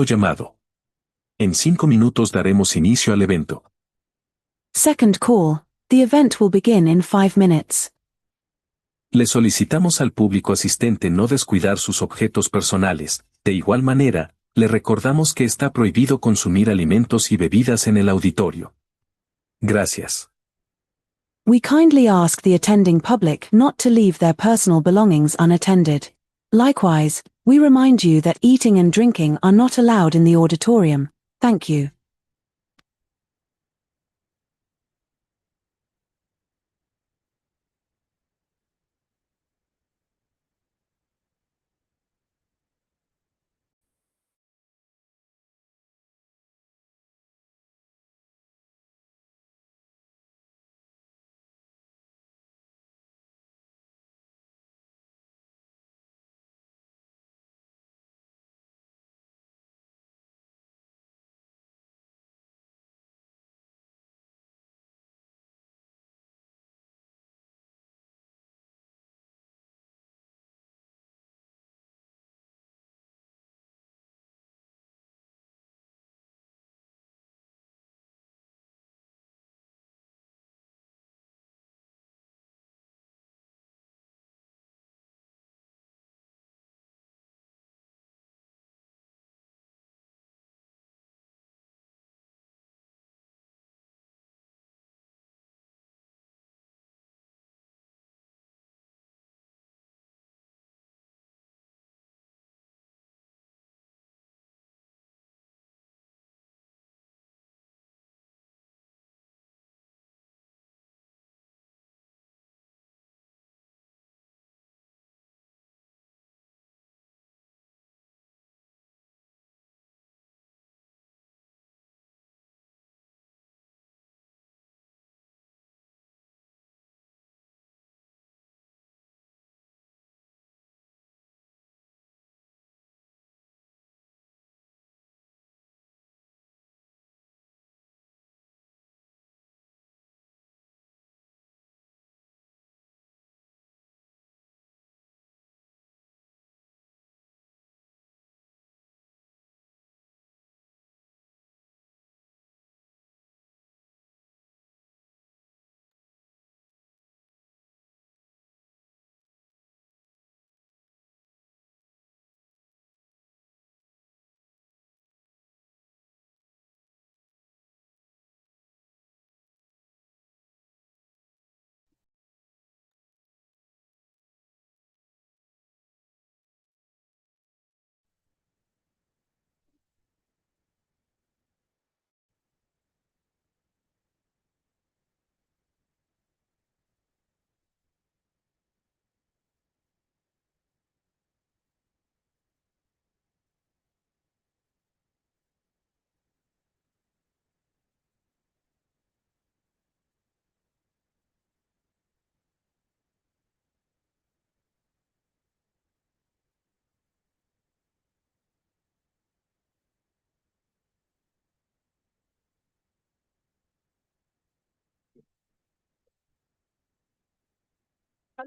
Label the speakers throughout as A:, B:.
A: Llamado. En 5 minutos daremos inicio al evento.
B: Second call. The event will begin in 5 minutes.
A: Le solicitamos al público asistente no descuidar sus objetos personales. De igual manera, le recordamos que está prohibido consumir alimentos y bebidas en el auditorio. Gracias.
B: We kindly ask the attending public not to leave their personal belongings unattended. Likewise, we remind you that eating and drinking are not allowed in the auditorium. Thank you.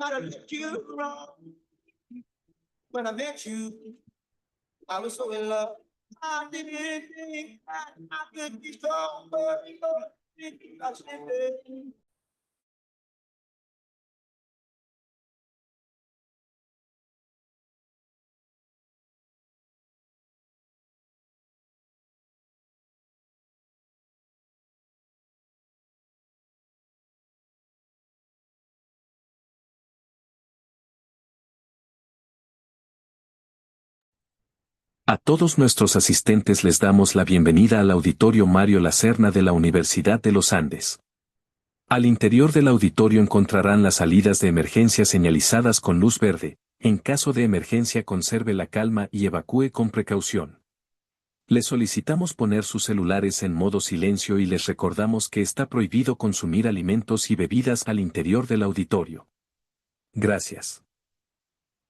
C: I met you wrong. When I met you, I was so in love. I didn't think that I could be so
A: A todos nuestros asistentes les damos la bienvenida al Auditorio Mario Lacerna de la Universidad de los Andes. Al interior del auditorio encontrarán las salidas de emergencia señalizadas con luz verde. En caso de emergencia conserve la calma y evacúe con precaución. Les solicitamos poner sus celulares en modo silencio y les recordamos que está prohibido consumir alimentos y bebidas al interior del auditorio. Gracias.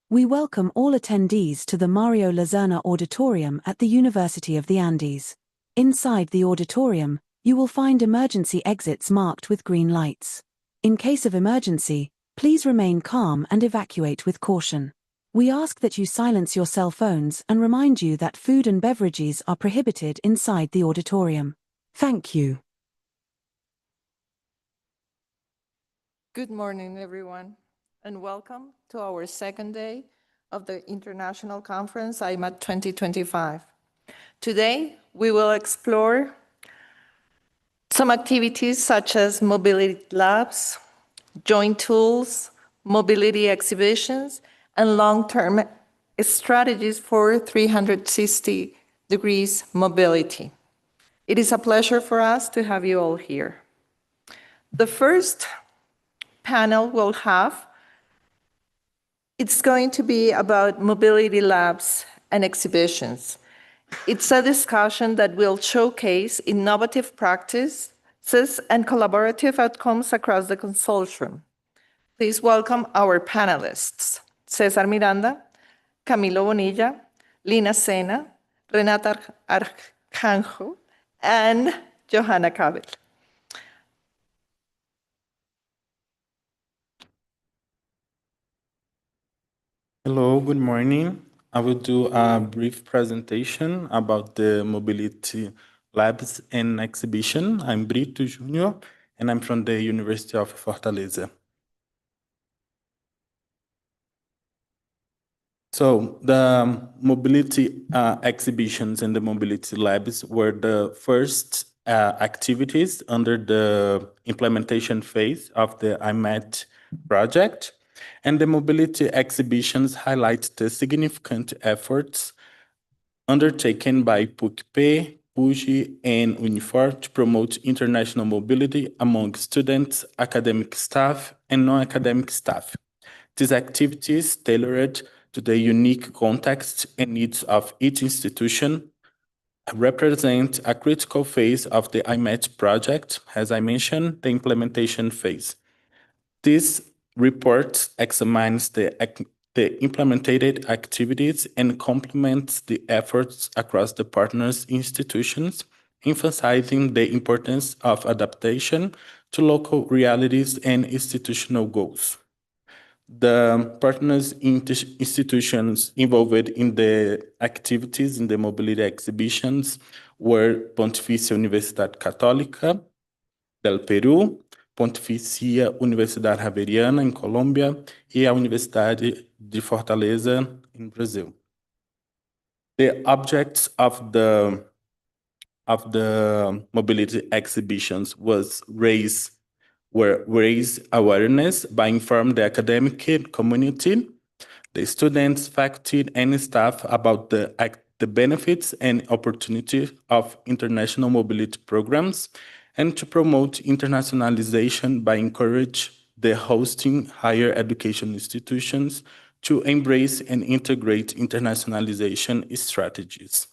B: We welcome all attendees to the Mario Lazerna Auditorium at the University of the Andes. Inside the auditorium, you will find emergency exits marked with green lights. In case of emergency, please remain calm and evacuate with caution. We ask that you silence your cell phones and remind you that food and beverages are prohibited inside the auditorium. Thank you.
D: Good morning, everyone, and welcome to our second day of the International Conference IMAT 2025. Today, we will explore some activities such as mobility labs, joint tools, mobility exhibitions, and long-term strategies for 360 degrees mobility. It is a pleasure for us to have you all here. The first panel we'll have, it's going to be about mobility labs and exhibitions. It's a discussion that will showcase innovative practices and collaborative outcomes across the consortium. Please welcome our panelists, César Miranda, Camilo Bonilla, Lina Sena, Renata Arcanjo, and Johanna Kabel.
E: Hello, good morning. I will do a brief presentation about the Mobility Labs and Exhibition. I'm Brito Junior, and I'm from the University of Fortaleza. So the mobility exhibitions and the mobility labs were the first activities under the implementation phase of the IMAT project. And the mobility exhibitions highlight the significant efforts undertaken by PUC-P, PUJI, and Unifor to promote international mobility among students, academic staff, and non-academic staff. These activities, tailored to the unique context and needs of each institution, represent a critical phase of the IMAT project, as I mentioned, the implementation phase. This report examines the implemented activities and complements the efforts across the partners' institutions, emphasizing the importance of adaptation to local realities and institutional goals. The partners institutions involved in the activities in the mobility exhibitions were Pontifícia Universidade Católica del Peru, Pontifícia Universidade Javeriana, em Colômbia, e a Universidade de Fortaleza, in Brazil. The objects of the mobility exhibitions were raise awareness by informing the academic community, the students, faculty, and staff about the benefits and opportunities of international mobility programs, and to promote internationalization by encourage the hosting higher education institutions to embrace and integrate internationalization strategies.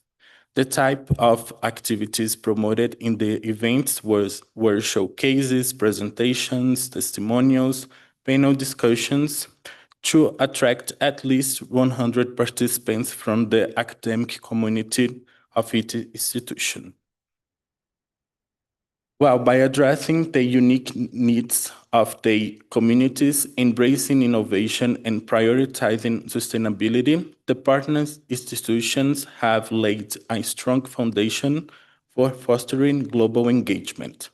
E: The type of activities promoted in the events were showcases, presentations, testimonials, panel discussions to attract at least 100 participants from the academic community of each institution. Well, by addressing the unique needs of the communities, embracing innovation, and prioritizing sustainability, the partners institutions have laid a strong foundation for fostering global engagement.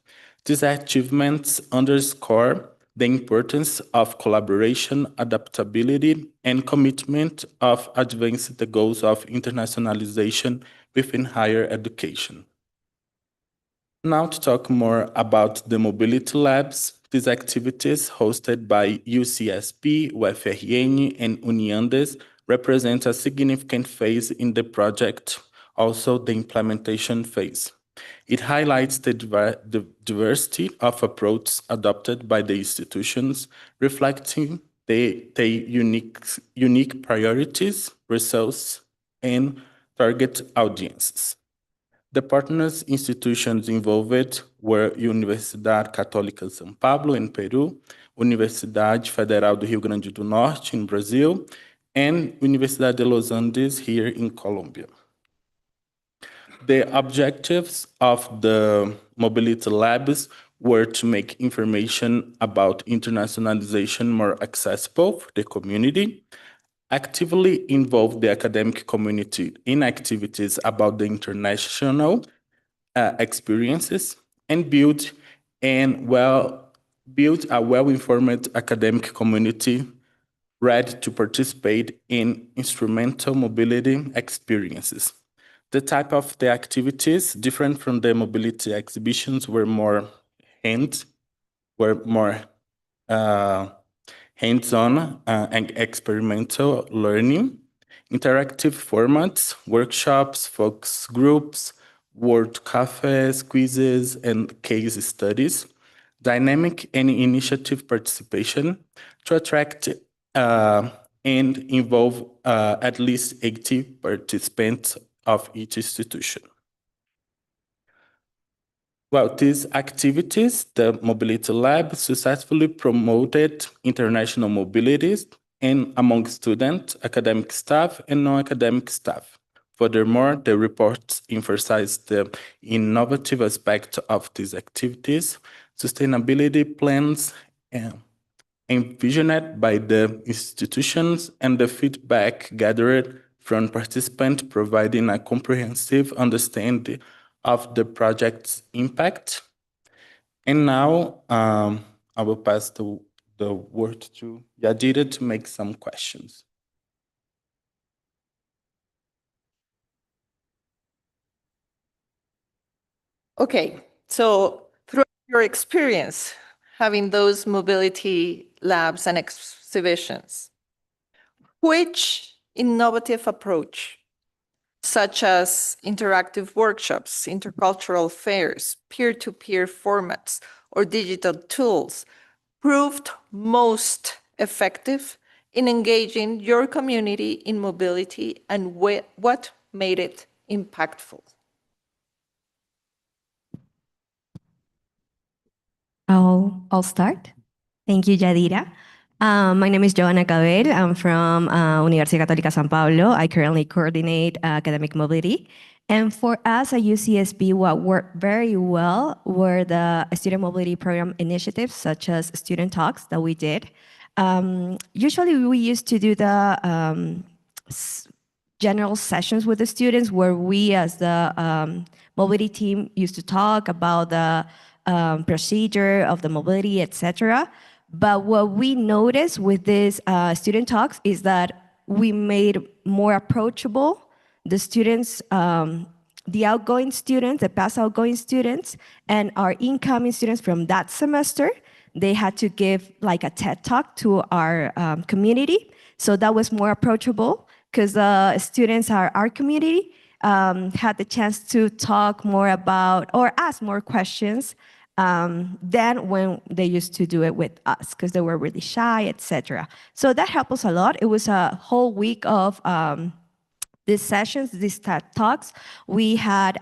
E: These achievements underscore the importance of collaboration, adaptability, and commitment of advancing the goals of internationalization within higher education. Now to talk more about the mobility labs, these activities hosted by UCSP, UFRN, and Uniandes represent a significant phase in the project, also the implementation phase. It highlights the diversity of approaches adopted by the institutions, reflecting the unique priorities, results, and target audiences. The partners institutions involved were Universidade Católica de São Paulo, in Peru, Universidade Federal do Rio Grande do Norte, in Brazil, and Universidade de Los Andes, here in Colombia. The objectives of the mobility labs were to make information about internationalization more accessible for the community, actively involve the academic community in activities about the international experiences, and build a well-informed academic community ready to participate in instrumental mobility experiences. The type of the activities, different from the mobility exhibitions, were more hands-on and experimental learning, interactive formats, workshops, focus groups, word cafes, quizzes, and case studies, dynamic and initiative participation to attract and involve at least 80 participants of each institution. Well, these activities, the Mobility Lab successfully promoted international mobilities and among students, academic staff, and non-academic staff. Furthermore, the report emphasized the innovative aspect of these activities, sustainability plans envisioned by the institutions, and the feedback gathered from participants, providing a comprehensive understanding of the project's impact. And now I will pass the word to Yadira to make some questions.
D: Okay, so through your experience having those mobility labs and exhibitions, which innovative approach, such as interactive workshops, intercultural fairs, peer-to-peer formats, or digital tools, proved most effective in engaging your community in mobility, and what made it impactful?
F: I'll start. Thank you, Yadira. My name is Joana Cabell. I'm from Universidad Católica San Pablo. I currently coordinate academic mobility. And for us at UCSB, what worked very well were the student mobility program initiatives, such as student talks that we did. Usually we used to do the general sessions with the students where we as the mobility team used to talk about the procedure of the mobility, etc. But what we noticed with these student talks is that we made more approachable the students, the outgoing students, the past outgoing students, and our incoming students from that semester. They had to give like a TED talk to our community. So that was more approachable because the students are our community had the chance to talk more about or ask more questions than when they used to do it with us because they were really shy, etc. So that helped us a lot. It was a whole week of these sessions, these TED Talks. We had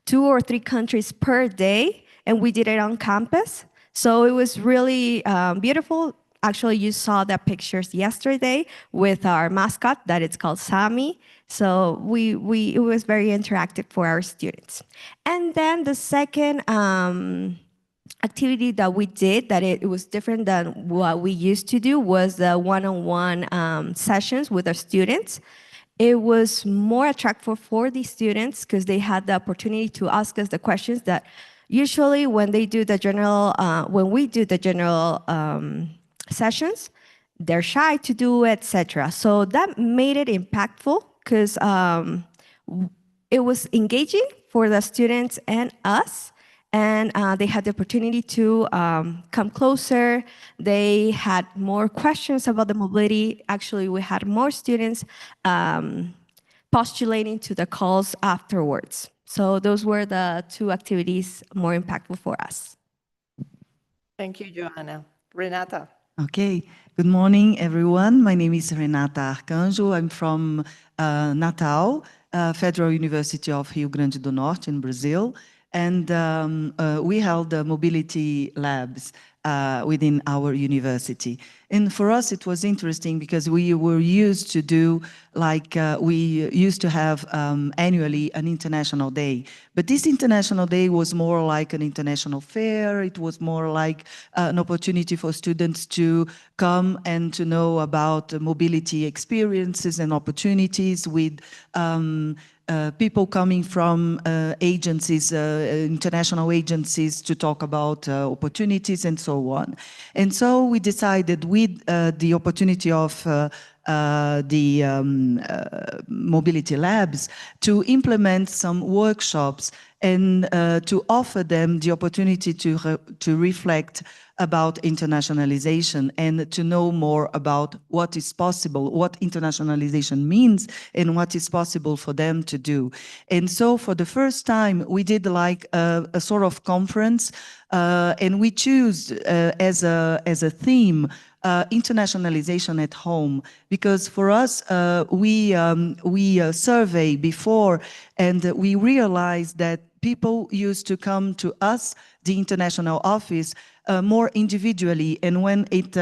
F: 2 or 3 countries per day, and we did it on campus. So it was really beautiful. Actually, you saw the pictures yesterday with our mascot that it's called Sammy. So it was very interactive for our students. And then the second activity that we did that it was different than what we used to do was the one-on-one sessions with our students. It was more attractive for the students because they had the opportunity to ask us the questions that usually when they do the general, when we do the general sessions, they're shy to do, etc. So that made it impactful because it was engaging for the students and us, and they had the opportunity to come closer. They had more questions about the mobility. Actually, we had more students postulating to the calls afterwards. So those were the 2 activities more impactful for us.
D: Thank you, Joana. Renata.
G: Okay, good morning, everyone. My name is Renata Arcanjo. I'm from Natal, Federal University of Rio Grande do Norte in Brazil. And we held the mobility labs within our university. And for us, it was interesting because we were used to do, like, we used to have annually an international day. But this international day was more like an international fair. It was more like an opportunity for students to come and to know about mobility experiences and opportunities with people coming from agencies, international agencies, to talk about opportunities and so on. And so we decided, with the opportunity of the mobility labs, to implement some workshops and to offer them the opportunity to reflect about internationalization and to know more about what is possible, what internationalization means, and what is possible for them to do. And so for the first time, we did like a sort of conference, and we choose as a theme internationalization at home, because for us, we survey before, and we realized that people used to come to us, the international office, more individually, and when it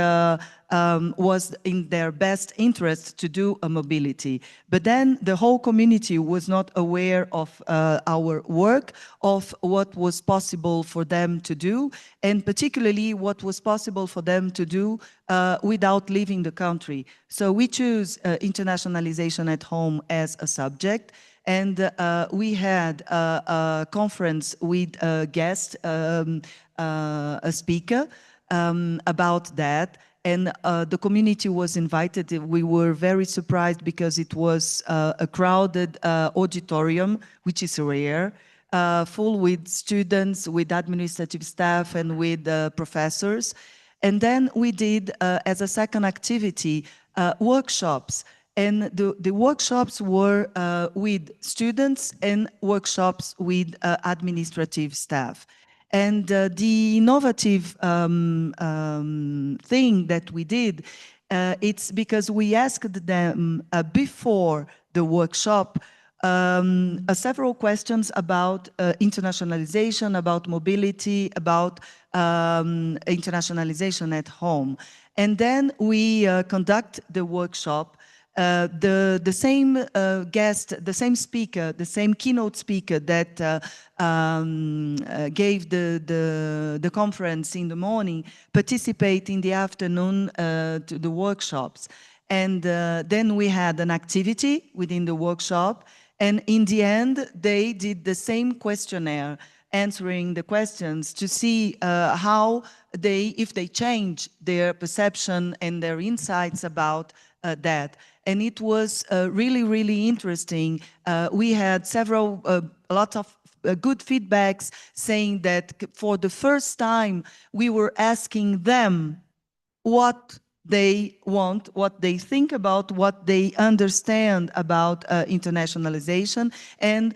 G: was in their best interest to do a mobility. But then the whole community was not aware of our work, of what was possible for them to do, and particularly what was possible for them to do without leaving the country. So we choose internationalization at home as a subject. And we had a conference with a guest, a speaker, about that. And the community was invited. We were very surprised because it was a crowded auditorium, which is rare, full with students, with administrative staff, and with professors. And then we did, as a second activity, workshops. And the workshops were with students and workshops with administrative staff. And the innovative thing that we did, it's because we asked them before the workshop several questions about internationalization, about mobility, about internationalization at home. And then we conduct the workshop. The same guest, the same speaker, the same keynote speaker that gave the conference in the morning, participate in the afternoon to the workshops. And then we had an activity within the workshop. And in the end, they did the same questionnaire, answering the questions to see how if they change their perception and their insights about that. And it was really, really interesting. We had a lot of good feedbacks saying that for the first time, we were asking them what they want, what they think about, what they understand about internationalization. And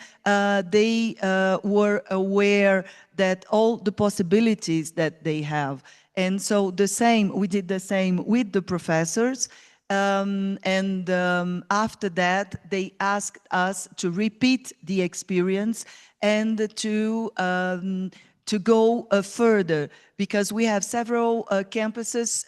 G: they were aware that all the possibilities that they have. And so we did the same with the professors. After that, they asked us to repeat the experience and to go further, because we have several campuses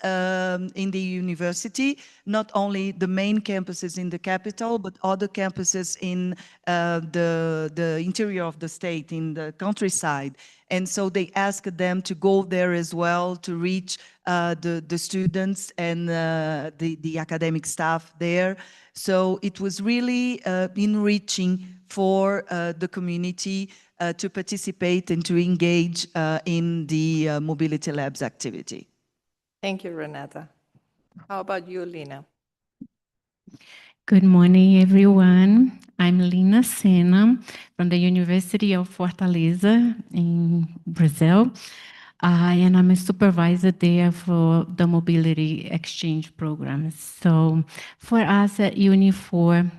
G: in the university, not only the main campuses in the capital, but other campuses in the interior of the state, in the countryside. And so they asked them to go there as well, to reach the students and the academic staff there. So it was really enriching for the community to participate and to engage in the Mobility Labs activity.
D: Thank you, Renata. How about you, Lina?
H: Good morning, everyone. I'm Lina Sena from the University of Fortaleza in Brazil. And I'm a supervisor there for the mobility exchange programs. So for us at Uni4,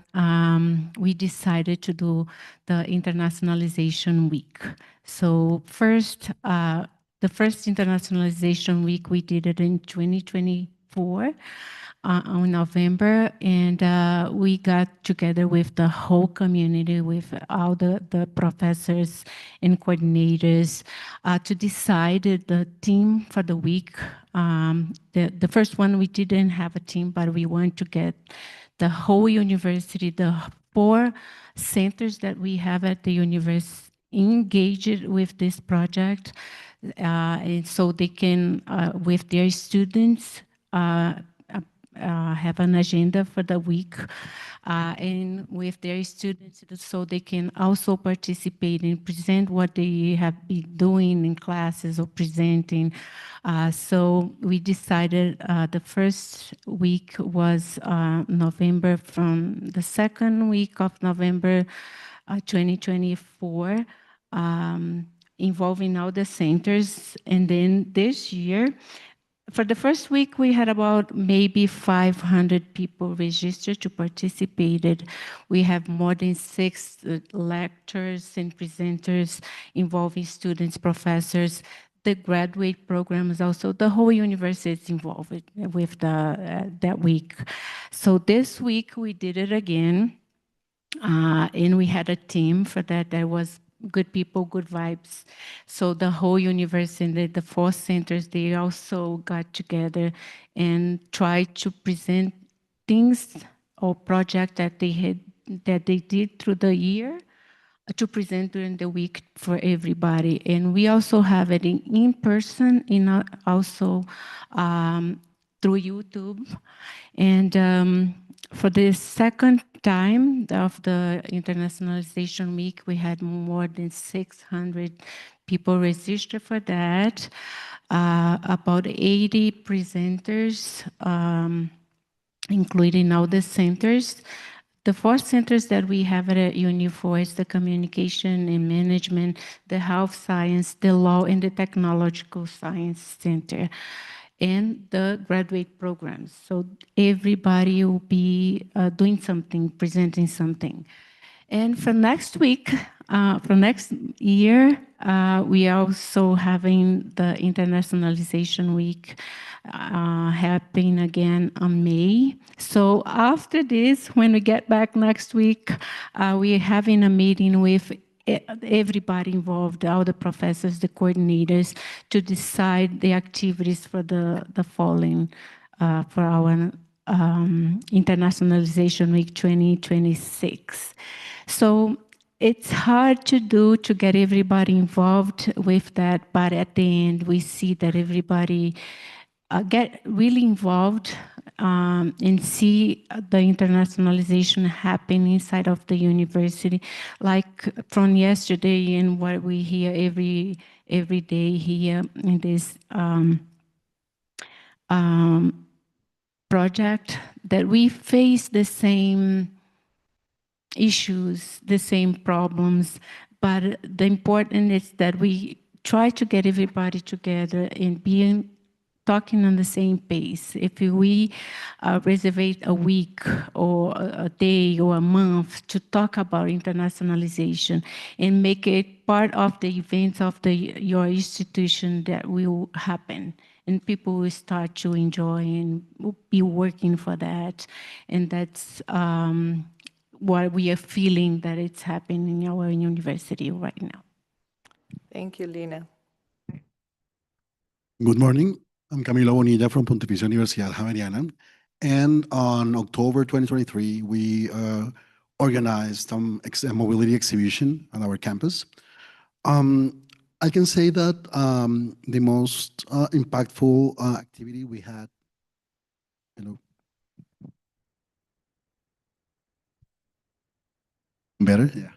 H: we decided to do the Internationalization Week. So first, the first Internationalization Week, we did it in 2024. on November, and we got together with the whole community, with all the professors and coordinators, to decide the theme for the week. The first one, we didn't have a team, but we want to get the whole university, the 4 centers that we have at the university, engaged with this project, and so they can, with their students, have an agenda for the week, and with their students, so they can also participate and present what they have been doing in classes or presenting. So we decided the first week was November, from the second week of November 2024, involving all the centers. And then this year, for the first week, we had about maybe 500 people registered to participate. We have more than 6 lectures and presenters involving students, professors, the graduate programs, also the whole university is involved with that week. So this week we did it again, and we had a team for that. There was good people, good vibes. So the whole university and the 4 centers, they also got together and tried to present things or projects that they did through the year to present during the week for everybody. And we also have it in person, also through YouTube. And for the second time of the Internationalization Week, we had more than 600 people register for that, about 80 presenters, including all the centers. The 4 centers that we have at Uni4 is the Communication and Management, the Health Science, the Law, and the Technological Science Center, and the graduate programs. So everybody will be doing something, presenting something. And for next week, for next year, we are also having the Internationalization Week happening again on May. So after this, when we get back next week, we're having a meeting with everybody involved, all the professors, the coordinators, to decide the activities for the following, for our Internationalization Week 2026. So it's hard to do to get everybody involved with that, but at the end, we see that everybody get really involved and see the internationalization happen inside of the university, like from yesterday and what we hear every day here in this project, that we face the same issues, the same problems, but the important is that we try to get everybody together and being talking on the same pace. If we reserve a week or a day or a month to talk about internationalization and make it part of the events of your institution, that will happen. And people will start to enjoy and be working for that. And that's what we are feeling that it's happening in our university right now.
D: Thank you, Lina.
I: Good morning. I'm Camilo Bonilla from Pontificia Universidad Javeriana. And on October 2023, we organized a mobility exhibition on our campus. I can say that the most impactful activity we had, better? Yeah.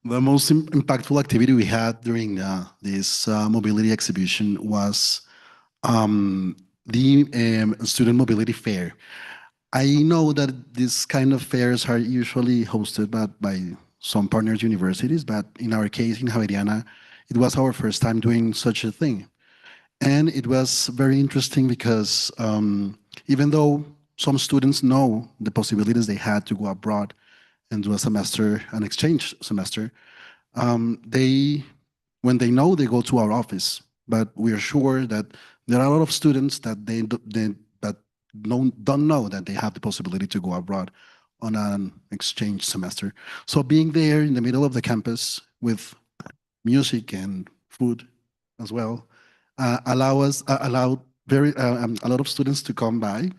I: The most impactful activity we had during this mobility exhibition was the Student Mobility Fair. I know that these kind of fairs are usually hosted by some partners universities, but in our case, in Javeriana, it was our first time doing such a thing. And it was very interesting because even though some students know the possibilities they had to go abroad and do a semester, an exchange semester, when they know, they go to our office. But we are sure that there are a lot of students that don't know that they have the possibility to go abroad on an exchange semester. So being there in the middle of the campus with music and food as well allowed a lot of students to come by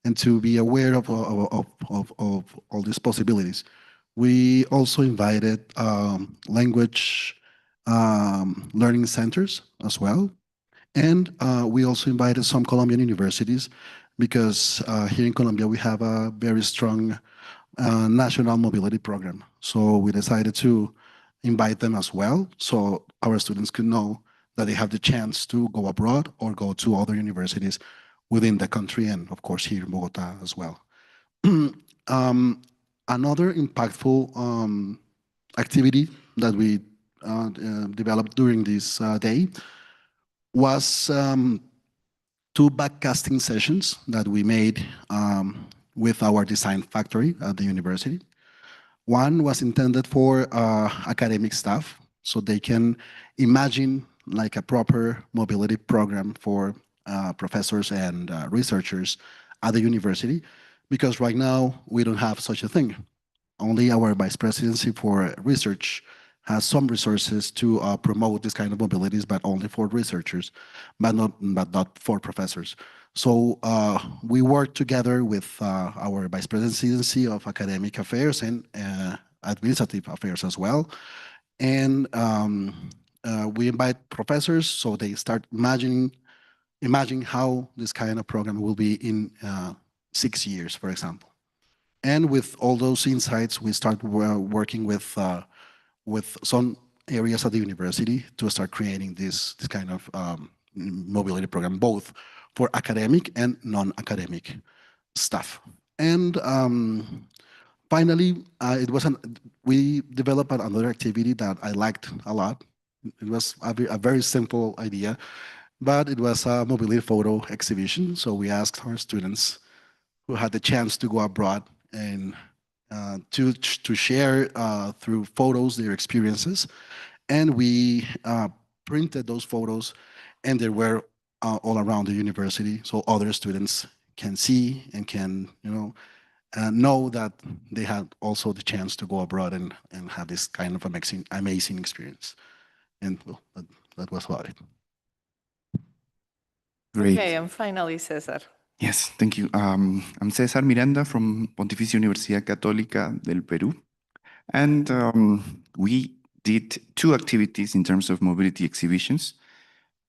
I: and to be aware of all these possibilities. We also invited language learning centers as well. And we also invited some Colombian universities because here in Colombia, we have a very strong national mobility program. So we decided to invite them as well, so our students could know that they have the chance to go abroad or go to other universities within the country, and of course here in Bogota as well. Another impactful activity that we developed during this day was 2 backcasting sessions that we made with our design factory at the university. One was intended for academic staff, so they can imagine like a proper mobility program for professors and researchers at the university, because right now we don't have such a thing. Only our Vice Presidency for Research has some resources to promote this kind of mobilities, but only for researchers, but not for professors. So we work together with our Vice Presidency of Academic Affairs and Administrative Affairs as well. And we invite professors so they start imagining how this kind of program will be in 6 years, for example. And with all those insights, we start working with some areas at the university to start creating this kind of mobility program, both for academic and non-academic staff. And finally, we developed another activity that I liked a lot. It was a very simple idea, but it was a mobility photo exhibition. So we asked our students who had the chance to go abroad and to share through photos their experiences. And we printed those photos, and they were all around the university, so other students can see and can know that they had also the chance to go abroad and have this kind of amazing experience. And well, that was about it.
J: Great.
D: Okay, and finally, Cesar.
J: Yes, thank you. I'm Cesar Miranda from Pontificia Universidad Católica del Perú. And we did 2 activities in terms of mobility exhibitions.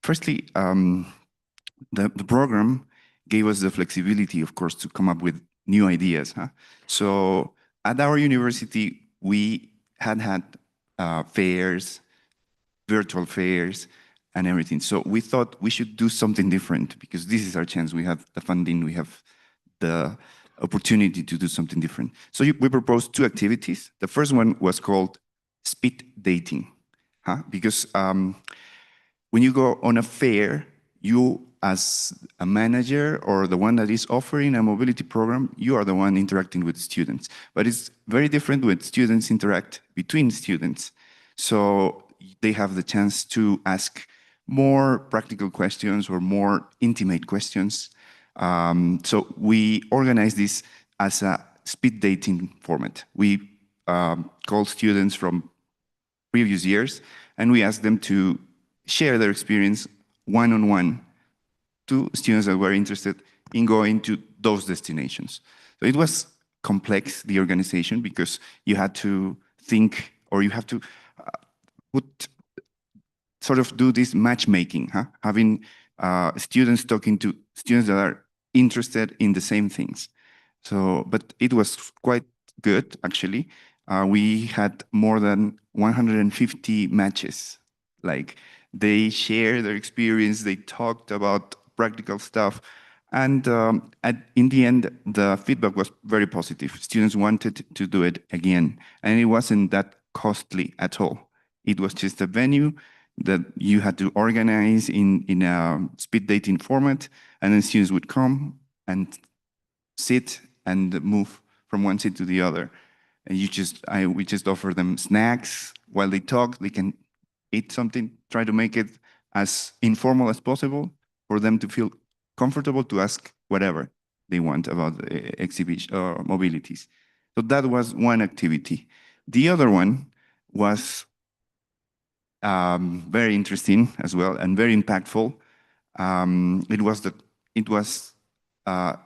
J: Firstly, the program gave us the flexibility, of course, to come up with new ideas. So at our university, we had fairs, virtual fairs, and everything. So we thought we should do something different because this is our chance. We have the funding, we have the opportunity to do something different. So we proposed 2 activities. The first one was called speed dating, because when you go on a fair, you as a manager or the one that is offering a mobility program, you are the one interacting with students. But it's very different when students interact between students. So they have the chance to ask more practical questions or more intimate questions. So we organize this as a speed dating format. We call students from previous years, and we ask them to share their experience one-on-one to students that were interested in going to those destinations. So it was complex, the organization, because you had to think, or you have to sort of do this matchmaking, having students talking to students that are interested in the same things. So, but it was quite good, actually. We had more than 150 matches. Like, they shared their experience, they talked about practical stuff, and in the end, the feedback was very positive. Students wanted to do it again, and it wasn't that costly at all. It was just a venue that you had to organize in a speed dating format, and then students would come and sit and move from one seat to the other. And we just offer them snacks while they talk. They can eat something, try to make it as informal as possible for them to feel comfortable to ask whatever. they want about exhibition or mobilities. So that was one activity. The other one was very interesting as well and very impactful.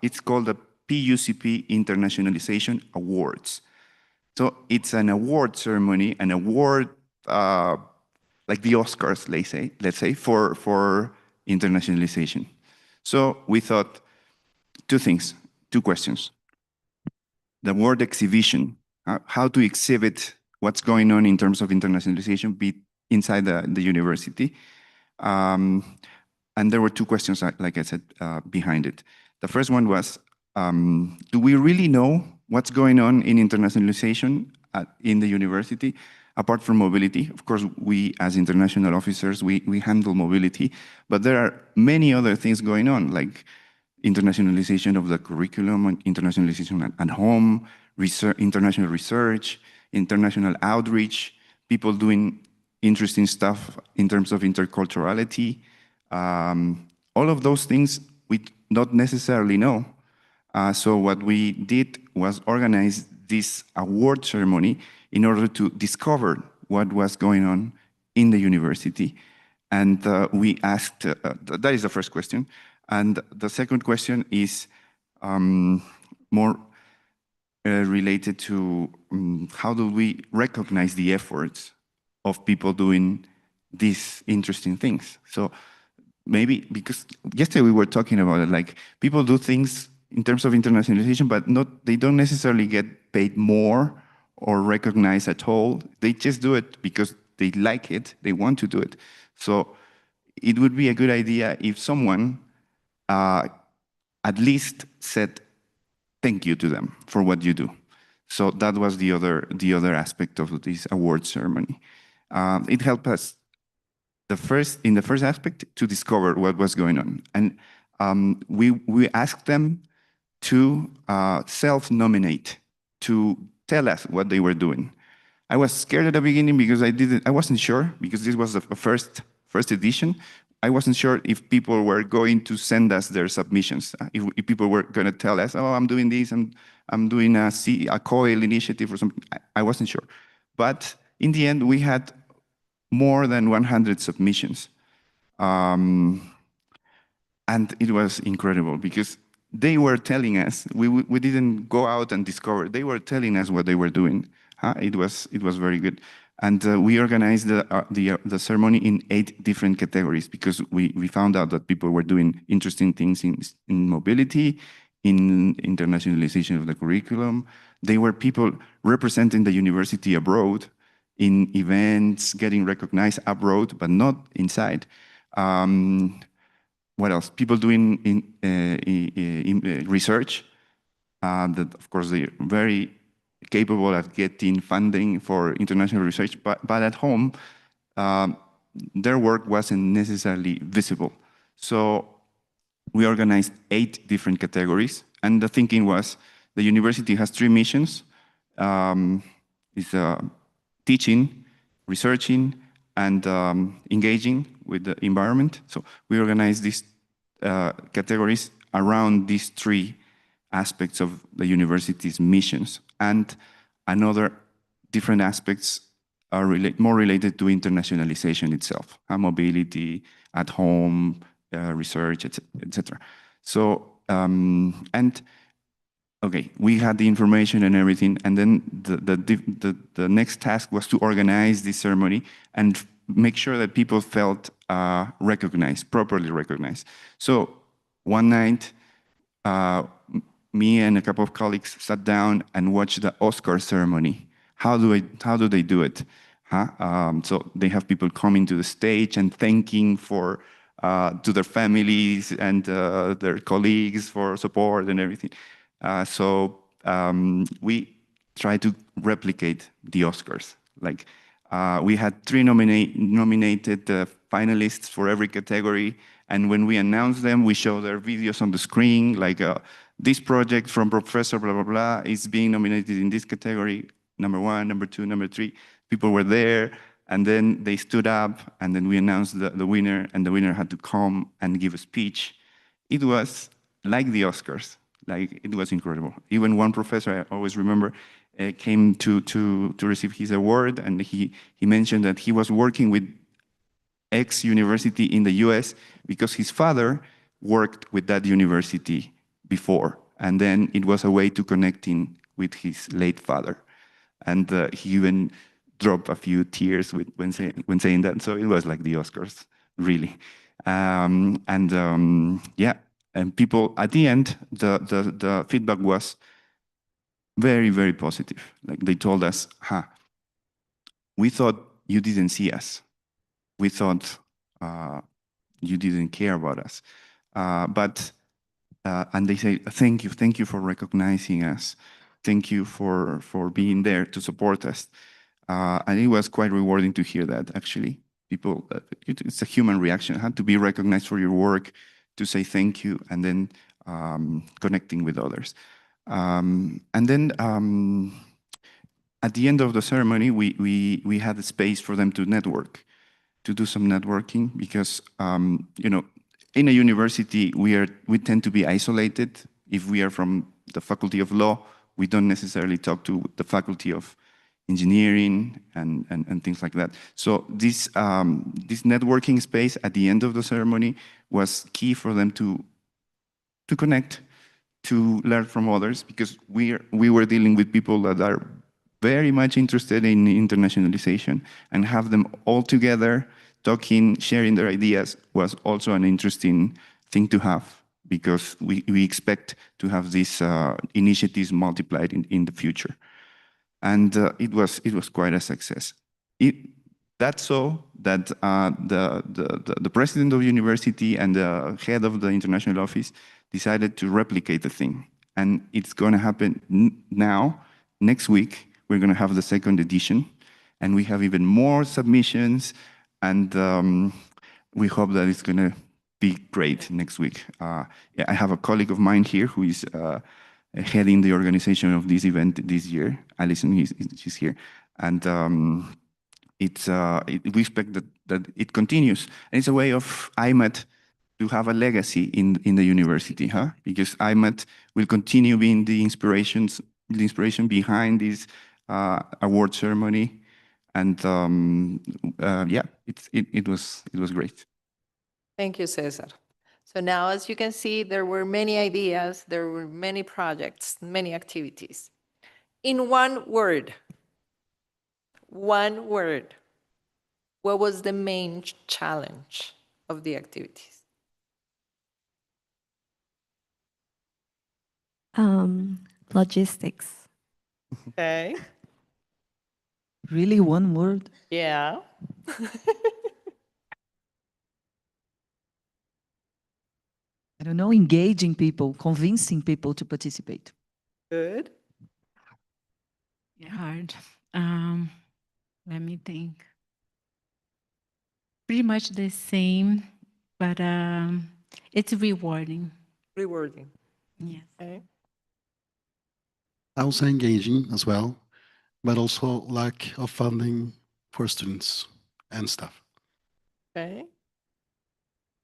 J: It's called the PUCP Internationalization Awards. So it's an award ceremony, an award like the Oscars, let's say, for internationalization. So we thought two questions. The word exhibition, how to exhibit what's going on in terms of internationalization inside the university. And there were two questions, like I said, behind it. The first one was, do we really know what's going on in internationalization in the university, apart from mobility? Of course, we as international officers, we handle mobility, but there are many other things going on, like internationalization of the curriculum, internationalization at home, international research, international outreach, people doing interesting stuff in terms of interculturality. All of those things we don't necessarily know. So what we did was organize this award ceremony in order to discover what was going on in the university. And we asked, that is the first question. And the second question is more related to how do we recognize the efforts of people doing these interesting things. So maybe, because yesterday we were talking about it, like people do things in terms of internationalization, but they don't necessarily get paid more or recognized at all. They just do it because they like it, they want to do it. So it would be a good idea if someone at least said thank you to them for what you do. So that was the other aspect of this award ceremony. It helped us in the first aspect to discover what was going on. And we asked them to self-nominate, to tell us what they were doing. I was scared at the beginning because I wasn't sure, because this was the first edition. I wasn't sure if people were going to send us their submissions, if people were going to tell us, oh, I'm doing this, I'm doing a COIL initiative or something. I wasn't sure. But in the end, we had more than 100 submissions. And it was incredible because they were telling us, we didn't go out and discover, they were telling us what they were doing. It was very good. And we organized the ceremony in 8 different categories because we found out that people were doing interesting things in mobility, in internationalization of the curriculum. They were people representing the university abroad in events, getting recognized abroad, but not inside. What else? People doing in research. That, of course, they're very capable of getting funding for international research, but at home, their work wasn't necessarily visible. So we organized 8 different categories, and the thinking was the university has 3 missions. It's teaching, researching, and engaging with the environment. So we organized these categories around these 3 aspects of the university's missions, and another different aspects are more related to internationalization itself, mobility, at home, research, etc. So, okay, we had the information and everything, and then the next task was to organize this ceremony and make sure that people felt recognized, properly recognized. So one night, me and a couple of colleagues sat down and watched the Oscar ceremony. How do they do it? So they have people coming to the stage and thanking to their families and their colleagues for support and everything. So we try to replicate the Oscars. Like we had 3 nominated finalists for every category, and when we announced them, we show their videos on the screen, like this project from Professor blah blah blah is being nominated in this category, number 1, number 2, number 3. People were there, and then they stood up, and then we announced the winner, and the winner had to come and give a speech. It was like the Oscars. Like, it was incredible. Even one professor, I always remember, came to receive his award, and he mentioned that he was working with X university in the US because his father worked with that university before. And then it was a way to connecting with his late father. And he even dropped a few tears when saying that. So it was like the Oscars, really. Yeah, and people at the end, the feedback was very, very positive. Like, they told us, we thought you didn't see us. We thought you didn't care about us. And they say, thank you for recognizing us. Thank you for being there to support us. And it was quite rewarding to hear that, actually. People, it's a human reaction, to be recognized for your work, to say thank you, and then connecting with others. And then at the end of the ceremony, we had a space for them to network, to do some networking, because in a university, we tend to be isolated. If we are from the Faculty of Law, we don't necessarily talk to the Faculty of Engineering and things like that. So this networking space at the end of the ceremony was key for them to connect, to learn from others, because we were dealing with people that are very much interested in internationalization, and have them all together talking, sharing their ideas was also an interesting thing to have, because we expect to have these initiatives multiplied in the future. And it was quite a success. That's so that the president of the university and the head of the international office decided to replicate the thing. And it's going to happen now. Next week, we're going to have the second edition, and we have even more submissions, and we hope that it's going to be great next week. I have a colleague of mine here who is heading the organization of this event this year. Alison, she's here. And we expect that it continues. And it's a way of IMAT to have a legacy in the university, because IMAT will continue being the inspiration behind this award ceremony. And yeah, it was great.
D: Thank you, Cesar. So now, as you can see, there were many ideas, there were many projects, many activities. In one word, what was the main challenge of the activities?
F: Logistics.
D: Okay.
G: Really, one word?
D: Yeah.
G: I don't know, engaging people, convincing people to participate.
D: Good.
H: Hard. Let me think. Pretty much the same, but it's rewarding.
D: Rewarding.
H: Yes.
D: Okay.
I: I would say engaging as well, but also lack of funding for students and staff.
D: Okay.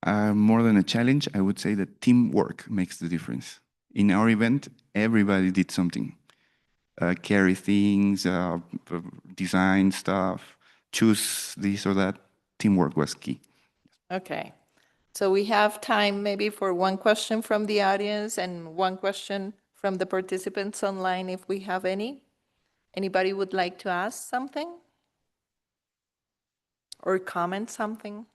J: More than a challenge, I would say that teamwork makes the difference. In our event, everybody did something. Carry things, design stuff, choose this or that. Teamwork was key.
D: Okay. So we have time maybe for one question from the audience and one question from the participants online, if we have any. Anybody would like to ask something? Or comment something?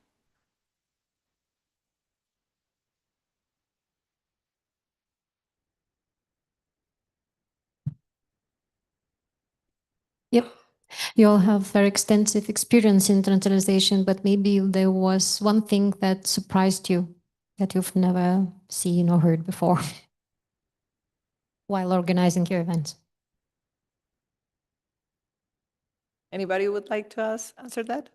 K: Yep. You all have very extensive experience in internationalization, but maybe there was one thing that surprised you that you've never seen or heard before while organizing your events.
D: Anybody would like to answer that?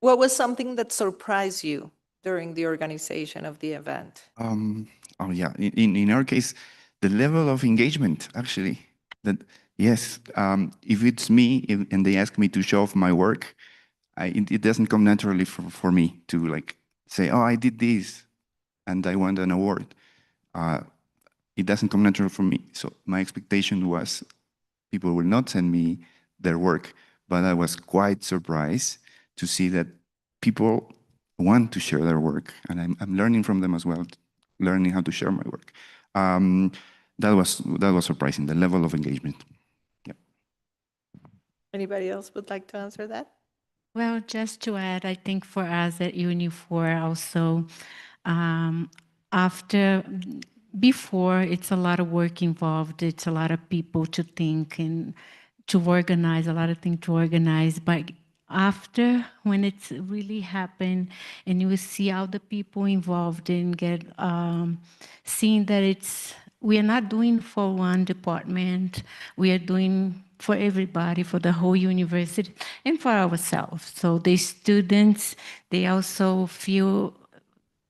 D: What was something that surprised you during the organization of the event?
J: Oh yeah, in our case, the level of engagement, actually, that yes, if it's me and they ask me to show off my work, it doesn't come naturally for me to like say, oh, I did this and I won an award. it doesn't come natural for me. So my expectation was people will not send me their work, but I was quite surprised to see that people want to share their work, and I'm learning from them as well, learning how to share my work. That was surprising, the level of engagement. Yeah.
D: Anybody else would like to answer that?
H: Well, just to add, I think for us at Uni4 also, before it's a lot of work involved, it's a lot of people to think and to organize, a lot of things to organize, but after, when it's really happened and you see all the people involved and get seeing that we are not doing for one department, we are doing for everybody, for the whole university and for ourselves. So the students, they also feel,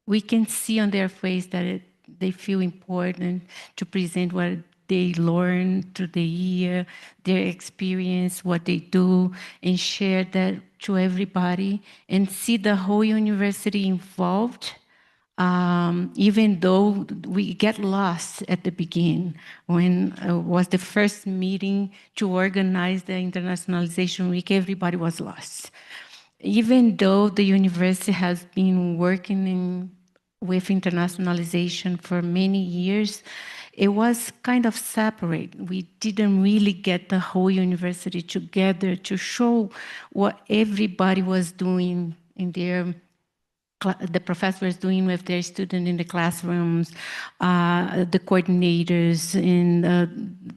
H: we can see on their face that they feel important to present what they learn through the year, their experience, what they do, and share that to everybody, and see the whole university involved, even though we get lost at the beginning, when was the first meeting to organize the Internationalization Week, everybody was lost. Even though the university has been working with internationalization for many years, it was kind of separate. We didn't really get the whole university together to show what everybody was doing in the professors doing with their students in the classrooms, the coordinators and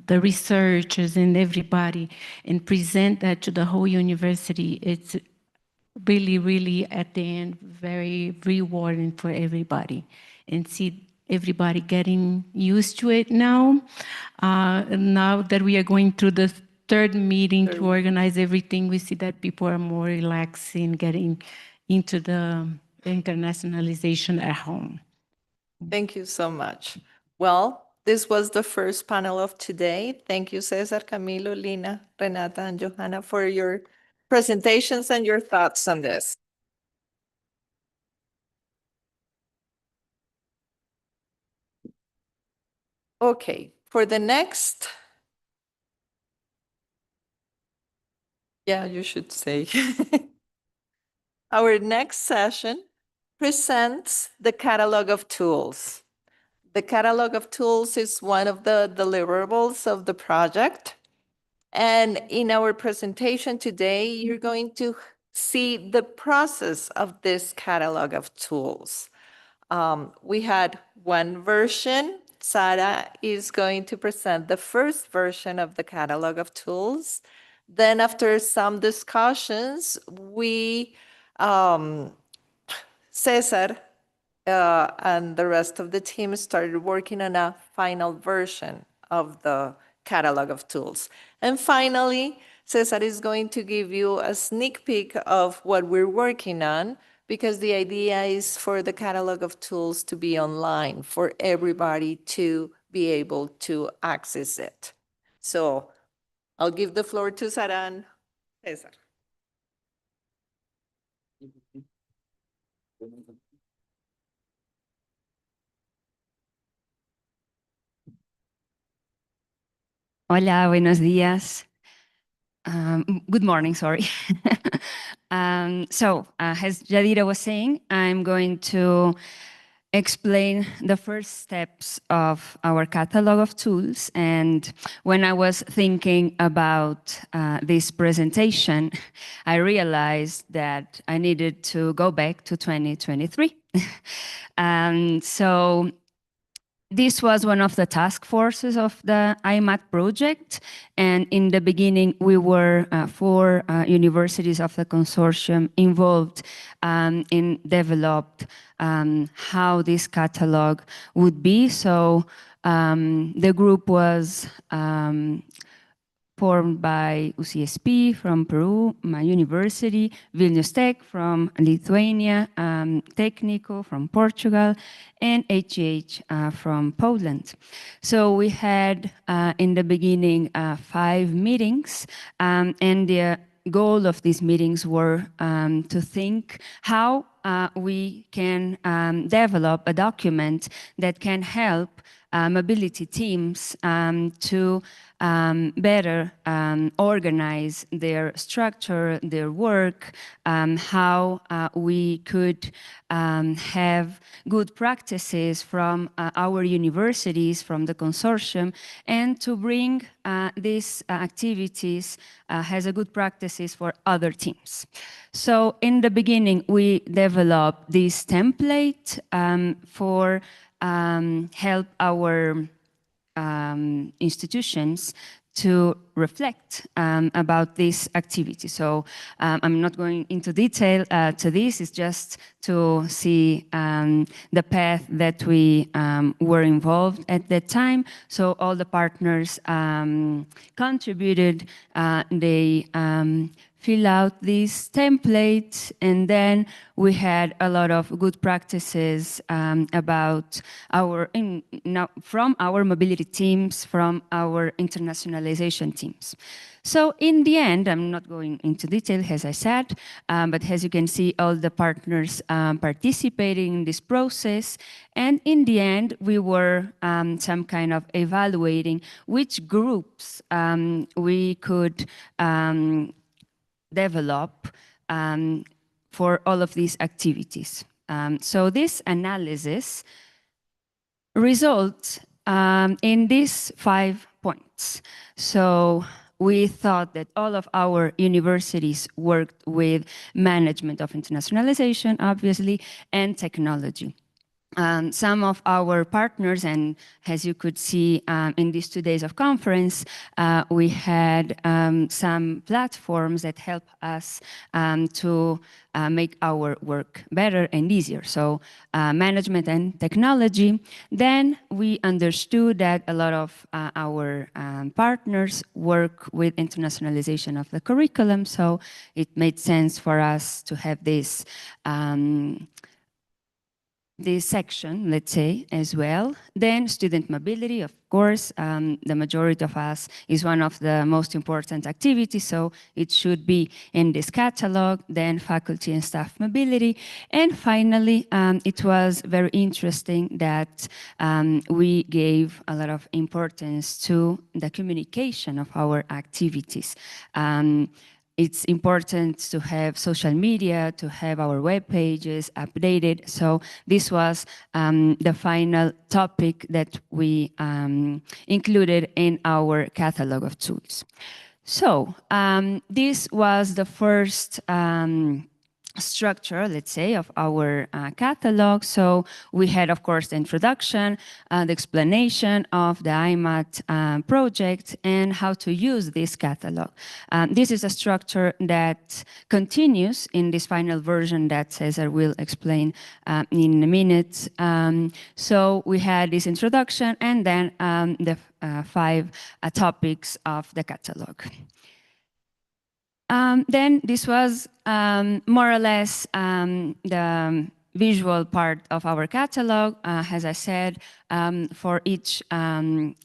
H: the researchers and everybody, and present that to the whole university. It's really, really at the end, very rewarding for everybody, and see everybody getting used to it now. Now that we are going through the third meeting to organize everything, we see that people are more relaxing, getting into the internationalization at home.
D: Thank you so much. Well, this was the first panel of today. Thank you, Cesar, Camilo, Lina, Renata, and Johanna for your presentations and your thoughts on this. Okay, for the next, yeah, you should say. Our next session presents the catalog of tools. The catalog of tools is one of the deliverables of the project. And in our presentation today, you're going to see the process of this catalog of tools. We had one version. Sara is going to present the first version of the catalog of tools. Then after some discussions, Cesar and the rest of the team started working on a final version of the catalog of tools. And finally, Cesar is going to give you a sneak peek of what we're working on, because the idea is for the catalog of tools to be online for everybody to be able to access it. So I'll give the floor to Sara and Cesar.
L: Hola, buenos días. Good morning, sorry. So, as Yadira was saying, I'm going to explain the first steps of our catalog of tools. And when I was thinking about this presentation, I realized that I needed to go back to 2023. So this was one of the task forces of the IMAT project. And in the beginning, we were 4 universities of the consortium involved in developed how this catalog would be. So the group was formed by UCSP from Peru, my university, Vilnius Tech from Lithuania, Técnico from Portugal, and HGH from Poland. So we had in the beginning 5 meetings, and the goal of these meetings were to think how we can develop a document that can help mobility teams to better organize their structure, their work, how we could have good practices from our universities, from the consortium, and to bring these activities as a good practices for other teams. So in the beginning, we developed this template for help our institutions to reflect about this activity. So I'm not going into detail to this, it's just to see the path that we were involved at that time. So all the partners contributed, they fill out this template, and then we had a lot of good practices about from our mobility teams, from our internationalization teams. So in the end, I'm not going into detail, as I said, but as you can see, all the partners participating in this process. And in the end, we were some kind of evaluating which groups we could develop for all of these activities. So this analysis results in these 5 points. So we thought that all of our universities worked with management of internationalization, obviously, and technology. Some of our partners, and as you could see in these 2 days of conference, we had some platforms that help us to make our work better and easier. So management and technology. Then we understood that a lot of our partners work with internationalization of the curriculum, so it made sense for us to have this section, let's say, as well. Then student mobility, of course, the majority of us is one of the most important activities, so it should be in this catalog. Then faculty and staff mobility. And finally, it was very interesting that we gave a lot of importance to the communication of our activities. It's important to have social media, to have our web pages updated. So this was the final topic that we included in our catalog of tools. So this was the first structure, let's say, of our catalog. So we had, of course, the introduction, the explanation of the IMAT project and how to use this catalog. This is a structure that continues in this final version that Cesar will explain in a minute. So we had this introduction and then the 5 topics of the catalog. Then this was more or less the visual part of our catalog. As I said, for each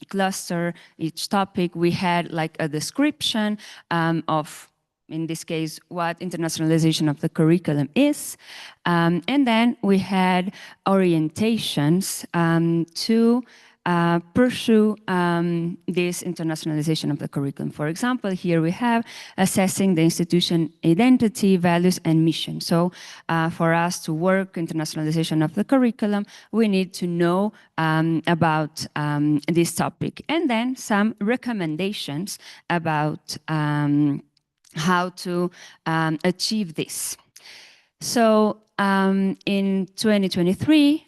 L: cluster, each topic, we had like a description of, in this case, what internationalization of the curriculum is. And then we had orientations to pursue this internationalization of the curriculum. For example, here we have assessing the institution identity, values, and mission. So for us to work internationalization of the curriculum, we need to know about this topic. And then some recommendations about how to achieve this. So in 2023,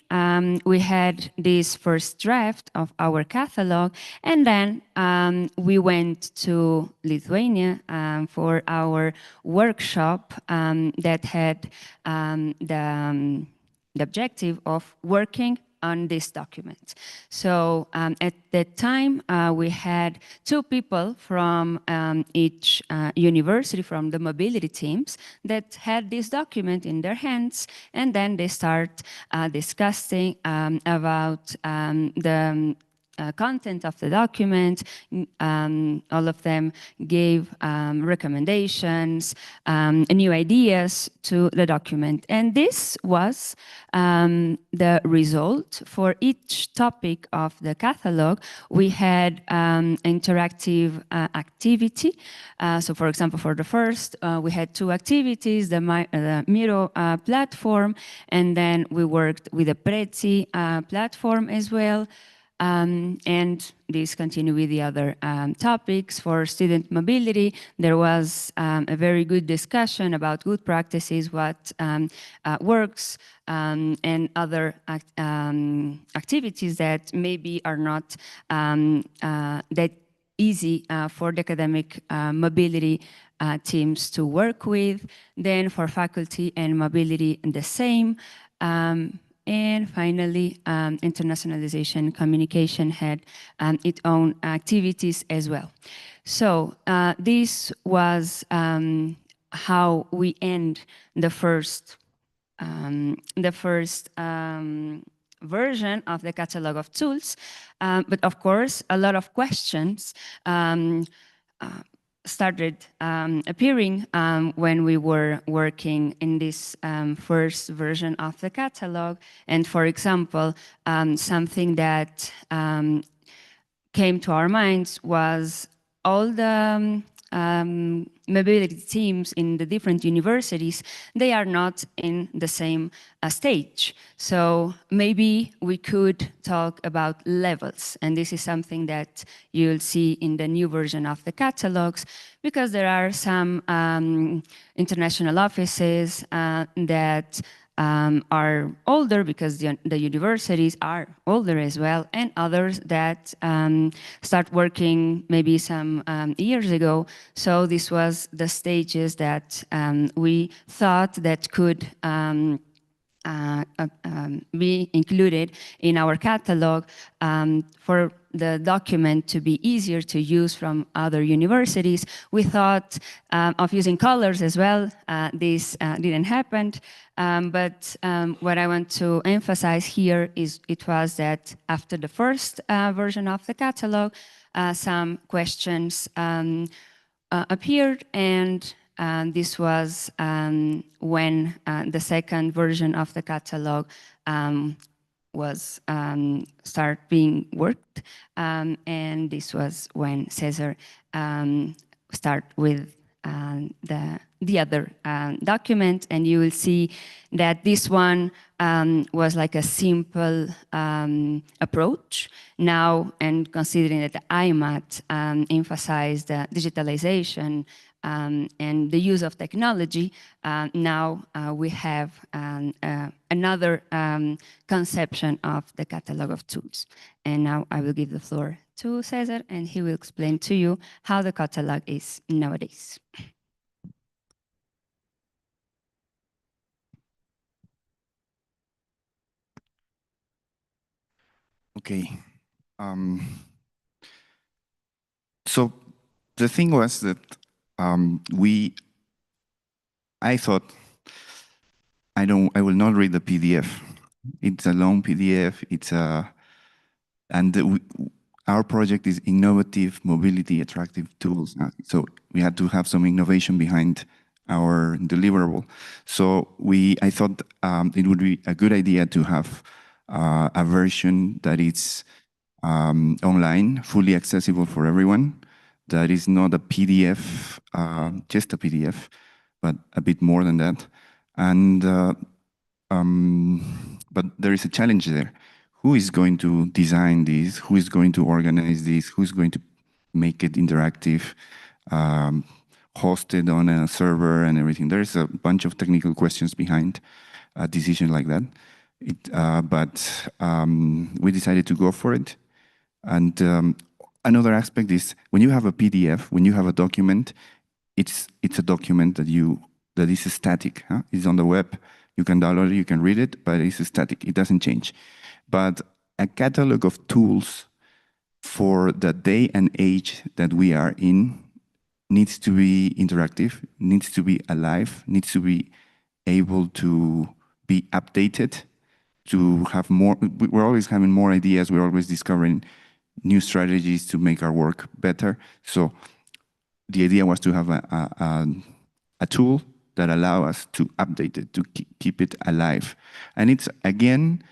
L: we had this first draft of our catalog, and then we went to Lithuania for our workshop that had the objective of working on this document. So at that time, we had 2 people from each university, from the mobility teams, that had this document in their hands, and then they start discussing about the content of the document. All of them gave recommendations, new ideas to the document. And this was the result. For each topic of the catalog, we had interactive activity. So for example, for the first, we had 2 activities, the Miro platform, and then we worked with the Prezi platform as well. And this continued with the other topics. For student mobility, there was a very good discussion about good practices, what works, and other activities that maybe are not that easy for the academic mobility teams to work with. Then for faculty and mobility, the same. And finally, internationalization communication had its own activities as well. So this was how we end the first version of the catalog of tools. But of course, a lot of questions started appearing when we were working in this first version of the catalog. And for example, something that came to our minds was all the mobility teams in the different universities, they are not in the same stage. So maybe we could talk about levels. And this is something that you'll see in the new version of the catalogs, because there are some international offices that are older because the universities are older as well, and others that start working maybe some years ago. So this was the stages that we thought that could be included in our catalog for the document to be easier to use from other universities. We thought of using colors as well. This didn't happen. But what I want to emphasize here is it was that after the first version of the catalog, some questions appeared, and this was when the second version of the catalog was start being worked, and this was when Cesar start with the other document, and you will see that this one was like a simple approach now, and considering that the IMAT emphasized digitalization and the use of technology, now we have another conception of the catalog of tools. And now I will give the floor to Cesar, and he will explain to you how the catalog is nowadays.
J: Okay. So the thing was that I thought I will not read the PDF. It's a long PDF. Our project is innovative mobility attractive tools. So we had to have some innovation behind our deliverable. So I thought it would be a good idea to have a version that is online, fully accessible for everyone. That is not a PDF, just a PDF, but a bit more than that. And but there is a challenge there. Who is going to design this? Who is going to organize this? Who's going to make it interactive, hosted on a server and everything? There's a bunch of technical questions behind a decision like that. But we decided to go for it. And another aspect is when you have a PDF, when you have a document, it's a document that is static. It's on the web. You can download it, you can read it, but it's static. It doesn't change. But a catalog of tools for the day and age that we are in needs to be interactive, needs to be alive, needs to be able to be updated, to have more. We're always having more ideas. We're always discovering new strategies to make our work better. So the idea was to have a tool that allow us to update it, to keep it alive. And it's, again,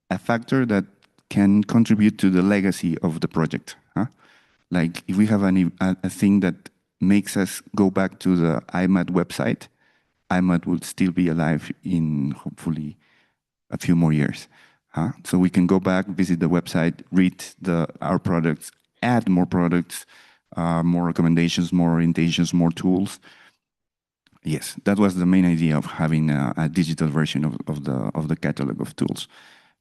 J: a factor that can contribute to the legacy of the project. Like if we have a thing that makes us go back to the IMAT website, IMAT will still be alive in hopefully a few more years. So we can go back, visit the website, read our products, add more products, more recommendations, more orientations, more tools. Yes, that was the main idea of having a digital version of the catalog of tools.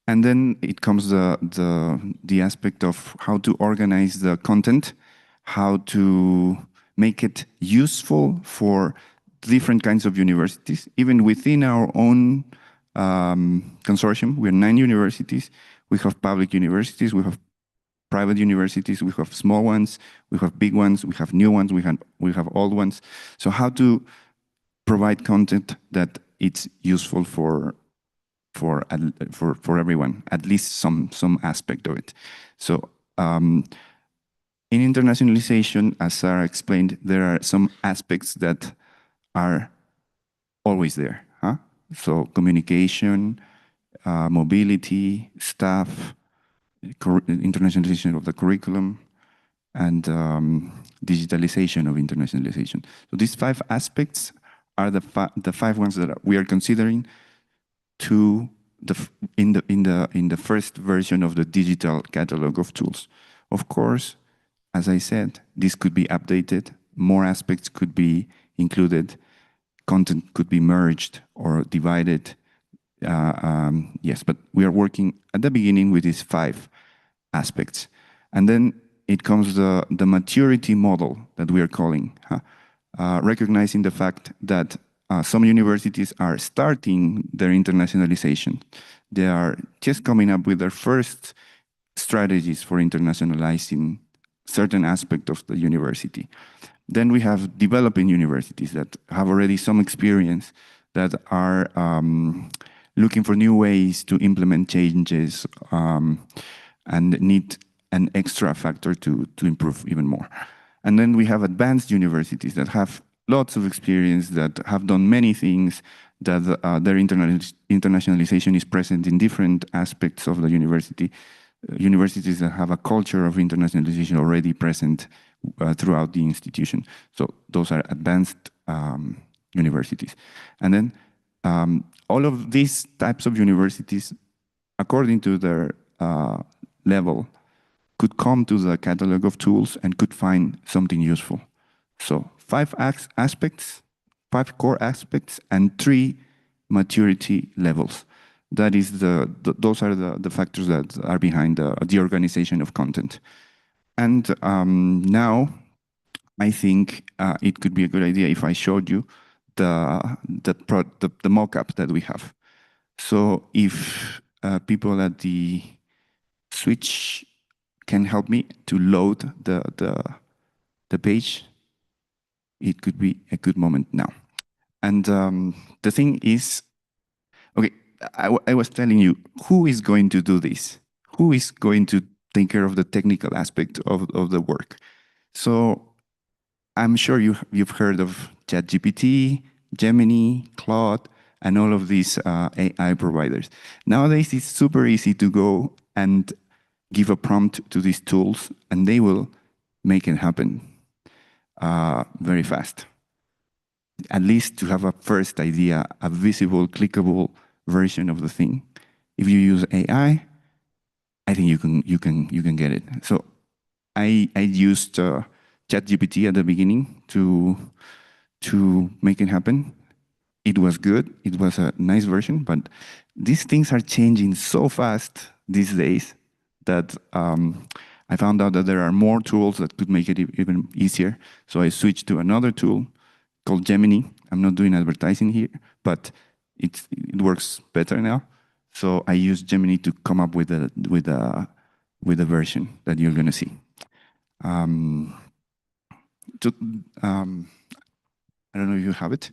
J: And then it comes the aspect of how to organize the content, how to make it useful for different kinds of universities. Even within our own consortium, we're 9 universities. We have public universities, we have private universities, we have small ones, we have big ones, we have new ones, we have old ones. So how to provide content that it's useful for everyone, at least some aspect of it. So in internationalization, as Sarah explained, there are some aspects that are always there. So communication, mobility, staff, internationalization of the curriculum, and digitalization of internationalization. So these 5 aspects are the 5 ones that we are considering in the first version of the digital catalog of tools. Of course, as I said, this could be updated, more aspects could be included, content could be merged or divided. Yes, but we are working at the beginning with these 5 aspects. And then it comes the maturity model that we are calling, recognizing the fact that some universities are starting their internationalization. They are just coming up with their first strategies for internationalizing certain aspect of the university. Then we have developing universities that have already some experience, that are looking for new ways to implement changes and need an extra factor to improve even more. And then we have advanced universities that have lots of experience, that have done many things, that their internationalization is present in different aspects of the university. Universities that have a culture of internationalization already present throughout the institution. So those are advanced universities. And then all of these types of universities, according to their level, could come to the catalog of tools and could find something useful. So 5 aspects, 5 core aspects, and 3 maturity levels. That is those are the factors that are behind the organization of content. And now I think it could be a good idea if I showed you the mock-up that we have. So if people at the switch can help me to load the page, it could be a good moment now. And the thing is, okay, I was telling you, who is going to do this? Who is going to take care of the technical aspect of the work? So I'm sure you've heard of ChatGPT, Gemini, Claude, and all of these AI providers. Nowadays, it's super easy to go and give a prompt to these tools, and they will make it happen very fast. At least to have a first idea, a visible, clickable version of the thing. If you use AI, I think you can get it. So I used ChatGPT at the beginning to make it happen. It was good. It was a nice version, but these things are changing so fast these days that I found out that there are more tools that could make it even easier. So I switched to another tool called Gemini. I'm not doing advertising here, but it works better now. So I use Gemini to come up with a version that you're going to see. I don't know if you have it.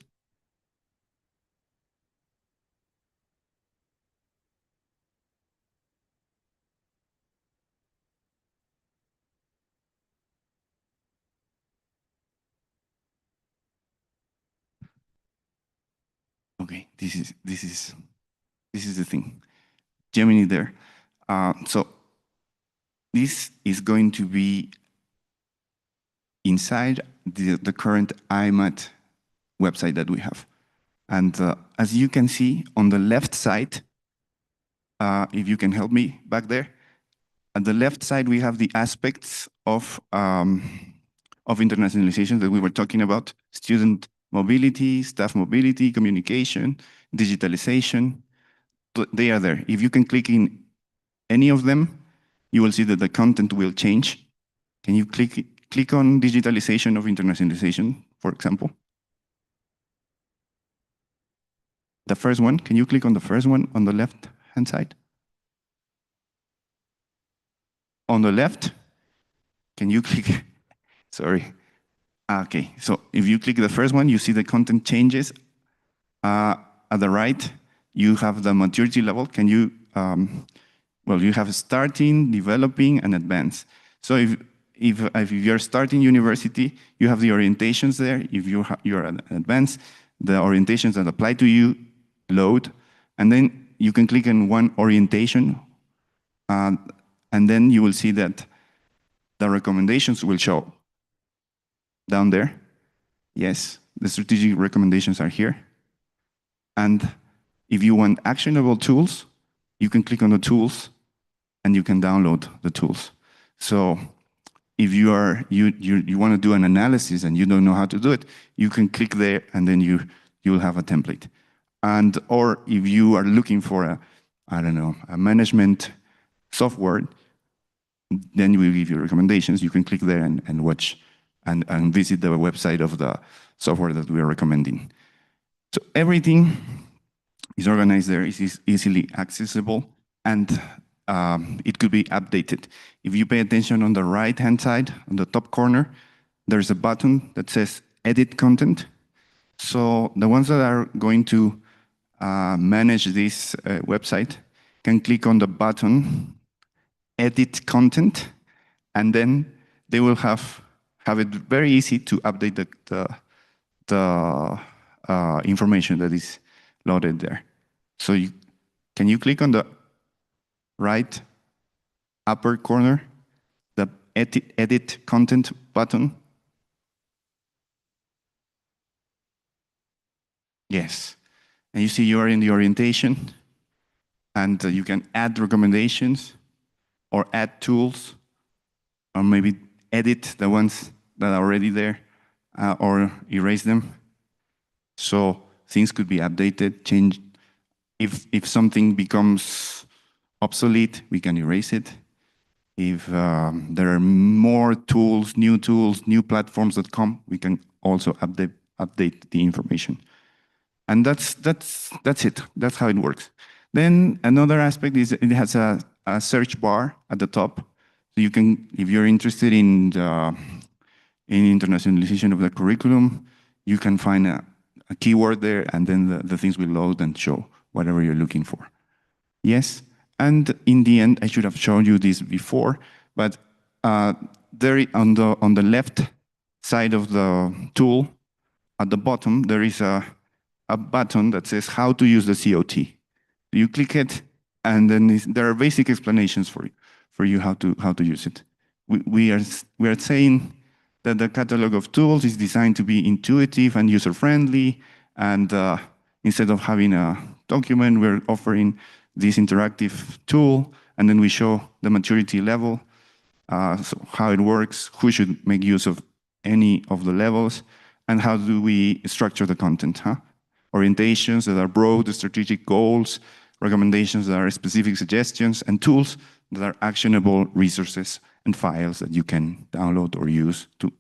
J: Okay, this is the thing. Gemini there. So this is going to be inside the current IMAT website that we have. And as you can see on the left side, if you can help me back there, at the left side we have the aspects of internationalization that we were talking about: student mobility, staff mobility, communication, digitalization. They are there. If you can click in any of them, you will see that the content will change. Can you click on digitalization of internationalization, for example? The first one, can you click on the first one on the left-hand side? On the left, can you click? Sorry. Okay, so if you click the first one, you see the content changes. At the right, you have the maturity level. Can you, well, you have starting, developing, and advanced. So if you're starting university, you have the orientations there. If you're advanced, the orientations that apply to you load, and then you can click on one orientation, and then you will see that the recommendations will show down there. Yes, the strategic recommendations are here. And if you want actionable tools, you can click on the tools and you can download the tools. So if you want to do an analysis and you don't know how to do it, you can click there and then you will have a template. And or if you are looking for a management software, then we will give you recommendations. You can click there and watch and visit the website of the software that we are recommending. So everything is organized there. It is easily accessible, and it could be updated. If you pay attention on the right-hand side, on the top corner, there's a button that says Edit Content. So the ones that are going to manage this website can click on the button Edit Content, and then they will have it very easy to update the information that is loaded there. So can you click on the right upper corner, the edit content button? Yes. And you see you are in the orientation, and you can add recommendations or add tools, or maybe edit the ones that are already there, or erase them. So things could be updated, changed. If something becomes obsolete, we can erase it. If there are more tools, new platforms that come, we can also update the information. And that's it. That's how it works. Then another aspect is it has a search bar at the top. So you can, if you're interested in internationalization of the curriculum, you can find a keyword there, and then the things will load and show whatever you're looking for. Yes, and in the end, I should have shown you this before, but there on the left side of the tool, at the bottom, there is a button that says how to use the COT. You click it, and then there are basic explanations for you how to use it. We are saying that the catalog of tools is designed to be intuitive and user-friendly, and instead of having a document, we're offering this interactive tool, and then we show the maturity level, so how it works, who should make use of any of the levels, and how do we structure the content. Orientations that are broad, strategic goals, recommendations that are specific suggestions, and tools that are actionable resources and files that you can download or use to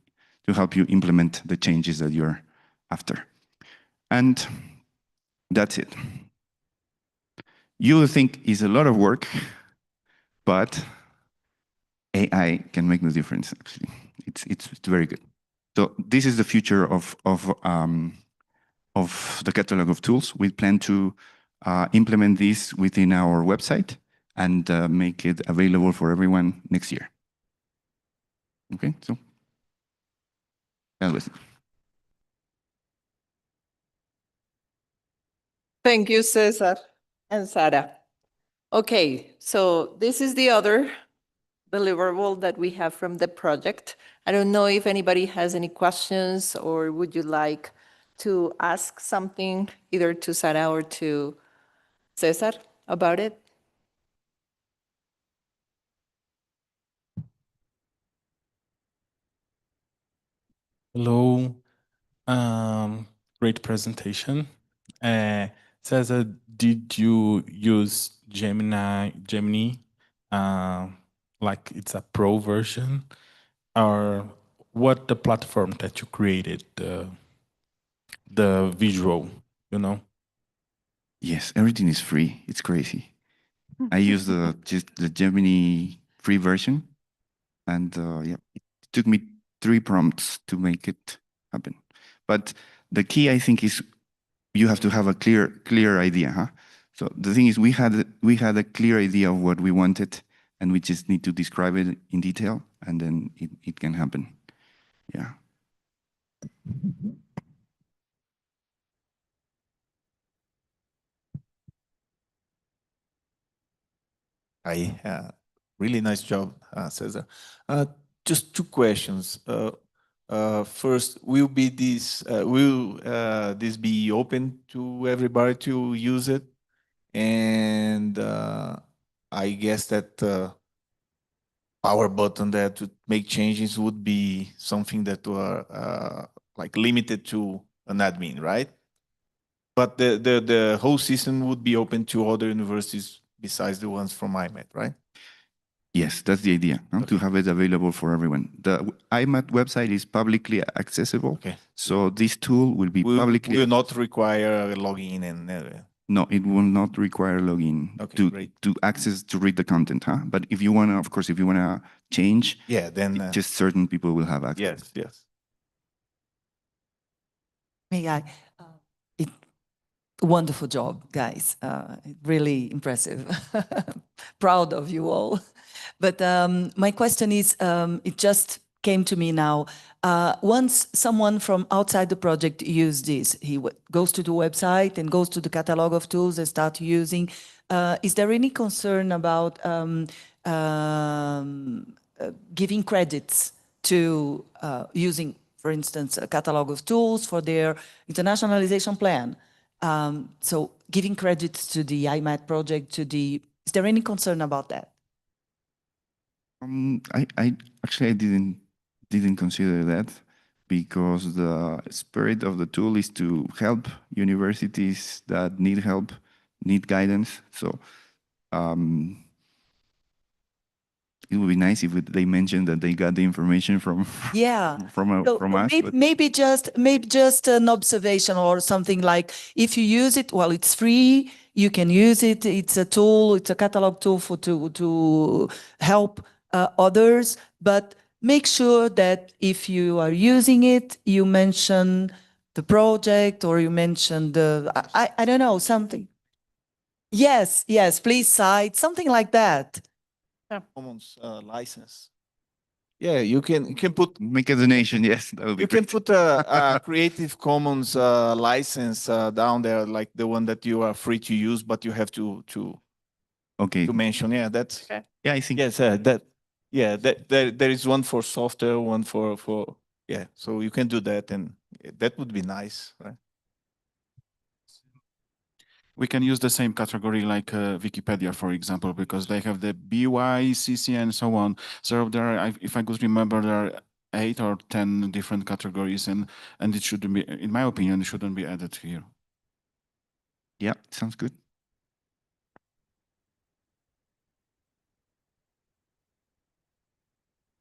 J: help you implement the changes that you're after. And that's it. You will think it's a lot of work, but AI can make the difference, actually. It's very good. So this is the future of the catalog of tools. We plan to implement this within our website and make it available for everyone next year. Okay, so that was it.
D: Thank you, Cesar and Sara. Okay, so this is the other deliverable that we have from the project. I don't know if anybody has any questions or would you like to ask something either to Sara or to Cesar about it?
E: Hello. Great presentation. Cesar, did you use Gemini, like it's a pro version, or what the platform that you created, the visual, you know?
J: Yes, everything is free. It's crazy. I use just the Gemini free version, and yeah, it took me 3 prompts to make it happen. But the key, I think, is you have to have a clear idea, huh? So the thing is, we had a clear idea of what we wanted, and we just need to describe it in detail, and then it can happen. Yeah.
M: Really nice job, Cesar. Just 2 questions. First, will this be open to everybody to use it? And I guess that power button there to make changes would be something that were like limited to an admin, right? But the whole system would be open to other universities besides the ones from IMET, right?
J: Yes, that's the idea, huh? To have it available for everyone. The IMAT website is publicly accessible, so this tool will be publicly.
M: Will not require a login and.
J: No, it will not require login to access to read the content, huh? But if you wanna, of course, if you wanna change,
M: yeah, then
J: just certain people will have access.
M: Yes.
G: May I? Wonderful job, guys. Really impressive. Proud of you all. But my question is, it just came to me now. Once someone from outside the project uses this, he goes to the website and goes to the catalog of tools and start using. Is there any concern about giving credits to using, for instance, a catalog of tools for their internationalization plan? So giving credits to the IMAT project, is there any concern about that?
J: I actually didn't consider that, because the spirit of the tool is to help universities that need help, need guidance. So it would be nice if they mentioned that they got the information from from us.
G: Maybe just an observation or something like, if you use it, well, it's free. You can use it. It's a tool. It's a catalog tool to help others. But make sure that if you are using it, you mention the project, or you mention I don't know, something. Yes, please cite something like that.
M: Commons license. Yeah, you can put.
J: Make a donation. Yes, that would be.
M: You can put a Creative Commons license down there, like the one that you are free to use, but you have to mention. Yeah, that's.
J: Okay. Yeah, I think.
M: Yes, that. Yeah, there is one for software, one for yeah. So you can do that, and that would be nice, right?
N: We can use the same category like Wikipedia, for example, because they have the BY, CC, and so on. So there are, if I could remember, there are 8 or 10 different categories, and it shouldn't be, in my opinion, it shouldn't be added here.
J: Yeah, sounds good.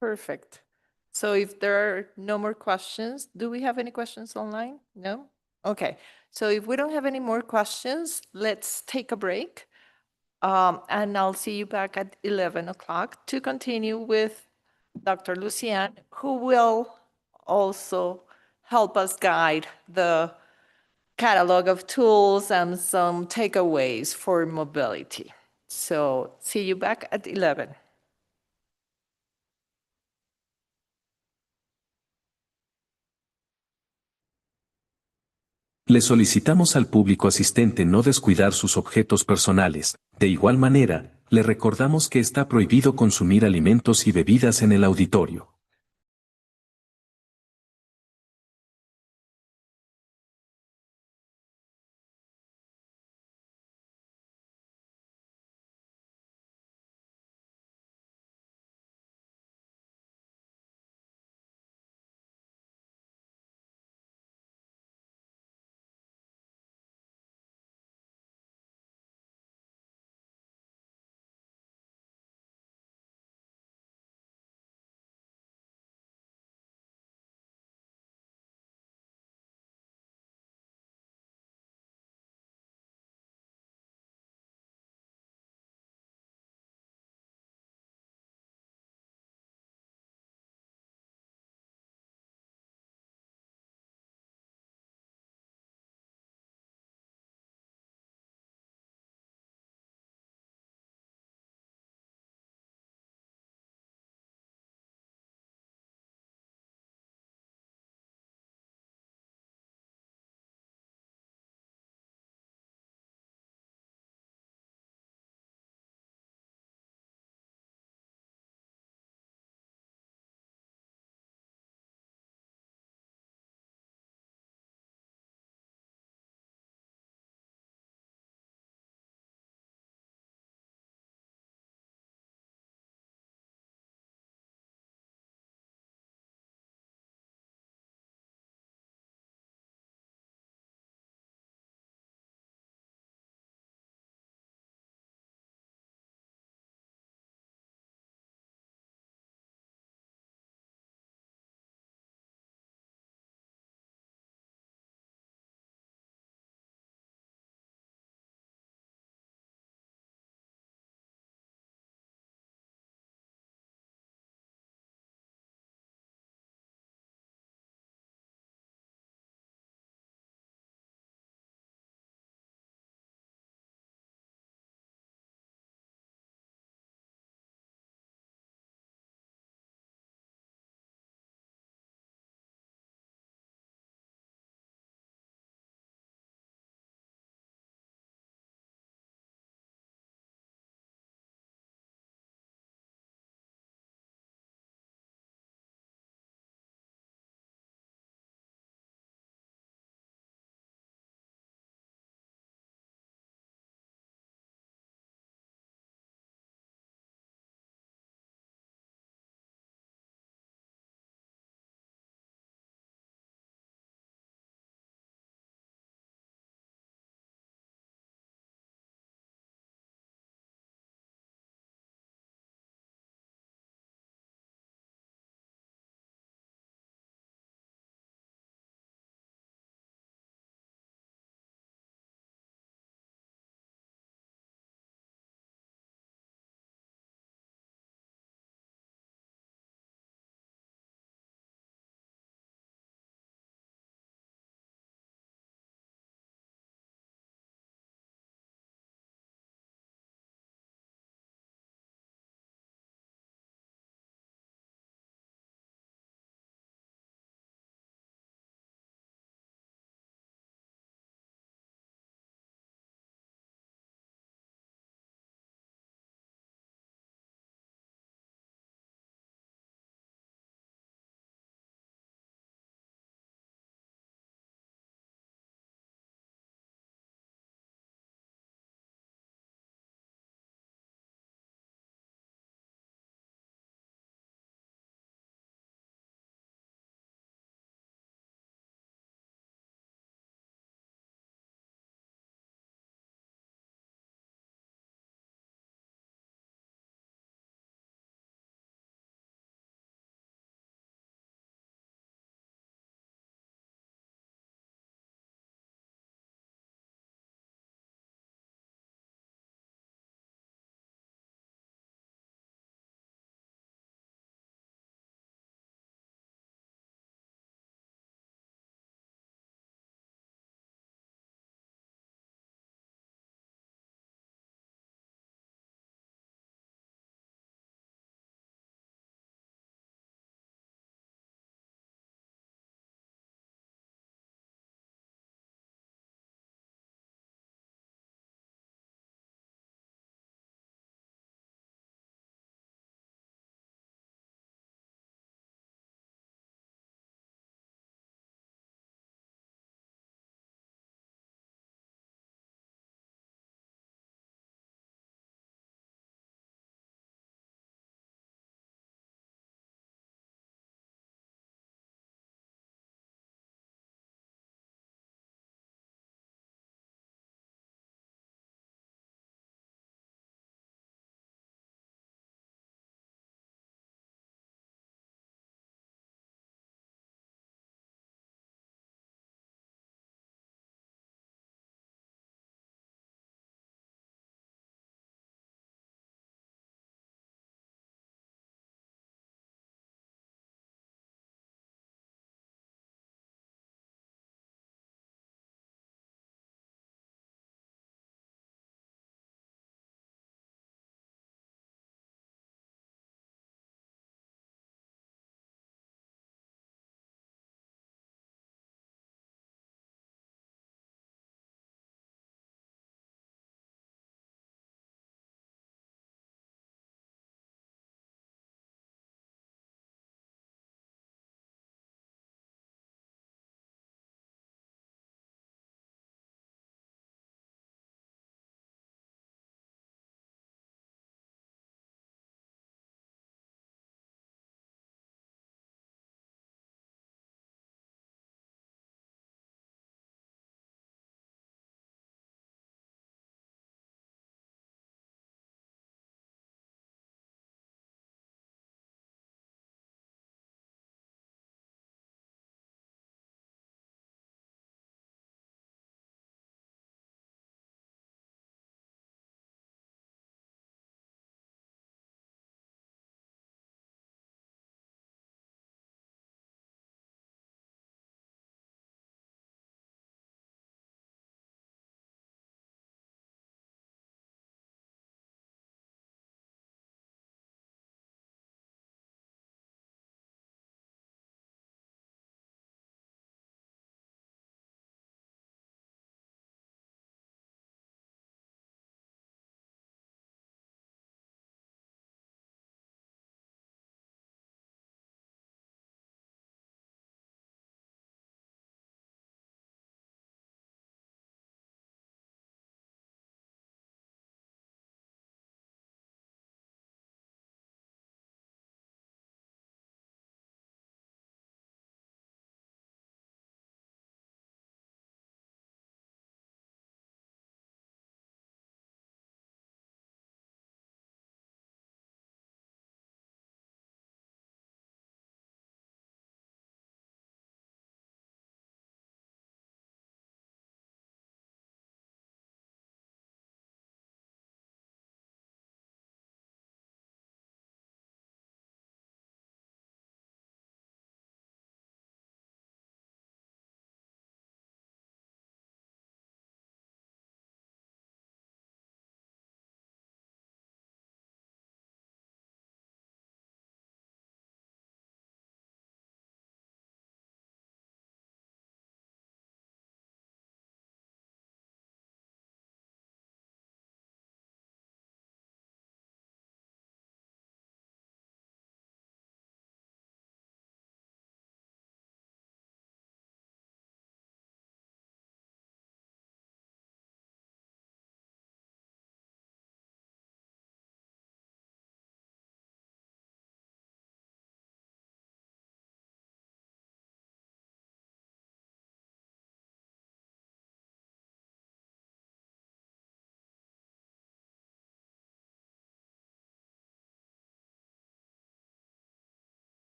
D: Perfect. So if there are no more questions, do we have any questions online? No? Okay. So if we don't have any more questions, let's take a break. And I'll see you back at 11 o'clock to continue with Dr. Lucian, who will also help us guide the catalog of tools and some takeaways for mobility. So see you back at 11.
A: Le solicitamos al público asistente no descuidar sus objetos personales. De igual manera, le recordamos que está prohibido consumir alimentos y bebidas en el auditorio.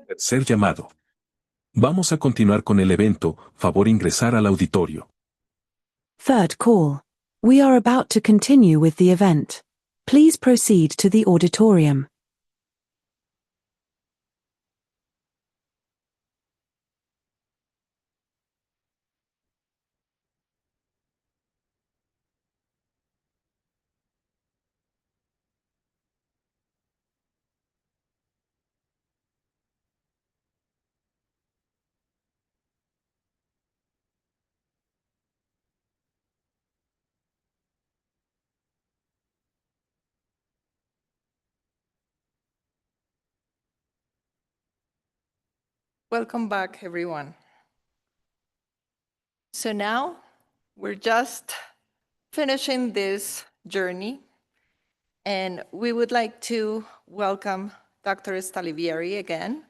A: Tercer llamado. Vamos a continuar con el evento, favor ingresar al auditorio.
B: Third call. We are about to continue with the event. Please proceed to the auditorium.
D: Welcome back, everyone. So now we're just finishing this journey, and we would like to welcome Dr. Stalivieri again.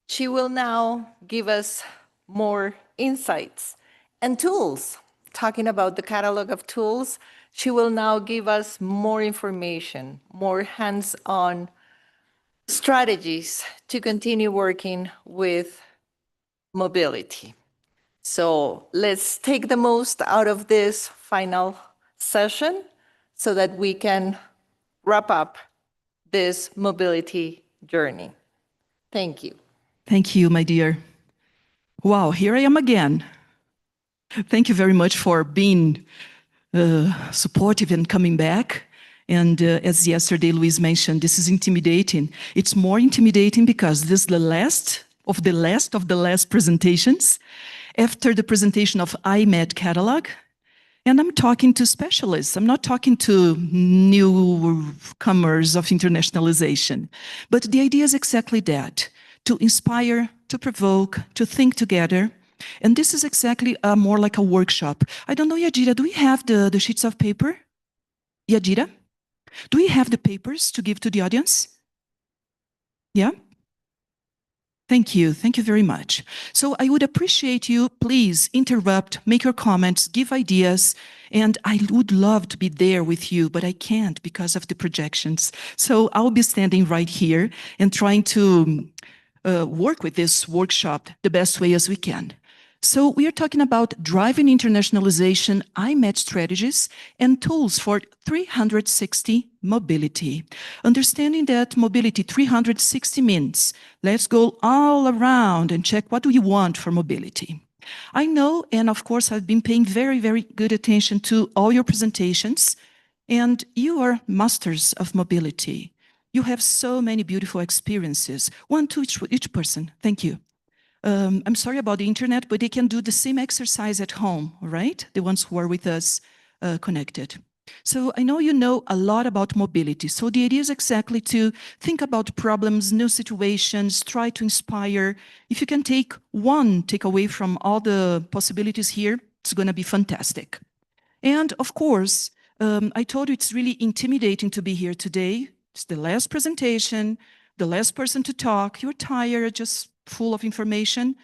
D: She will now give us more insights and tools. Talking about the catalog of tools, she will now give us more information, more hands-on strategies to continue working with mobility. So let's take the most out of this final session so that we can wrap up this mobility journey. Thank you.
G: Thank you, my dear. Wow, here I am again. Thank you very much for being supportive and coming back. And as yesterday Luis mentioned, this is intimidating. It's more intimidating because this is the last of the last presentations after the presentation of IMET catalog. And I'm talking to specialists. I'm not talking to newcomers of internationalization. But the idea is exactly that, to inspire, to provoke, to think together. And this is exactly more like a workshop. I don't know, Yadira, do we have the sheets of paper? Yadira? Do we have the papers to give to the audience? Yeah? Thank you. Thank you very much. So I would appreciate you, please interrupt, make your comments, give ideas, and I would love to be there with you, but I can't because of the projections. So I'll be standing right here and trying to work with this workshop the best way as we can. So we are talking about driving internationalization, IMET strategies, and tools for 360 mobility. Understanding that mobility 360 means, let's go all around and check what do you want for mobility. I know, and of course, I've been paying very, very good attention to all your presentations, and you are masters of mobility. You have so many beautiful experiences, one to each person. Thank you. I'm sorry about the internet, but they can do the same exercise at home, right? The ones who are with us connected. So I know you know a lot about mobility. So the idea is exactly to think about problems, new situations, try to inspire. If you can take one takeaway from all the possibilities here, it's going to be fantastic. And of course, I told you it's really intimidating to be here today. It's the last presentation, the last person to talk. You're tired, just full of information,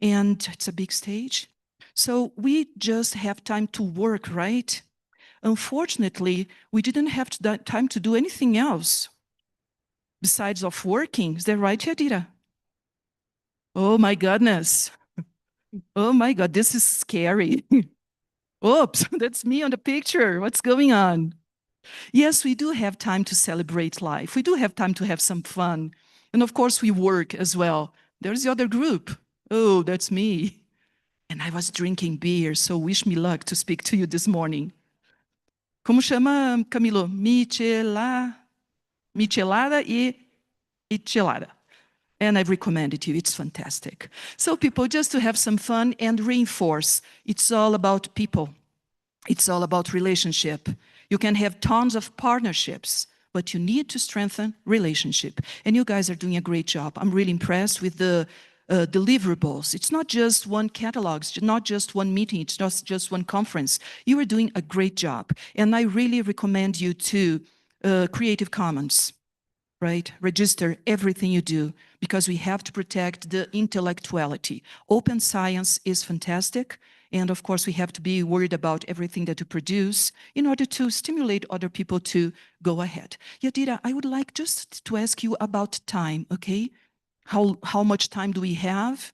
G: and it's a big stage. So we just have time to work, right? Unfortunately, we didn't have time to do anything else besides of working. Is that right, Yadira? Oh my goodness. Oh my God, this is scary. Oops, that's me on the picture. What's going on? Yes, we do have time to celebrate life. We do have time to have some fun. And of course, we work as well. There's the other group. Oh, that's me. And I was drinking beer, so wish me luck to speak to you this morning. Como chama, Camilo? Michelada e chelada. And I've recommended you. It's fantastic. So people, just to have some fun and reinforce, it's all about people. It's all about relationship. You can have tons of partnerships, but you need to strengthen relationship. And you guys are doing a great job. I'm really impressed with the deliverables. It's not just one catalog, it's not just one meeting, it's not just one conference. You are doing a great job. And I really recommend you to Creative Commons. right? Register everything you do because we have to protect the intellectuality. Open science is fantastic. And of course, we have to be worried about everything that you produce in order to stimulate other people to go ahead. Yadira, I would like just to ask you about time, okay? How much time do we have?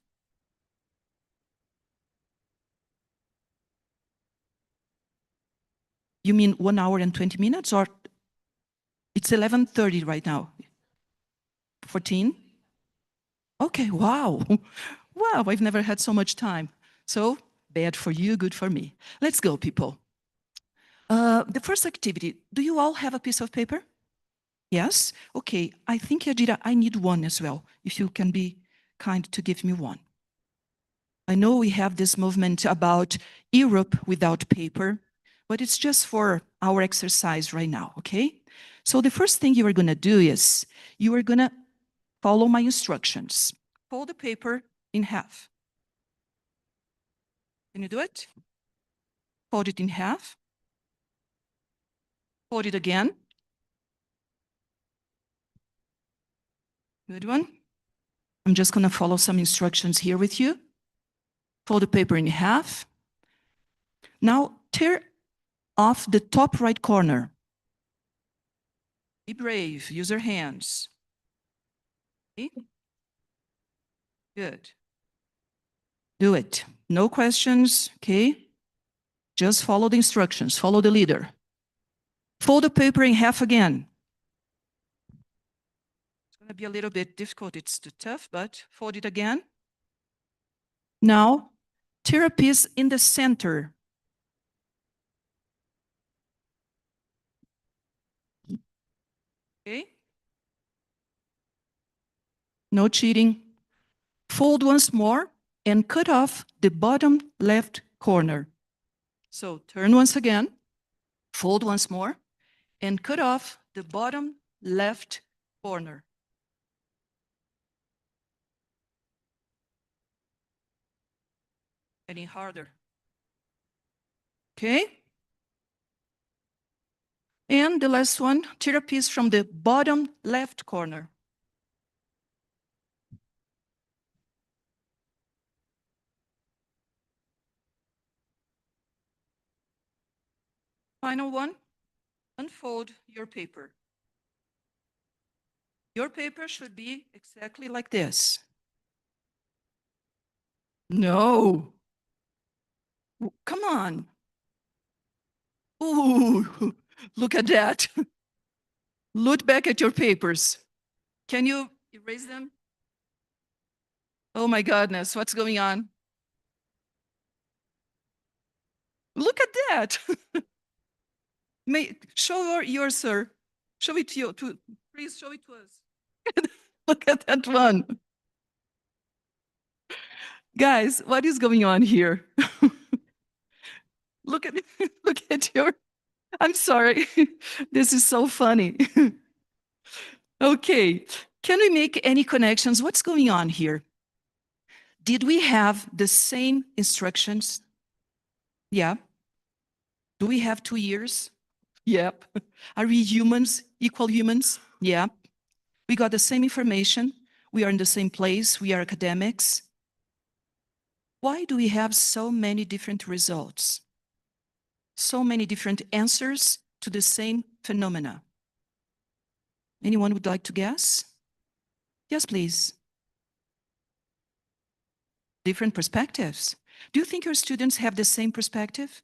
G: You mean 1 hour and 20 minutes, or it's 11:30 right now? 14? Okay, wow. Wow, I've never had so much time. So bad for you, good for me. Let's go, people. The first activity, do you all have a piece of paper? Yes? Okay, I think, Yadira, I need one as well, if you can be kind to give me one. I know we have this movement about Europe without paper, but it's just for our exercise right now, okay? So the first thing you are gonna do is, you are gonna follow my instructions. Fold the paper in half. Can you do it? Fold it in half. Fold it again. Good one. I'm just gonna follow some instructions here with you. Fold the paper in half. Now tear off the top right corner. Be brave, use your hands. Okay. Good. Do it. No questions, okay? Just follow the instructions, follow the leader. Fold the paper in half again. It's gonna be a little bit difficult, it's too tough, but fold it again. Now, tear a piece in the center. Okay? No cheating. Fold once more and cut off the bottom left corner. So turn once again, fold once more, and cut off the bottom left corner. Any harder? Okay? And the last one, tear a piece from the bottom left corner. Final one, unfold your paper. Your paper should be exactly like this. No. Come on. Ooh, look at that. Look back at your papers. Can you erase them? Oh my goodness, what's going on? Look at that. Show yours, sir. Show it to you. Please show it to us. Look at that one. Guys, what is going on here? Look at your, I'm sorry. This is so funny. Okay, can we make any connections? What's going on here? Did we have the same instructions? Yeah. Do we have 2 years? Yep. Are we humans, equal humans? Yeah. We got the same information. We are in the same place. We are academics. Why do we have so many different results? So many different answers to the same phenomena? Anyone would like to guess? Yes, please. Different perspectives. Do you think your students have the same perspective?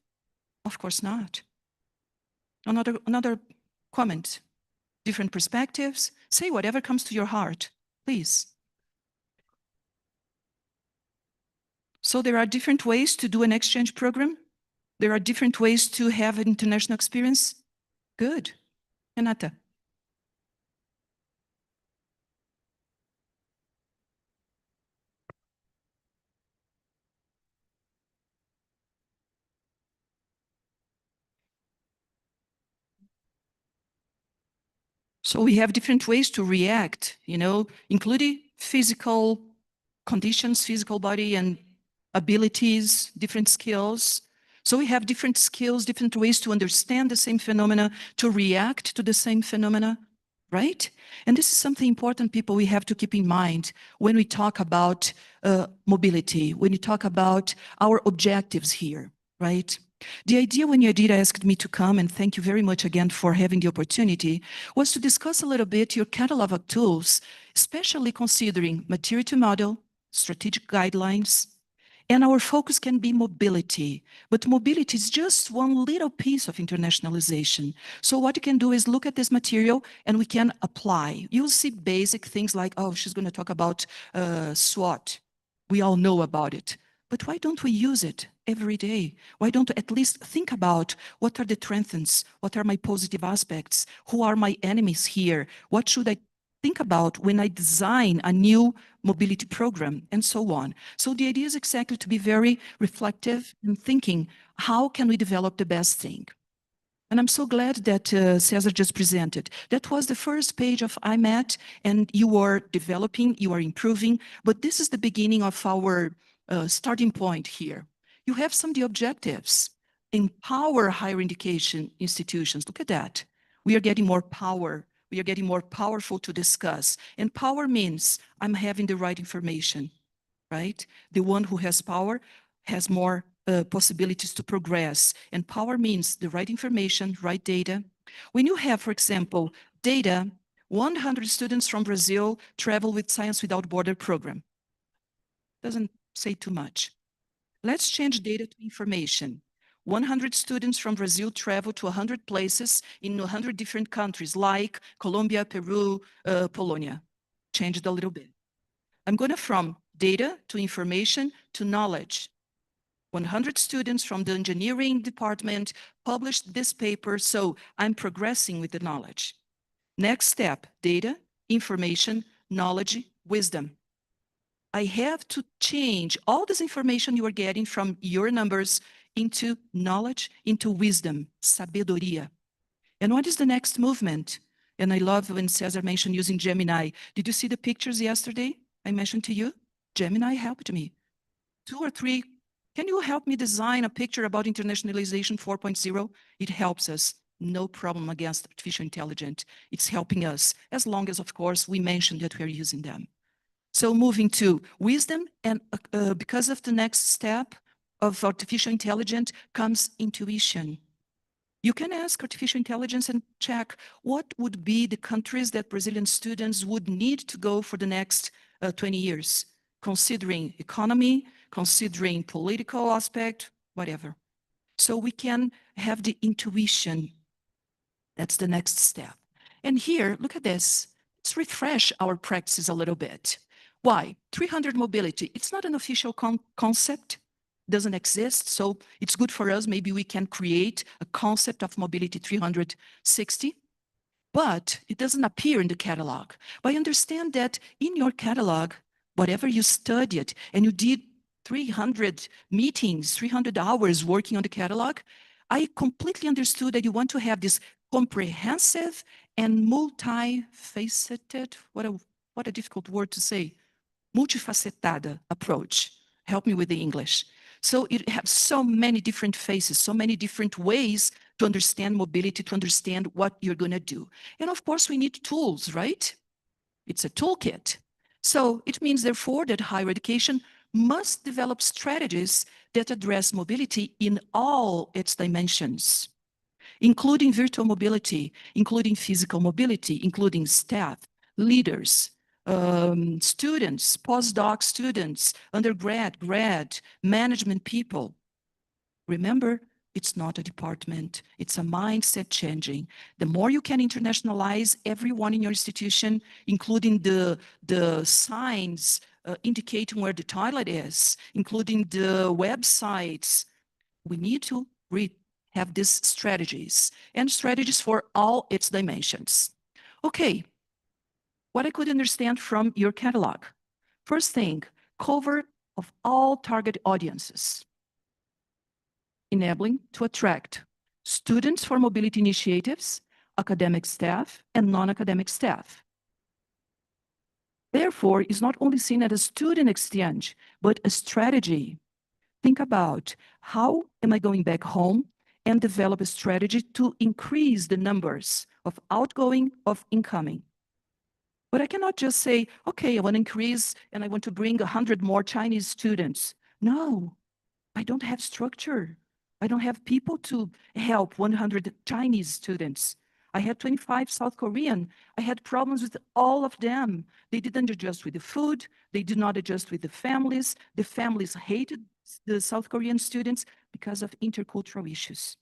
G: Of course not. Another comment. Different perspectives. Say whatever comes to your heart, please. So there are different ways to do an exchange program. There are different ways to have an international experience. Good. Renata. So we have different ways to react, including physical conditions, physical body and abilities, different skills. So we have different skills, different ways to understand the same phenomena, to react to the same phenomena. right? And this is something important, people, we have to keep in mind when we talk about mobility, when you talk about our objectives here, right? The idea when Yadira asked me to come, and thank you very much again for having the opportunity, was to discuss a little bit your catalog of tools, especially considering maturity model, strategic guidelines, and our focus can be mobility, but mobility is just one little piece of internationalization. So what you can do is look at this material and we can apply. You'll see basic things like, oh, she's going to talk about SWOT. We all know about it. But why don't we use it every day? Why don't we at least think about what are the strengths? What are my positive aspects? Who are my enemies here? What should I think about when I design a new mobility program, and so on. So the idea is exactly to be very reflective and thinking, how can we develop the best thing? And I'm so glad that Cesar just presented. That was the first page of IMAT, and you are developing, you are improving, but this is the beginning of our starting point here. You have some of the objectives. Empower higher education institutions. Look at that. We are getting more power. We are getting more powerful to discuss. And power means I'm having the right information, right? The one who has power has more possibilities to progress. And power means the right information, right data. When you have, for example, data, 100 students from Brazil travel with Science Without Border program. Doesn't say too much. Let's change data to information. 100 students from Brazil travel to 100 places in 100 different countries like Colombia, Peru, Polonia. Change it a little bit. I'm going from data to information to knowledge. 100 students from the engineering department published this paper, so I'm progressing with the knowledge. Next step, data, information, knowledge, wisdom. I have to change all this information you are getting from your numbers into knowledge, into wisdom, sabedoria. And what is the next movement? And I love when Cesar mentioned using Gemini. Did you see the pictures yesterday I mentioned to you? Gemini helped me. 2 or 3, can you help me design a picture about internationalization 4.0? It helps us. No problem against artificial intelligence. It's helping us, as long as, of course, we mentioned that we're using them. So moving to wisdom, and because of the next step of artificial intelligence comes intuition. You can ask artificial intelligence and check what would be the countries that Brazilian students would need to go for the next 20 years, considering economy, considering political aspect, whatever. So we can have the intuition. That's the next step. And here, look at this. Let's refresh our practices a little bit. Why? 300 mobility. It's not an official concept. Doesn't exist. So it's good for us. Maybe we can create a concept of mobility 360, but it doesn't appear in the catalog. But I understand that in your catalog, whatever you studied and you did 300 meetings, 300 hours working on the catalog, I completely understood that you want to have this comprehensive and multifaceted, what a difficult word to say, multifacetada approach. Help me with the English. So it has so many different faces, so many different ways to understand mobility, to understand what you're going to do. And of course, we need tools, right? It's a toolkit. So it means, therefore, that higher education must develop strategies that address mobility in all its dimensions, including virtual mobility, including physical mobility, including staff, leaders, students, postdoc students, undergrad, grad, management people. Remember, it's not a department, it's a mindset changing. The more you can internationalize everyone in your institution, including the signs indicating where the toilet is, including the websites, we need to have these strategies, and strategies for all its dimensions. Okay. What I could understand from your catalog. First thing, cover of all target audiences. Enabling to attract students for mobility initiatives, academic staff, and non-academic staff. Therefore, it's not only seen as a student exchange, but a strategy. Think about, how am I going back home and develop a strategy to increase the numbers
O: of outgoing, of incoming. But I cannot just say, okay, I want to increase and I want to bring 100 more Chinese students. No, I don't have structure. I don't have people to help 100 Chinese students. I had 25 South Korean. I had problems with all of them. They didn't adjust with the food. They did not adjust with the families. The families hated the South Korean students because of intercultural issues.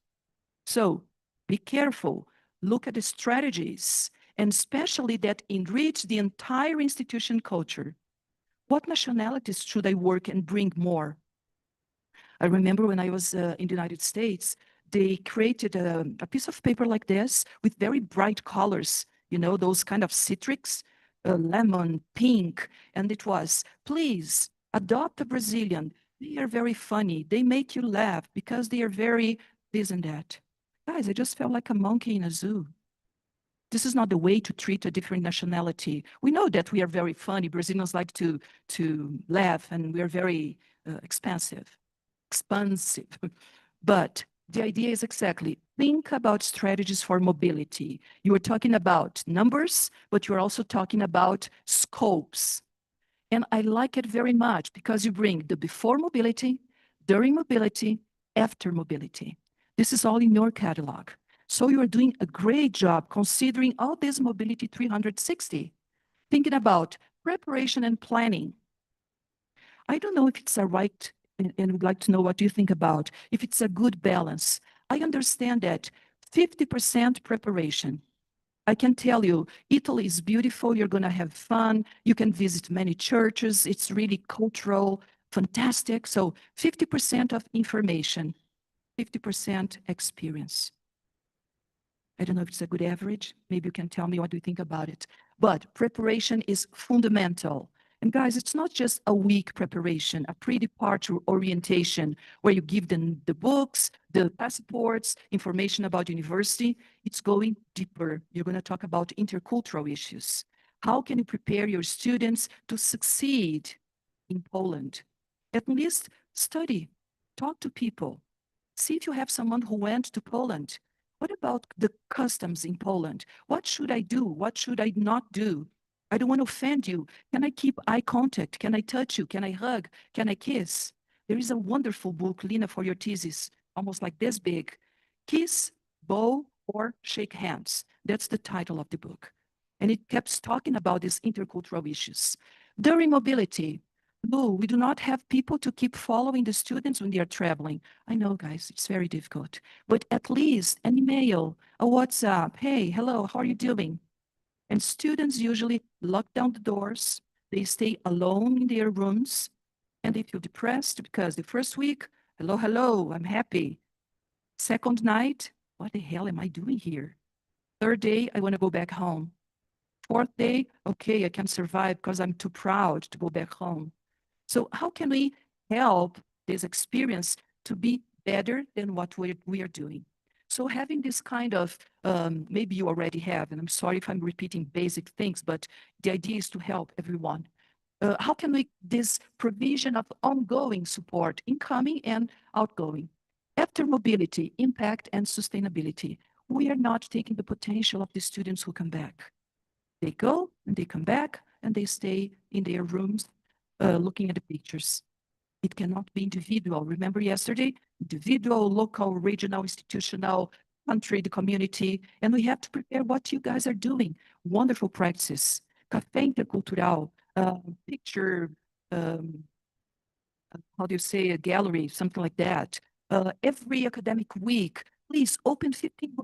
O: So be careful. Look at the strategies, and especially that enrich the entire institution culture. What nationalities should I work and bring more? I remember when I was in the United States, they created a piece of paper like this with very bright colors, you know, those kind of citrics, lemon, pink, and it was, please adopt a Brazilian. They are very funny. They make you laugh because they are very this and that. Guys, I just felt like a monkey in a zoo. This is not the way to treat a different nationality. We know that we are very funny. Brazilians like to laugh, and we are very expansive. But the idea is exactly, think about strategies for mobility. You are talking about numbers, but you're also talking about scopes. And I like it very much because you bring the before mobility, during mobility, after mobility. This is all in your catalog. So you are doing a great job considering all this mobility 360, thinking about preparation and planning. I don't know if it's a right, and would like to know what you think about, if it's a good balance. I understand that 50% preparation. I can tell you, Italy is beautiful. You're going to have fun. You can visit many churches. It's really cultural, fantastic. So 50% of information, 50% experience. I don't know if it's a good average. Maybe you can tell me what you think about it. But preparation is fundamental. And guys, it's not just a week preparation, a pre-departure orientation where you give them the books, the passports, information about university. It's going deeper. You're going to talk about intercultural issues. How can you prepare your students to succeed in Poland? At least study, talk to people. See if you have someone who went to Poland. What about the customs in Poland? What should I do? What should I not do? I don't want to offend you. Can I keep eye contact? Can I touch you? Can I hug? Can I kiss? There is a wonderful book, Lina, for your thesis, almost like this big. Kiss, bow, or shake hands. That's the title of the book. And it keeps talking about these intercultural issues. During mobility, no, we do not have people to keep following the students when they are traveling. I know, guys, it's very difficult. But at least an email, a WhatsApp, hey, hello, how are you doing? And students usually lock down the doors. They stay alone in their rooms, and they feel depressed because the first week, hello, hello, I'm happy. Second night, what the hell am I doing here? Third day, I want to go back home. Fourth day, okay, I can survive because I'm too proud to go back home. So how can we help this experience to be better than what we are doing? So having this kind of, maybe you already have, and I'm sorry if I'm repeating basic things, but the idea is to help everyone. How can we, this provision of ongoing support, incoming and outgoing, after mobility, impact and sustainability, we are not taking the potential of the students who come back. They go and they come back and they stay in their rooms looking at the pictures. It cannot be individual. Remember yesterday, individual, local, regional, institutional, country, the community, and we have to prepare what you guys are doing. Wonderful practices. Café intercultural, picture, how do you say, a gallery, something like that. Every academic week, please open 15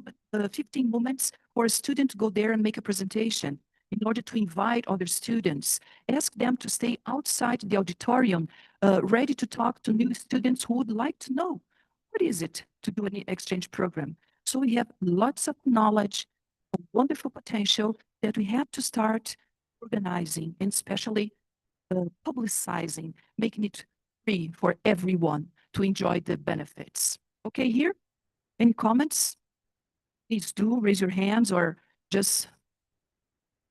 O: moments for a student to go there and make a presentation in order to invite other students. Ask them to stay outside the auditorium, ready to talk to new students who would like to know what is it to do an exchange program. So we have lots of knowledge, a wonderful potential that we have to start organizing and especially publicizing, making it free for everyone to enjoy the benefits. Okay, here, any comments? Please do raise your hands or just.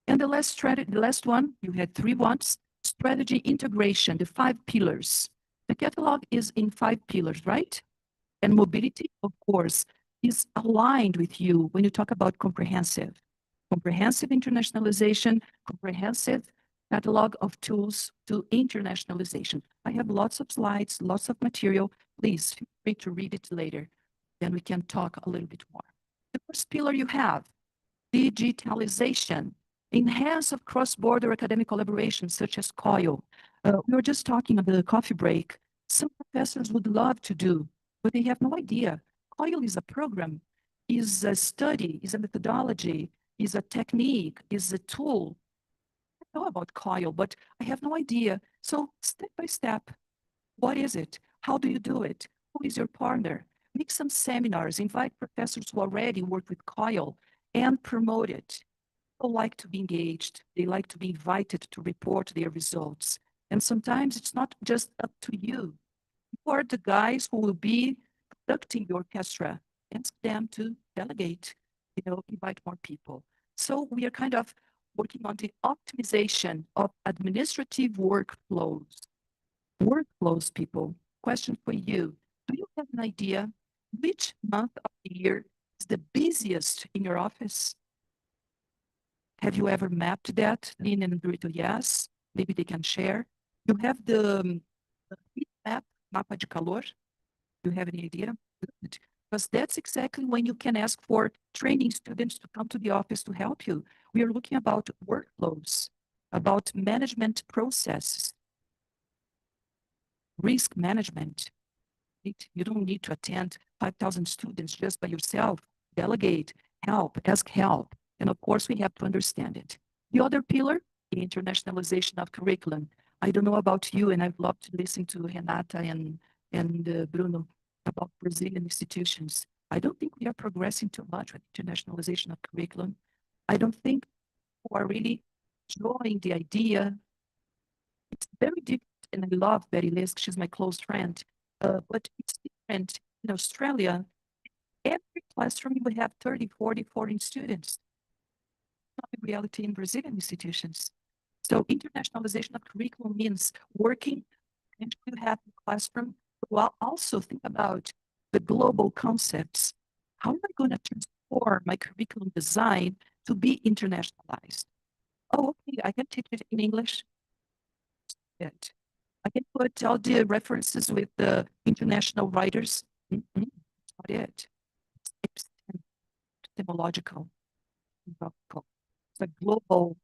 O: And the last strategy, the last one, you had 3 ones, strategy integration, the 5 pillars. The catalog is in 5 pillars, right? And mobility, of course, is aligned with you when you talk about comprehensive internationalization, comprehensive catalog of tools to internationalization. I have lots of slides, lots of material. Please feel free to read it later. Then we can talk a little bit more. The first pillar you have, digitalization, enhance of cross-border academic collaboration, such as COIL. We were just talking about the coffee break. Some professors would love to do, but they have no idea. COIL is a program, is a study, is a methodology, is a technique, is a tool. I know about COIL, but I have no idea. So step by step, what is it? How do you do it? Who is your partner? Make some seminars, invite professors who already work with COIL and promote it. People like to be engaged. They like to be invited to report their results. And sometimes it's not just up to you. You are the guys who will be conducting the orchestra. Ask them to delegate, invite more people. So we are kind of working on the optimization of administrative workflows. Workflows, people. Question for you. Do you have an idea which month of the year is the busiest in your office? Have you ever mapped that? Lynn and Brito, yes. Maybe they can share. You have the heat map, mapa de calor. Do you have any idea? Good. Because that's exactly when you can ask for training students to come to the office to help you. We are looking about workflows, about management processes, risk management. You don't need to attend 5,000 students just by yourself. Delegate, help, ask help. And of course, we have to understand it. The other pillar, the internationalization of curriculum. I don't know about you, and I've loved to listen to Renata and Bruno about Brazilian institutions. I don't think we are progressing too much with internationalization of curriculum. I don't think people are really enjoying the idea. It's very different, and I love Betty Lisk, she's my close friend, but it's different in Australia. Every classroom you would have 30, 40, 40 students. Not the reality in Brazilian institutions. So internationalization of curriculum means working and you have a classroom while also think about the global concepts. How am I going to transform my curriculum design to be internationalized? Oh, okay, I can teach it in English. It. I can put all the references with the international writers. That's not it. It's etymological. It's a global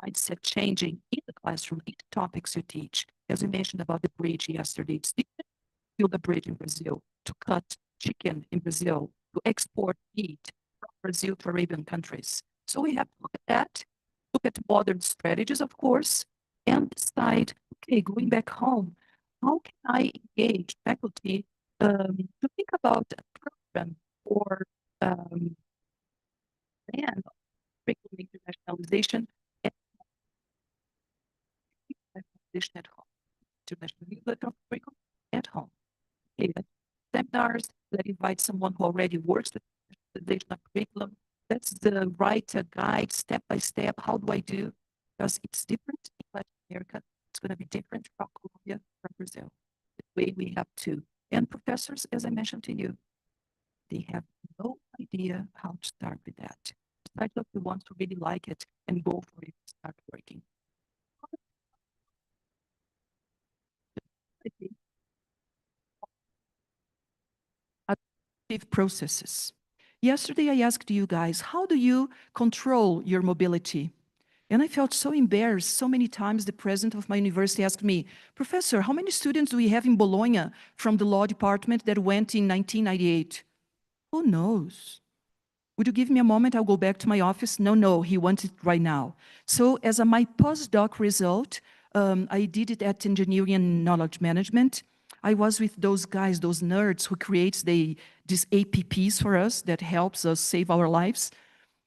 O: mindset changing in the classroom, in the topics you teach. As we mentioned about the bridge yesterday, it's different to build a bridge in Brazil, to cut chicken in Brazil, to export meat from Brazil to Arabian countries. So we have to look at that, look at modern strategies, of course, and decide, okay, going back home, how can I engage faculty to think about a program or and curriculum internationalization at home, international curriculum at home. Okay, seminars that invite someone who already works with internationalization of curriculum. That's the right guide, step by step. How do I do? Because it's different in Latin America. It's going to be different from Colombia, from Brazil. The way we have to. And professors, as I mentioned to you, they have no idea how to start with that. Besides of the ones who really like it and go for it, start working. Processes. Yesterday, I asked you guys, how do you control your mobility? And I felt so embarrassed. So many times the president of my university asked me, Professor, how many students do we have in Bologna from the law department that went in 1998? Who knows? Would you give me a moment? I'll go back to my office. No, he wants it right now. So as my postdoc result, I did it at Engineering and Knowledge Management. I was with those guys, those nerds who creates these APPs for us that helps us save our lives.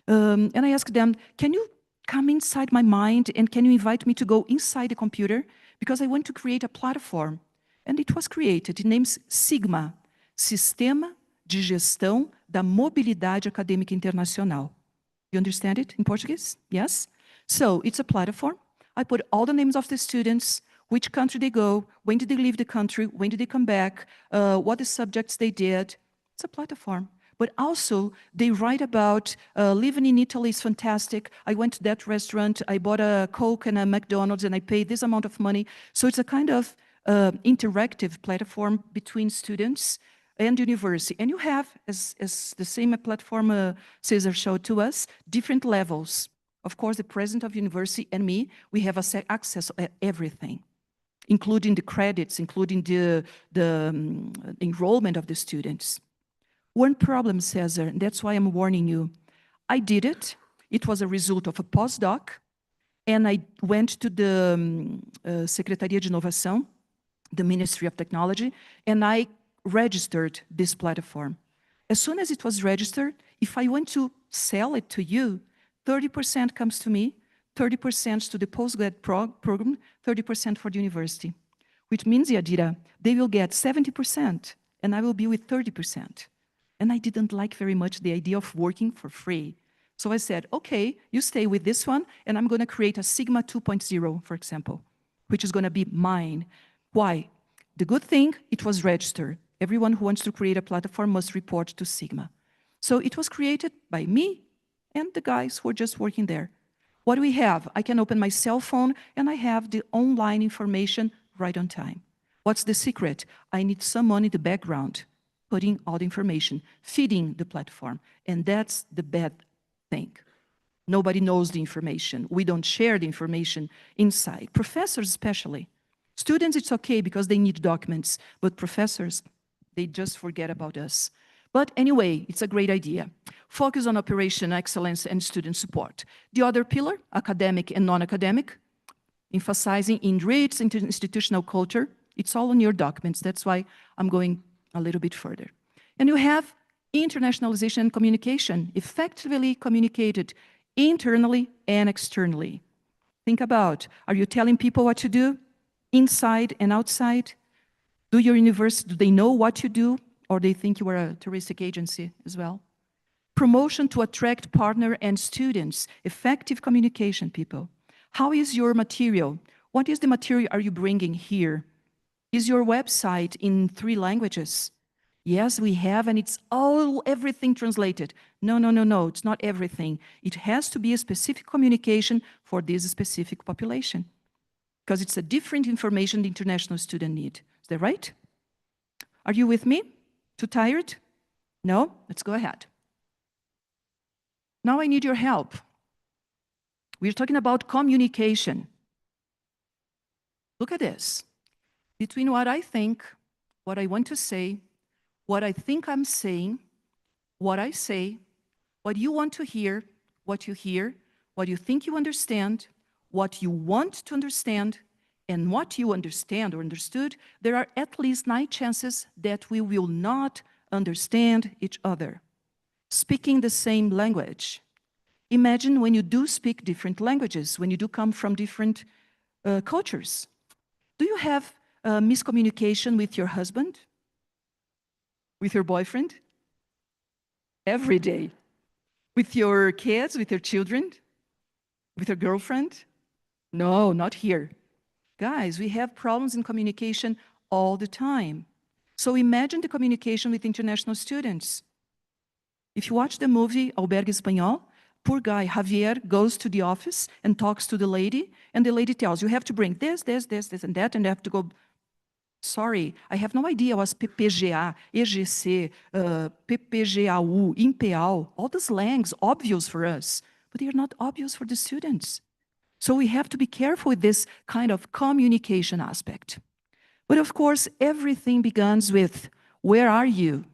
O: And I asked them, can you come inside my mind and can you invite me to go inside the computer? Because I want to create a platform. And it was created. It names SIGMA, Sistema de Gestão da Mobilidade Acadêmica Internacional. You understand it in Portuguese? Yes? So it's a platform. I put all the names of the students, which country they go, when did they leave the country, when did they come back, what the subjects they did. It's a platform. but also they write about living in Italy is fantastic. I went to that restaurant, I bought a Coke and a McDonald's and I paid this amount of money. So it's a kind of interactive platform between students and university. And you have, as the same platform Cesar showed to us, different levels. Of course, the president of university and me, we have access to everything, including the credits, including the enrollment of the students. One problem, Cesar, and that's why I'm warning you. I did it. It was a result of a postdoc, and I went to the Secretaria de Inovação, the Ministry of Technology, and I registered this platform. As soon as it was registered, if I want to sell it to you, 30% comes to me, 30% to the postgrad program, 30% for the university. Which means, Yadira, they will get 70% and I will be with 30%. And I didn't like very much the idea of working for free. So I said, okay, you stay with this one and I'm gonna create a Sigma 2.0, for example, which is gonna be mine. Why? The good thing, it was registered. Everyone who wants to create a platform must report to Sigma. So it was created by me and the guys who are just working there. What do we have? I can open my cell phone and I have the online information right on time. What's the secret? I need someone in the background putting all the information, feeding the platform. And that's the bad thing. Nobody knows the information. We don't share the information inside. Professors especially. Students, it's okay because they need documents, but professors, they just forget about us. But anyway, it's a great idea. Focus on operation excellence and student support. The other pillar, academic and non-academic, emphasizing enriched institutional culture. It's all in your documents. That's why I'm going a little bit further. And you have internationalization and communication, effectively communicated internally and externally. Think about, are you telling people what to do inside and outside? Do your university, do they know what you do? Or they think you are a touristic agency as well? Promotion to attract partner and students, effective communication, people. How is your material? What is the material are you bringing here? Is your website in 3 languages? Yes, we have, and it's everything translated. No, it's not everything. It has to be a specific communication for this specific population, because it's a different information the international student need. Is that right? Are you with me? Too tired? No? Let's go ahead. Now I need your help. We're talking about communication. Look at this. Between what I think, what I want to say, what I think I'm saying, what I say, what you want to hear, what you think you understand, what you want to understand, and what you understand or understood, there are at least 9 chances that we will not understand each other. Speaking the same language. Imagine when you do speak different languages, when you do come from different cultures. Do you have miscommunication with your husband? With your boyfriend? Every day. With your kids, with your children? With your girlfriend? No, not here. Guys, we have problems in communication all the time. So imagine the communication with international students. If you watch the movie Albergue Espanhol, poor guy Javier goes to the office and talks to the lady, and the lady tells, you have to bring this, and that, and they have to go, sorry, I have no idea what's PPGA, EGC, PPGAU, IMPEAL, all the slangs, obvious for us, but they are not obvious for the students. So we have to be careful with this kind of communication aspect. But of course, everything begins with, where are you?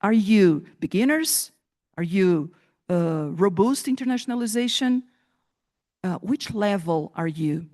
O: Are you beginners? Are you robust internationalization? Which level are you?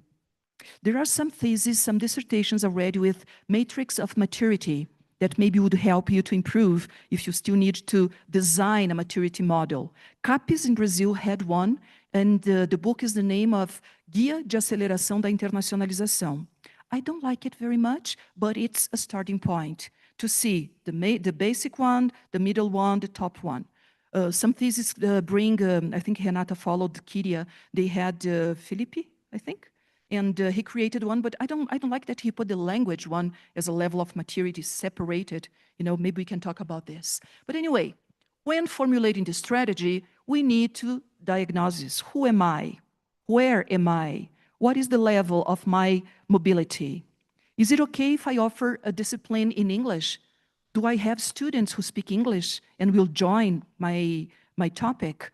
O: There are some theses, some dissertations already with matrix of maturity that maybe would help you to improve if you still need to design a maturity model. CAPES in Brazil had one, and the book is the name of Guia de Aceleração da Internacionalização. I don't like it very much, but it's a starting point to see the basic one, the middle one, the top one. Some theses bring, I think Renata followed Kyria, they had Felipe, I think, And he created one, but I don't like that he put the language one as a level of maturity separated. You know, maybe we can talk about this. But anyway, when formulating the strategy, we need to diagnose who am I? Where am I? What is the level of my mobility? Is it okay if I offer a discipline in English? Do I have students who speak English and will join my topic?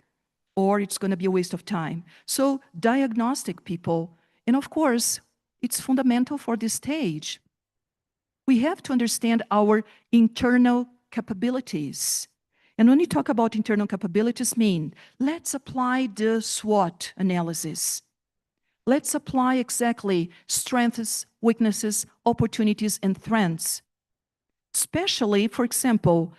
O: Or it's going to be a waste of time. So diagnostic people, and of course, it's fundamental for this stage. We have to understand our internal capabilities. And when we talk about internal capabilities, let's apply the SWOT analysis. Let's apply exactly strengths, weaknesses, opportunities, and threats. Especially, for example,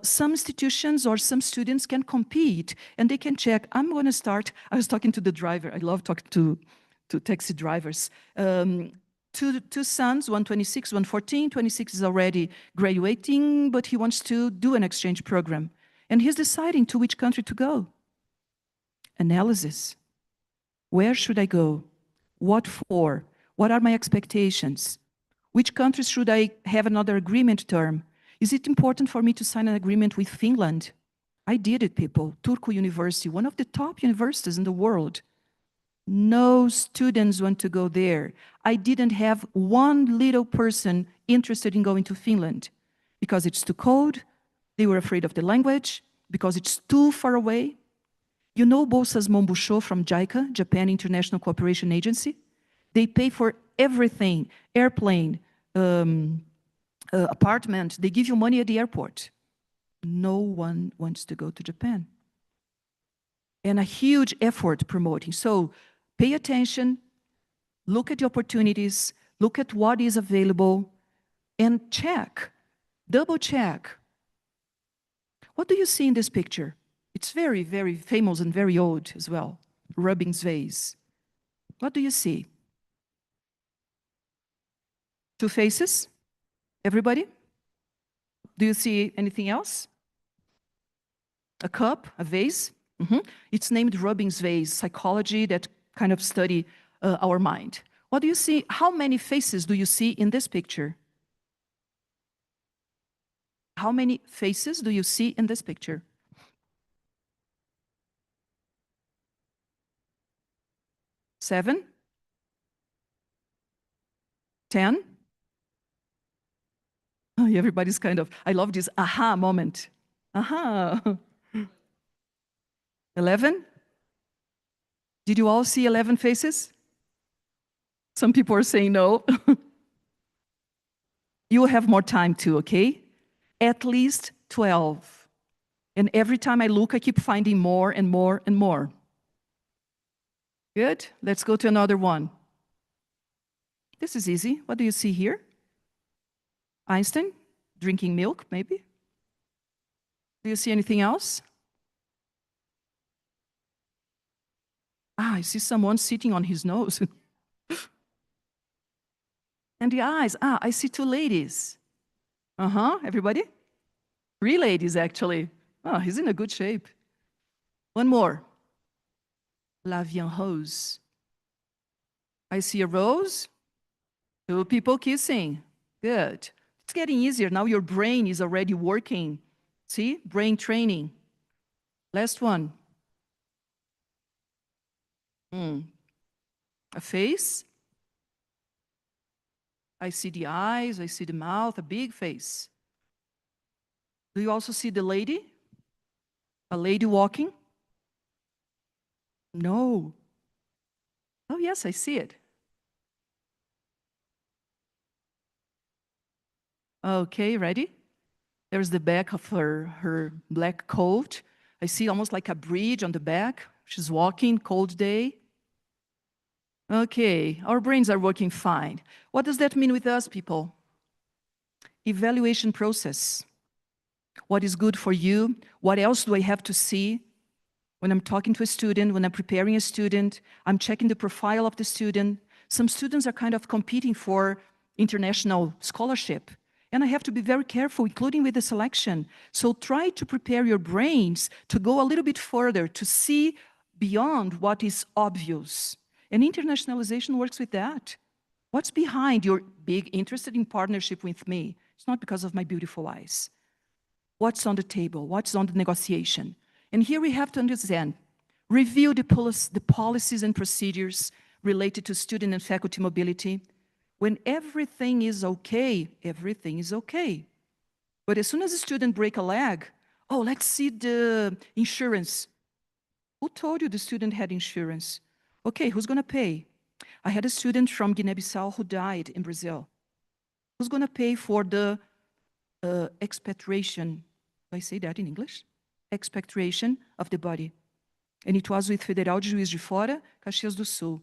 O: some institutions or some students can compete and they can check, I'm going to start, I was talking to the driver, I love talking to taxi drivers. Two sons, 126, 114, 26 is already graduating, but he wants to do an exchange program. And he's deciding to which country to go. Analysis. Where should I go? What for? What are my expectations? Which countries should I have another agreement term? Is it important for me to sign an agreement with Finland? I did it, people. Turku University, one of the top universities in the world. No students want to go there. I didn't have one little person interested in going to Finland because it's too cold. They were afraid of the language because it's too far away. You know Bolsas Mombusho from JICA, Japan International Cooperation Agency? They pay for everything, airplane, apartment. They give you money at the airport. No one wants to go to Japan. And a huge effort promoting. So pay attention, look at the opportunities, look at what is available, and check, double check. What do you see in this picture? It's very, very famous and very old as well. Rubens vase. What do you see? Two faces? Everybody? Do you see anything else? A cup, a vase? It's named Rubens vase, psychology that kind of study our mind. What do you see? How many faces do you see in this picture? How many faces do you see in this picture? 7? 10? Oh, everybody's kind of, I love this aha moment. Aha. 11? Did you all see 11 faces? Some people are saying no. You will have more time too, okay? At least 12. And every time I look, I keep finding more and more and more. Good. Let's go to another one. This is easy. What do you see here? Einstein, drinking milk, maybe? Do you see anything else? I see someone sitting on his nose. And the eyes, I see 2 ladies. Everybody? 3 ladies, actually. Oh, he's in a good shape. One more. La vie en rose. I see a rose. 2 people kissing. Good. It's getting easier. Now your brain is already working. See? Brain training. Last one. A face. I see the eyes, I see the mouth, a big face. Do you also see the lady? A lady walking? No. Oh, yes, I see it. Okay, ready? There's the back of her black coat. I see almost like a bridge on the back. She's walking, cold day. Okay, our brains are working fine. What does that mean with us, people? Evaluation process. What is good for you? What else do I have to see? When I'm talking to a student, when I'm preparing a student, I'm checking the profile of the student. Some students are kind of competing for international scholarship. And I have to be very careful, including with the selection. So try to prepare your brains to go a little bit further, to see beyond what is obvious. And internationalization works with that. What's behind your big interested in partnership with me? It's not because of my beautiful eyes. What's on the table? What's on the negotiation? And here we have to understand, review the policies and procedures related to student and faculty mobility. When everything is okay, everything is okay. But as soon as a student break a leg, oh, let's see the insurance. Who told you the student had insurance? Okay, who's gonna pay? I had a student from Guinea-Bissau who died in Brazil. Who's gonna pay for the expatriation? Do I say that in English? Expatriation of the body. And it was with Federal de Juiz de Fora, Caxias do Sul.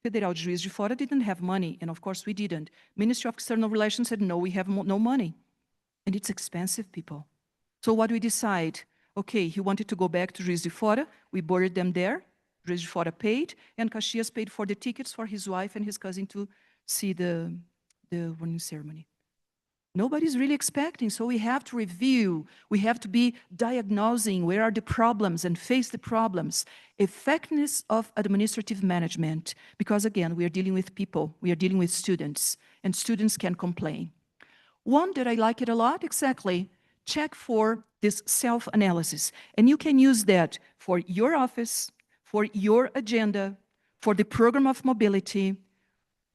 O: Federal de Juiz de Fora didn't have money, and of course we didn't. Ministry of External Relations said, no, we have no money. And it's expensive, people. So what do we decide? Okay, he wanted to go back to Juiz de Fora. We buried them there. Juiz de Fora paid, and Caxias paid for the tickets for his wife and his cousin to see the wedding ceremony. Nobody's really expecting, so we have to review. We have to be diagnosing where are the problems and face the problems. Effectiveness of administrative management, because again, we are dealing with people, we are dealing with students, and students can complain. One that I like it a lot, exactly, check for this self-analysis. And you can use that for your office, for your agenda, for the program of mobility.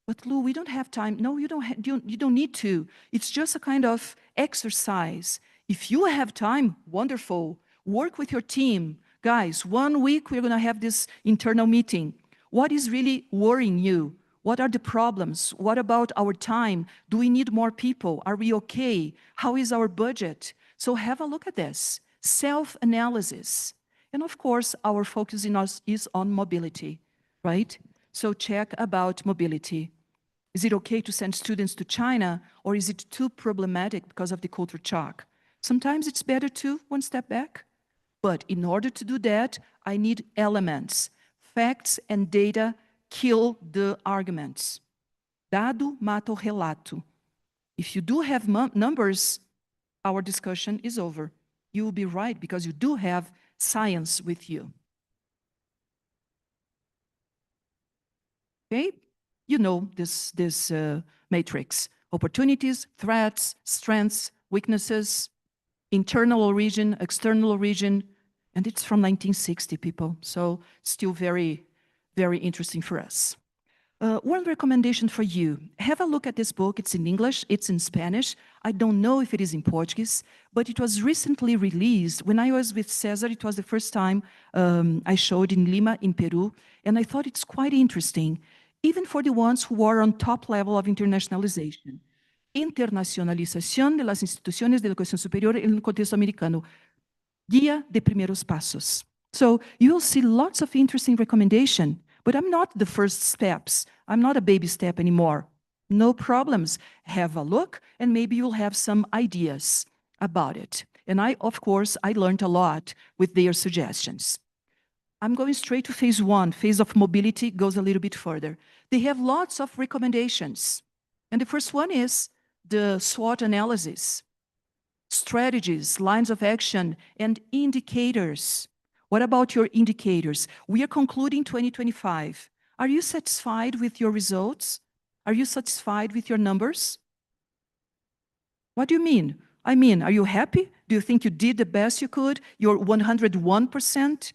O: But Lou, we don't have time. No, you don't need to. It's just a kind of exercise. If you have time, wonderful. Work with your team. Guys, 1 week we're gonna have this internal meeting. What is really worrying you? What are the problems? What about our time? Do we need more people? Are we okay? How is our budget? So have a look at this. Self-analysis. And of course, our focus is on mobility, right? So check about mobility. Is it okay to send students to China, or is it too problematic because of the culture shock? Sometimes it's better to one step back. But in order to do that, I need elements. Facts and data kill the arguments. Dado mata o relato. If you do have numbers, our discussion is over. You will be right because you do have science with you. Okay? You know this matrix. Opportunities, threats, strengths, weaknesses, internal origin, external origin, and it's from 1960, people. So still very, very interesting for us. One recommendation for you, have a look at this book. It's in English, it's in Spanish. I don't know if it is in Portuguese, but it was recently released. When I was with Cesar, it was the first time I showed in Lima, in Peru, and I thought it's quite interesting, even for the ones who are on top level of internationalization. Internacionalización de las instituciones de educación superior en el contexto americano. Guía de primeros pasos. So you'll see lots of interesting recommendation. But I'm not the first steps. I'm not a baby step anymore. No problems. Have a look, and maybe you'll have some ideas about it. And of course, I learned a lot with their suggestions. I'm going straight to phase one. Phase of mobility goes a little bit further. They have lots of recommendations. And the first one is the SWOT analysis, strategies, lines of action, and indicators. What about your indicators? We are concluding 2025. Are you satisfied with your results? Are you satisfied with your numbers? What do you mean? I mean, are you happy? Do you think you did the best you could? Your 101%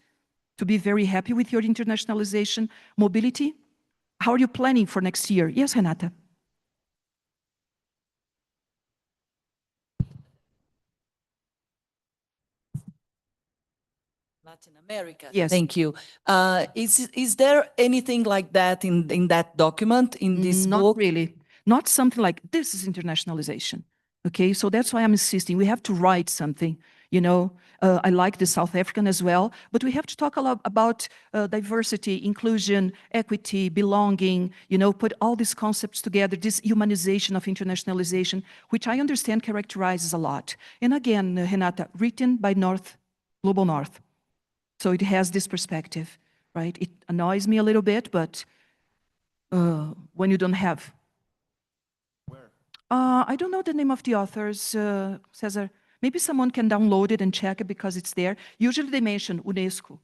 O: to be very happy with your internationalization mobility? How are you planning for next year? Yes, Renata.
P: Latin America.
O: Yes.
P: Thank you. Is there anything like that in that document, in this book?
O: Not really. Not something like this is internationalization. Okay, so that's why I'm insisting. We have to write something, you know. I like the South African as well, but we have to talk a lot about diversity, inclusion, equity, belonging, you know, put all these concepts together, this humanization of internationalization, which I understand characterizes a lot. And again, Renata, written by Global North. So it has this perspective, right? It annoys me a little bit, but when you don't have.
M: Where?
O: I don't know the name of the authors, Cesar. Maybe someone can download it and check it because it's there. Usually they mention UNESCO,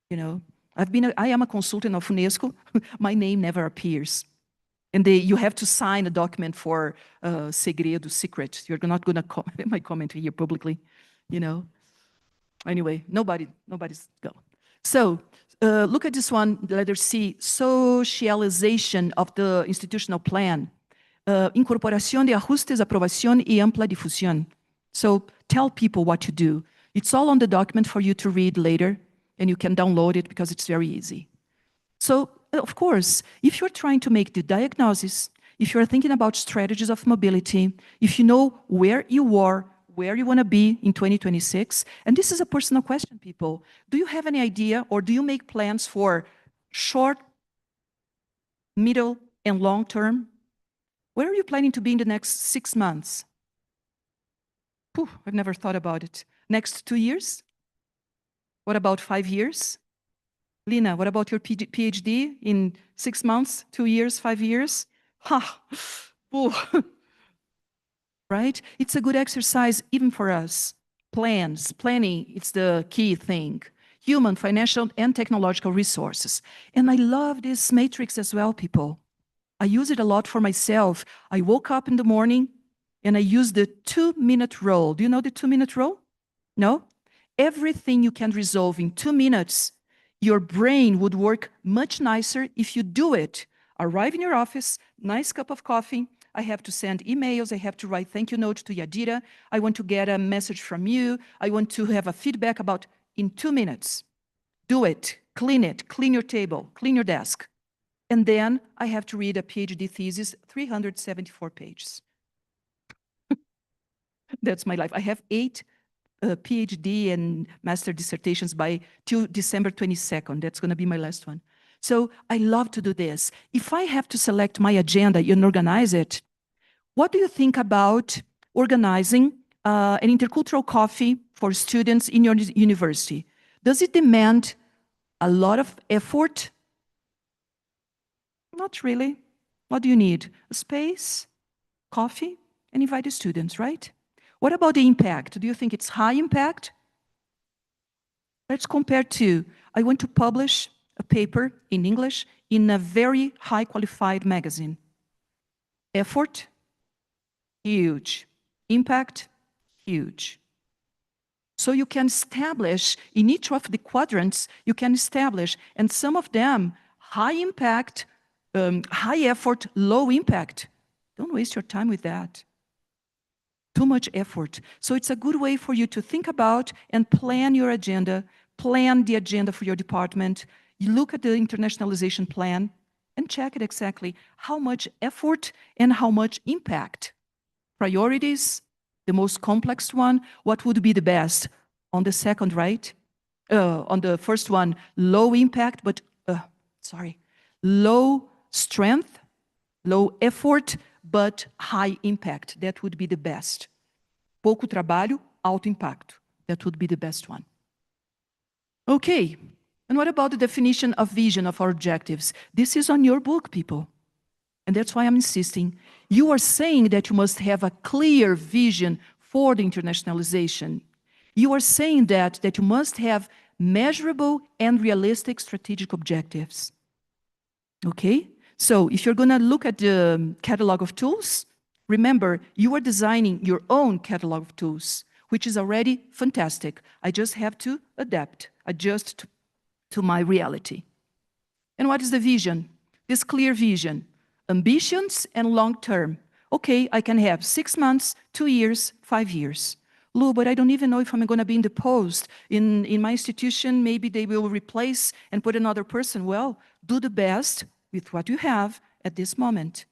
O: you know. I am a consultant of UNESCO. My name never appears. And you have to sign a document for segredo, secret. You're not going to comment here publicly, you know. Anyway, nobody's go. So look at this one, letter C, socialization of the institutional plan. Incorporación de ajustes, aprobación y ampla difusión. So tell people what to do. It's all on the document for you to read later, and you can download it because it's very easy. So, of course, if you're trying to make the diagnosis, if you're thinking about strategies of mobility, if you know where you are, where you want to be in 2026, and this is a personal question, people. Do you have any idea, or do you make plans for short, middle, and long term? Where are you planning to be in the next 6 months? Whew, I've never thought about it. Next 2 years? What about 5 years? Lina, what about your PhD in 6 months, 2 years, 5 years? Ha! Right? It's a good exercise even for us. Planning, it's the key thing. Human, financial, and technological resources. And I love this matrix as well, people. I use it a lot for myself. I woke up in the morning and I use the 2-minute rule. Do you know the 2-minute rule? No? Everything you can resolve in 2 minutes, your brain would work much nicer if you do it. Arrive in your office, nice cup of coffee. I have to send emails. I have to write thank you notes to Yadira. I want to get a message from you. I want to have a feedback about in 2 minutes. Do it. Clean your table, clean your desk. And then I have to read a PhD thesis, 374 pages. That's my life. I have 8 PhD and master dissertations by December 22nd. That's going to be my last one. So I love to do this. If I have to select my agenda and organize it, what do you think about organizing an intercultural coffee for students in your university? Does it demand a lot of effort? Not really. What do you need? A space, coffee, and invite the students, right? What about the impact? Do you think it's high impact? Let's compare to, I want to publish a paper in English in a very high qualified magazine. Effort, huge. Impact, huge. So you can establish, in each of the quadrants, you can establish, and some of them, high impact, high effort, low impact. Don't waste your time with that. Too much effort. So it's a good way for you to think about and plan your agenda, plan the agenda for your department. You look at the internationalization plan and check it exactly. How much effort and how much impact? Priorities, the most complex one, what would be the best? On the second, right? On the first one, low impact, but, low strength, low effort, but high impact. That would be the best. Pouco trabalho, alto impacto. That would be the best one. Okay. And what about the definition of vision of our objectives? This is on your book, people. And that's why I'm insisting. You are saying that you must have a clear vision for the internationalization. You are saying that you must have measurable and realistic strategic objectives. Okay? So if you're going to look at the catalog of tools, remember, you are designing your own catalog of tools, which is already fantastic. I just have to adapt, adjust to my reality. And what is the vision? This clear vision. Ambitions and long-term. Okay, I can have 6 months, 2 years, 5 years. Lou, but I don't even know if I'm going to be in the post. In my institution, maybe they will replace and put another person. Well, do the best with what you have at this moment.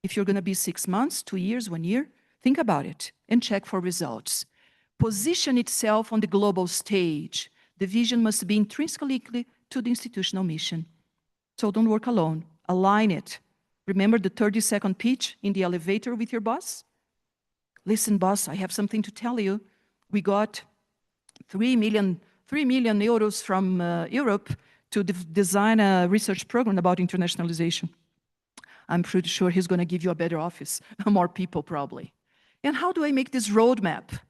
O: If you're going to be 6 months, 2 years, 1 year, think about it and check for results. Position itself on the global stage. The vision must be intrinsically to the institutional mission. So don't work alone. Align it. Remember the 30-second pitch in the elevator with your boss? Listen, boss, I have something to tell you. We got 3 million euros from Europe to design a research program about internationalization. I'm pretty sure he's going to give you a better office, more people probably. And how do I make this roadmap?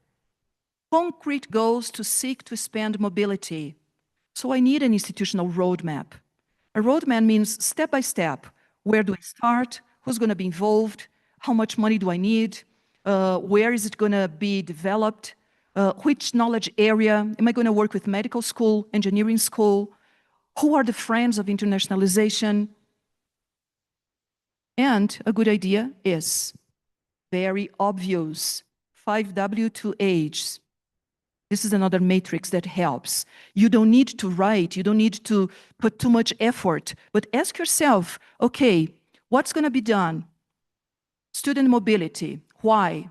O: Concrete goals to seek to expand mobility. So I need an institutional roadmap. A roadmap means step by step. Where do I start? Who's going to be involved? How much money do I need? Where is it going to be developed? Which knowledge area? Am I going to work with medical school, engineering school? Who are the friends of internationalization? And a good idea is very obvious. 5W2H. This is another matrix that helps. You don't need to write, you don't need to put too much effort, but ask yourself, okay, what's going to be done? Student mobility, why?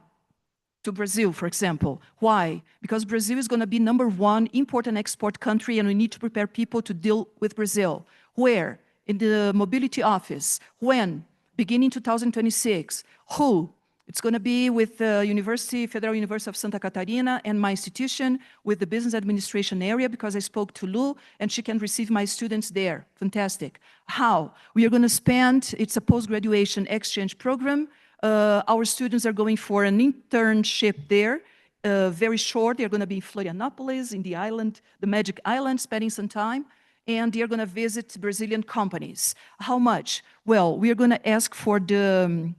O: To Brazil, for example. Why? Because Brazil is going to be #1 import and export country, and we need to prepare people to deal with Brazil. Where? In the mobility office. When? Beginning 2026. Who? It's going to be with the Federal University of Santa Catarina and my institution with the business administration area, because I spoke to Lu and she can receive my students there. Fantastic. How? We are going to spend, it's a post-graduation exchange program. Our students are going for an internship there, very short. They're going to be in Florianopolis, in the island, the Magic Island, spending some time. And they're going to visit Brazilian companies. How much? Well, we are going to ask for the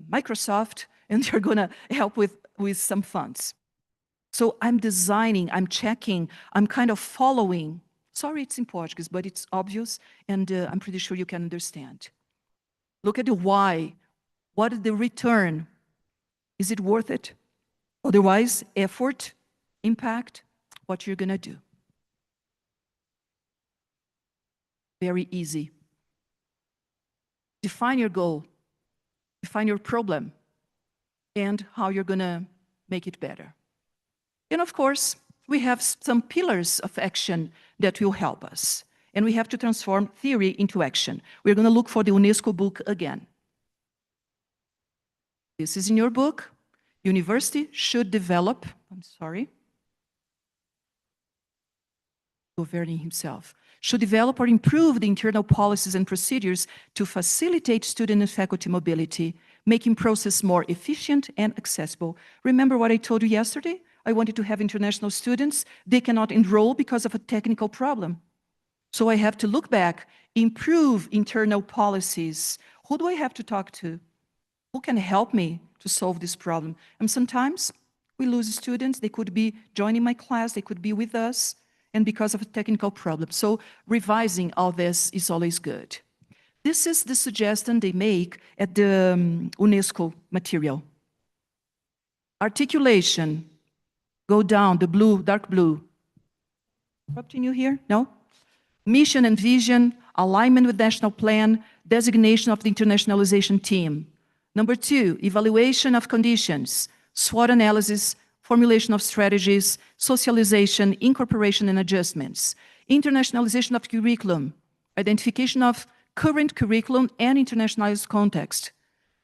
O: Microsoft, and they're going to help with some funds. So I'm designing, I'm checking, I'm kind of following. Sorry, it's in Portuguese, but it's obvious, and I'm pretty sure you can understand. Look at the why. What is the return? Is it worth it? Otherwise, effort, impact, what you're going to do. Very easy. Define your goal. Define your problem and how you're going to make it better. And of course, we have some pillars of action that will help us. And we have to transform theory into action. We're going to look for the UNESCO book again. This is in your book. University should develop, I'm sorry, governing himself, should develop or improve the internal policies and procedures to facilitate student and faculty mobility, making process more efficient and accessible. Remember what I told you yesterday? I wanted to have international students. They cannot enroll because of a technical problem. So I have to look back, improve internal policies. Who do I have to talk to? Who can help me to solve this problem? And sometimes we lose students. They could be joining my class. They could be with us. And because of a technical problem. So revising all this is always good. This is the suggestion they make at the UNESCO material. Articulation, go down, the blue, dark blue. Interrupting you here? No? Mission and vision, alignment with national plan, designation of the internationalization team. Number 2, evaluation of conditions, SWOT analysis, formulation of strategies, socialization, incorporation and adjustments, internationalization of curriculum, identification of current curriculum and internationalized context,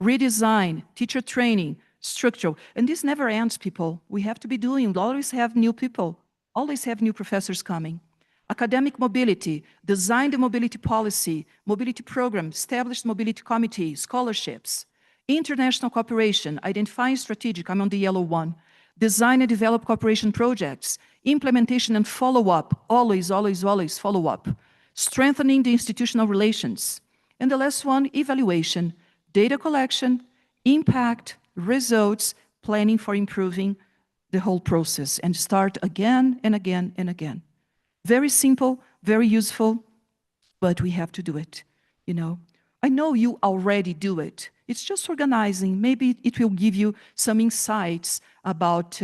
O: redesign, teacher training, structural. And this never ends, people. We have to be doing, we always have new people, always have new professors coming. Academic mobility, design the mobility policy, mobility program, establish mobility committee, scholarships, international cooperation, identifying strategic, I'm on the yellow one, design and develop cooperation projects, implementation and follow-up, always, always, always follow-up, strengthening the institutional relations. And the last one, evaluation, data collection, impact, results, planning for improving the whole process, and start again and again and again. Very simple, very useful, but we have to do it, you know. I know you already do it. It's just organizing. Maybe it will give you some insights about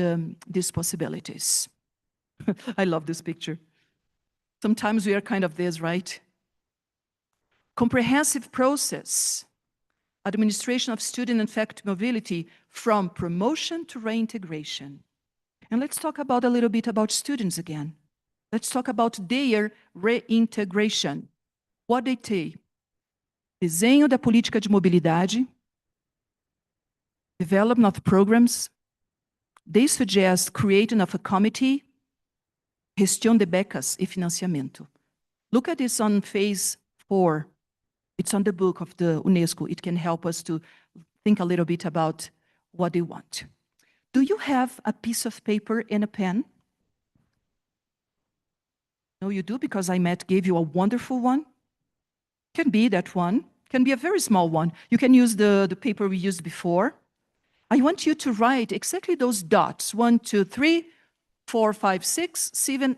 O: these possibilities. I love this picture. Sometimes we are kind of this, right? Comprehensive process, administration of student and faculty mobility from promotion to reintegration. And let's talk about a little bit about students again. Let's talk about their reintegration. What they take. Desenho da política de mobilidade, development of programs. They suggest creating of a committee, gestão de becas e financiamento. Look at this on phase 4. It's on the book of the UNESCO. It can help us to think a little bit about what they want. Do you have a piece of paper and a pen? No, you do, because IMET gave you a wonderful one. Can be that one. Can be a very small one. You can use the paper we used before. I want you to write exactly those dots. 1, 2, 3, 4, 5, 6, 7,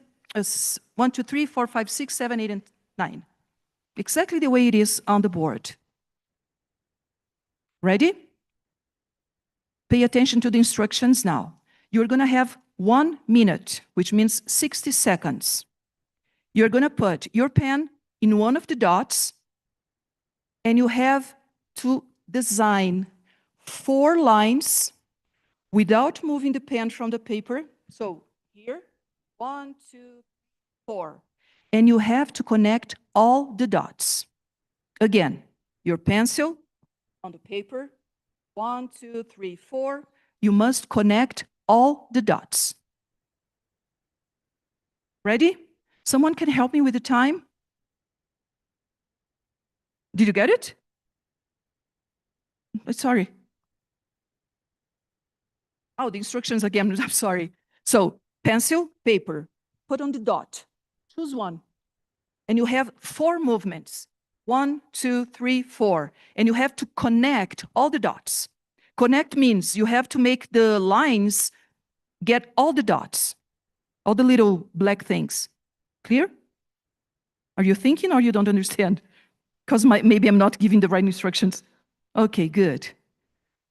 O: 1, 2, 3, 4, 5, 6, 7, 8, and 9. Exactly the way it is on the board. Ready? Pay attention to the instructions now. You're going to have 1 minute, which means 60 seconds. You're going to put your pen in one of the dots, and you have to design 4 lines without moving the pen from the paper. So here, 1, 2, 4. And you have to connect all the dots. Again, your pencil on the paper, 1, 2, 3, 4. You must connect all the dots. Ready? Someone can help me with the time? Did you get it? Sorry. Oh, the instructions again, I'm sorry. So, pencil, paper, put on the dot, choose one. And you have 4 movements. 1, 2, 3, 4. And you have to connect all the dots. Connect means you have to make the lines get all the dots, all the little black things. Clear? Are you thinking or you don't understand? Because maybe I'm not giving the right instructions. Okay, good.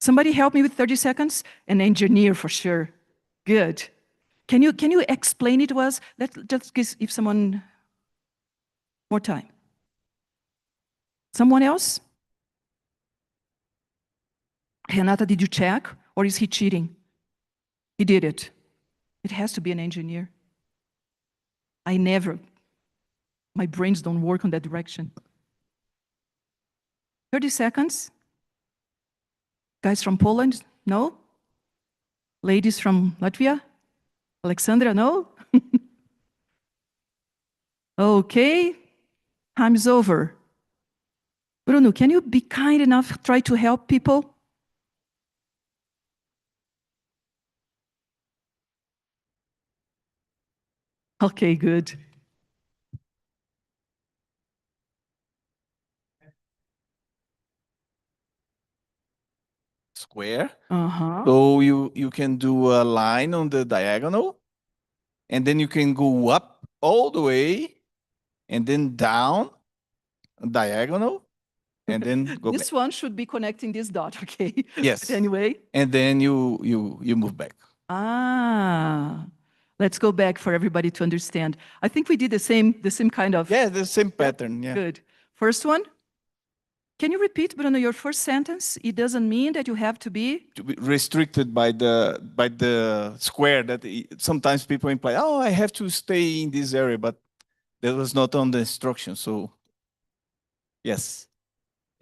O: Somebody help me with 30 seconds? An engineer for sure. Good. Can you explain it to us? Let's give someone more time. Someone else? Renata, did you check? Or is he cheating? He did it. It has to be an engineer. My brains don't work on that direction. 30 seconds. Guys from Poland? No? Ladies from Latvia? Alexandra, no? Okay. Time is over. Bruno, can you be kind enough, try to help people? Okay, good.
M: Square.
O: Uh-huh.
M: So you can do a line on the diagonal, and then you can go up all the way, and then down diagonal, and then go
O: This
M: back.
O: one should be connecting this dot, okay?
M: Yes.
O: But anyway.
M: And then you move back.
O: Ah, let's go back for everybody to understand. I think we did the same kind of.
M: Yeah, the same pattern. Yeah.
O: Good. First one. Can you repeat, Bruno, your first sentence? It doesn't mean that you have to be
M: Restricted by the square that sometimes people imply, oh, I have to stay in this area, but that was not on the instruction. So yes,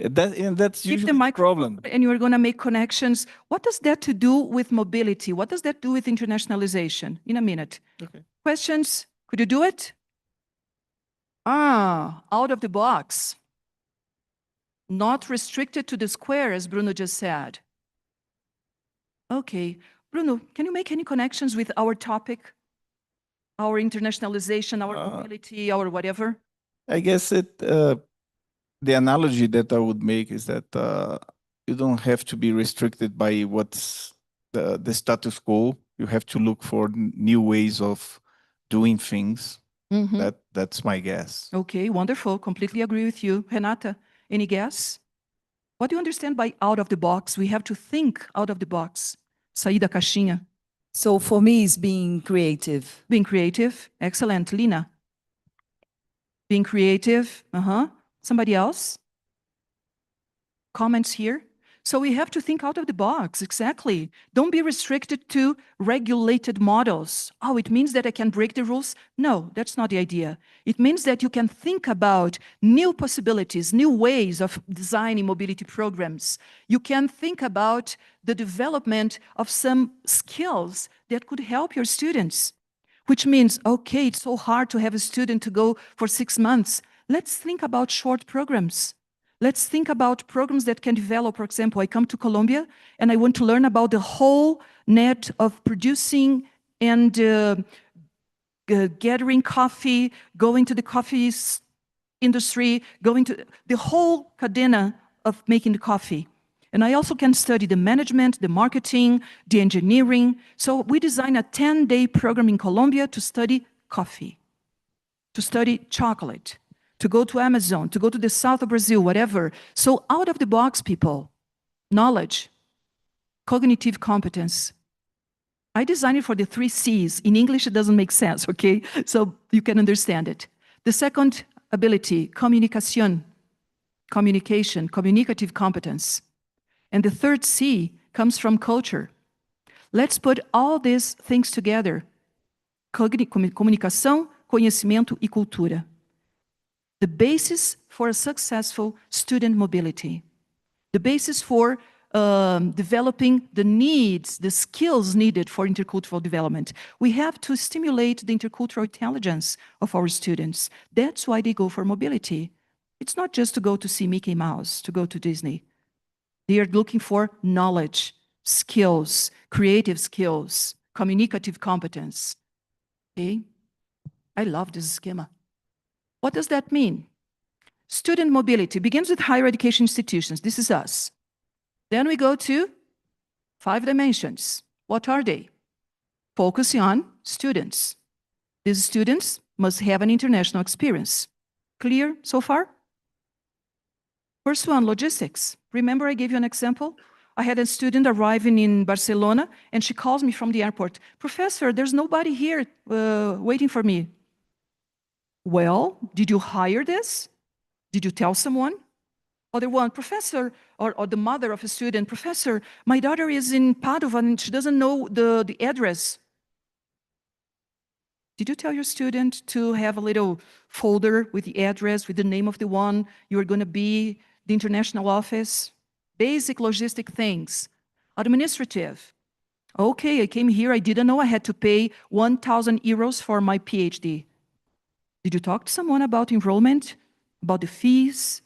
M: that's
O: keep
M: usually
O: the
M: the problem.
O: and you are going to make connections. What does that to do with mobility? What does that do with internationalization? In a minute.
M: Okay.
O: Questions? Could you do it? Out of the box. Not restricted to the square, as Bruno just said. Okay. Bruno, can you make any connections with our topic? Our internationalization, our mobility, our whatever?
M: I guess the analogy that I would make is that you don't have to be restricted by what's the status quo. You have to look for new ways of doing things.
O: Mm-hmm.
M: That's my guess.
O: Okay, wonderful. Completely agree with you. Renata, any guess? What do you understand by out of the box? We have to think out of the box. Sair da caixinha.
P: So for me, it's being creative.
O: Being creative. Excellent. Lina? Being creative. Somebody else? Comments here? So we have to think out of the box, exactly. Don't be restricted to regulated models. Oh, it means that I can break the rules? No, that's not the idea. It means that you can think about new possibilities, new ways of designing mobility programs. You can think about the development of some skills that could help your students, which means, okay, it's so hard to have a student to go for 6 months. Let's think about short programs. Let's think about programs that can develop. For example, I come to Colombia and I want to learn about the whole net of producing and gathering coffee, going to the coffee industry, going to the whole cadena of making the coffee. And I also can study the management, the marketing, the engineering. So we designed a 10-day program in Colombia to study coffee, to study chocolate, to go to Amazon, to go to the south of Brazil, whatever. So out of the box, people, knowledge, cognitive competence. I designed it for the 3 C's. In English, it doesn't make sense, okay? So you can understand it. The second ability, communication, communicative competence. And the third C comes from culture. Let's put all these things together. Comunicação, conhecimento e cultura. The basis for a successful student mobility. The basis for developing the needs, the skills needed for intercultural development. We have to stimulate the intercultural intelligence of our students. That's why they go for mobility. It's not just to go to see Mickey Mouse, to go to Disney. They are looking for knowledge, skills, creative skills, communicative competence. Okay? I love this schema. What does that mean? Student mobility begins with higher education institutions. This is us. Then we go to 5 dimensions. What are they? Focusing on students. These students must have an international experience. Clear so far? First one, logistics. Remember I gave you an example? I had a student arriving in Barcelona, and she calls me from the airport. Professor, there's nobody here waiting for me. Well, did you hire this? Did you tell someone? Other one, professor, or the mother of a student, professor, my daughter is in Padova and she doesn't know the address. Did you tell your student to have a little folder with the address, with the name of the one you're going to be, the international office? Basic logistic things. Administrative. Okay, I came here, I didn't know I had to pay 1,000 euros for my PhD. Did you talk to someone about enrollment, about the fees?